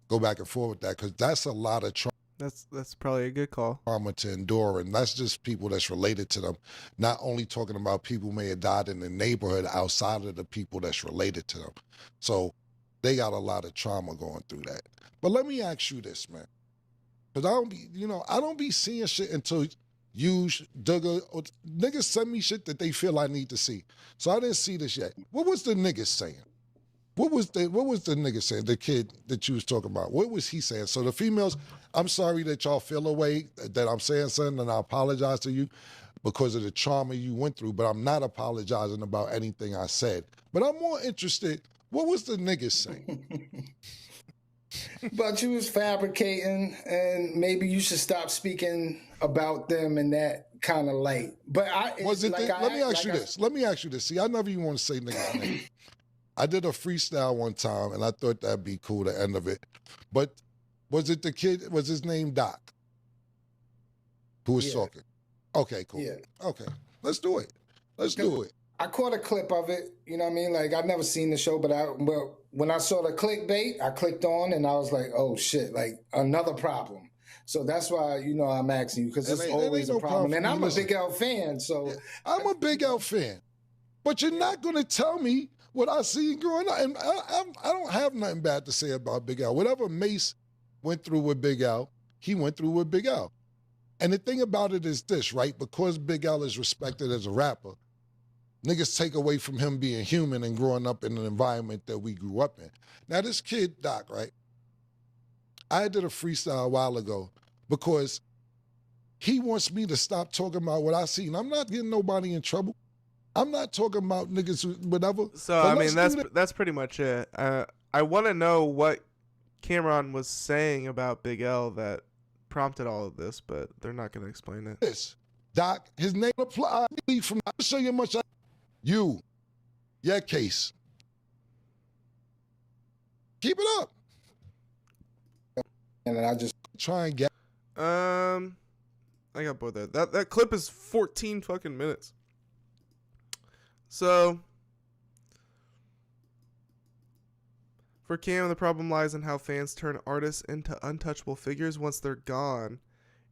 go back and forth with that, because that's a lot of trauma. That's probably a good call. Trauma to endure, and that's just people that's related to them. Not only talking about people who may have died in the neighborhood outside of the people that's related to them. So they got a lot of trauma going through that. But let me ask you this, man, because I don't be seeing shit until you, Duggar, or niggas send me shit that they feel I need to see. So I didn't see this yet. What was the niggas saying? What was the nigga saying? The kid that you was talking about. What was he saying? So the females, I'm sorry that y'all feel a way that I'm saying something, and I apologize to you because of the trauma you went through, but I'm not apologizing about anything I said. But I'm more interested, what was the niggas saying? But you was fabricating, and maybe you should stop speaking about them in that kind of light. But let me ask you this. See, I never even want to say niggas name. I did a freestyle one time, and I thought that'd be cool, the end of it. But was it the kid, was his name Doc, who was talking? Okay, cool. Yeah. Okay, let's do it. I caught a clip of it, you know what I mean? Like, I've never seen the show, but when I saw the clickbait, I clicked on, and I was like, oh, shit, like, another problem. So that's why, I'm asking you, because it's always a problem. And I'm a Big L fan, so. Yeah, I'm a Big L fan. But you're not going to tell me what I see growing up. And I don't have nothing bad to say about Big L. Whatever Mace went through with Big L, he went through with Big L. And the thing about it is this, right? Because Big L is respected as a rapper, niggas take away from him being human and growing up in an environment that we grew up in. Now, this kid, Doc, right? I did a freestyle a while ago because he wants me to stop talking about what I see. And I'm not getting nobody in trouble. I'm not talking about niggas who, whatever. So, I mean, that's pretty much it. I want to know what Cameron was saying about Big L that prompted all of this, but they're not going to explain it. This, Doc, his name applies from, I'll show you much. Your case. Keep it up. And then I just try and get. I got both there. That clip is 14 fucking minutes. So, For Cam, the problem lies in how fans turn artists into untouchable figures once they're gone.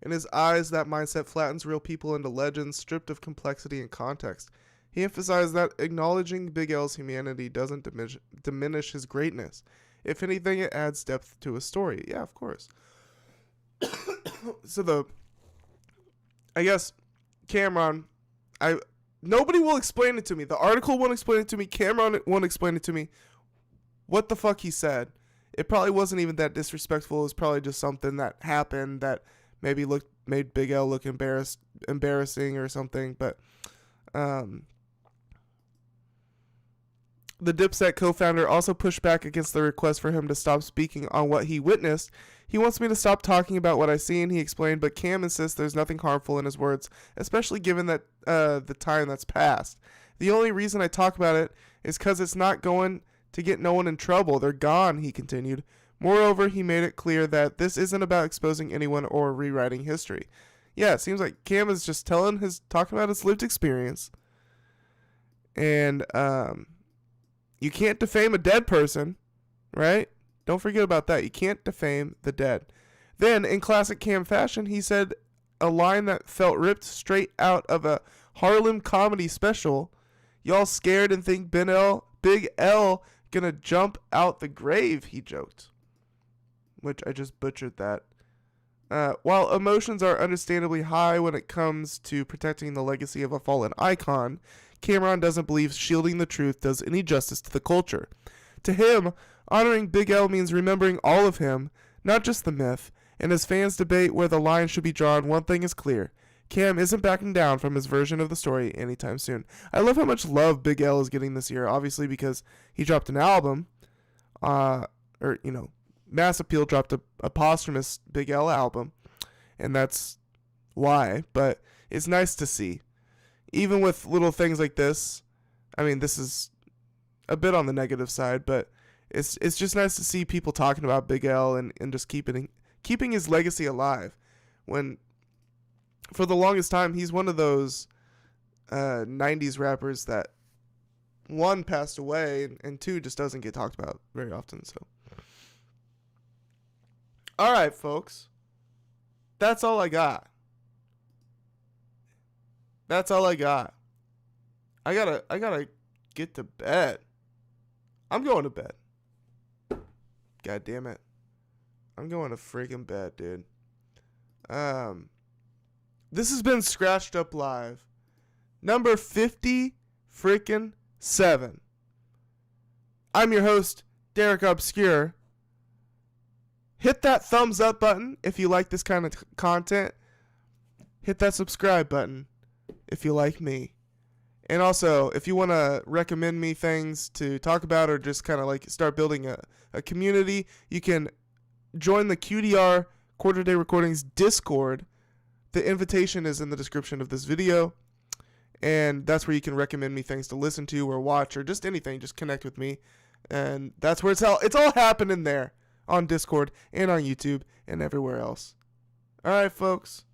In his eyes, that mindset flattens real people into legends stripped of complexity and context. He emphasized that acknowledging Big L's humanity doesn't diminish his greatness. If anything, it adds depth to his story. Yeah, of course. So I guess Cameron, nobody will explain it to me. The article won't explain it to me. Cameron won't explain it to me. What the fuck he said. It probably wasn't even that disrespectful. It was probably just something that happened that maybe made Big L look embarrassing or something. But the Dipset co-founder also pushed back against the request for him to stop speaking on what he witnessed. He wants me to stop talking about what I seen, he explained, but Cam insists there's nothing harmful in his words, especially given that the time that's passed. The only reason I talk about it is because it's not going to get no one in trouble. They're gone, he continued. Moreover, he made it clear that this isn't about exposing anyone or rewriting history. Yeah, it seems like Cam is just talking about his lived experience. And you can't defame a dead person, right? Don't forget about that. You can't defame the dead. Then, in classic Cam fashion, he said a line that felt ripped straight out of a Harlem comedy special. Y'all scared and think Big L gonna jump out the grave, he joked. Which I just butchered that. While emotions are understandably high when it comes to protecting the legacy of a fallen icon, Cameron doesn't believe shielding the truth does any justice to the culture. To him, honoring Big L means remembering all of him, not just the myth, and as fans debate where the line should be drawn, one thing is clear. Cam isn't backing down from his version of the story anytime soon. I love how much love Big L is getting this year, obviously because he dropped an album, Mass Appeal dropped a posthumous Big L album, and that's why, but it's nice to see. Even with little things like this, I mean, this is a bit on the negative side, but it's just nice to see people talking about Big L and just keeping his legacy alive. When, for the longest time, he's one of those 90s rappers that, one, passed away, and two, just doesn't get talked about very often, so. All right, folks. That's all I got. That's all I got. I gotta get to bed. I'm going to bed. God damn it. I'm going to freaking bed, dude. This has been Scratched Up Live. Number 50 freaking 7. I'm your host, Derek Obscure. Hit that thumbs up button if you like this kind of content. Hit that subscribe button if you like me. And also, if you want to recommend me things to talk about or just kind of like start building a community, you can join the QDR Quarter Day Recordings Discord. The invitation is in the description of this video. And that's where you can recommend me things to listen to or watch or just anything. Just connect with me. And that's where it's all happening there. On Discord and on YouTube and everywhere else. Alright, folks.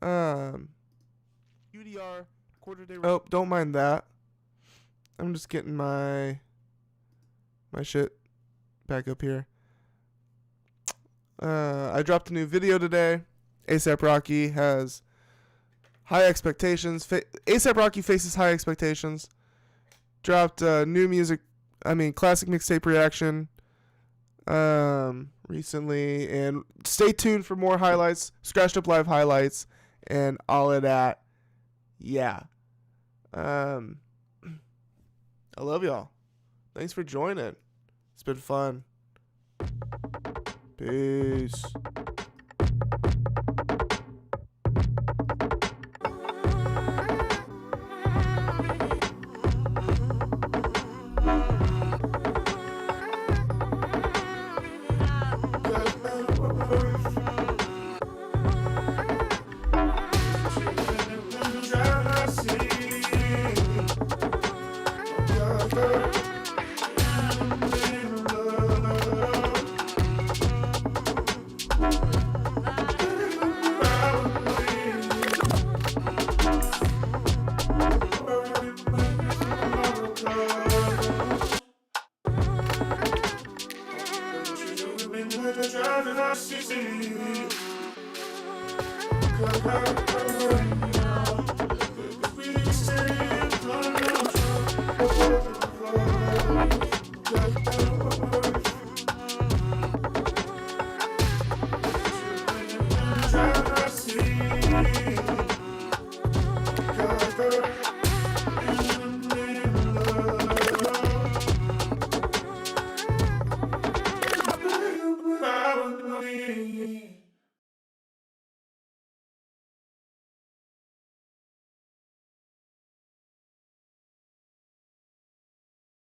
QDR Quarter Day. Oh, don't mind that. I'm just getting my shit back up here. I dropped a new video today. A$AP Rocky has high expectations. A$AP Rocky faces high expectations. Dropped new music. Classic mixtape reaction. Recently, and stay tuned for more highlights, Scratched Up Live highlights, and all of that. Yeah. I love y'all. Thanks for joining. It's been fun. Peace. Probably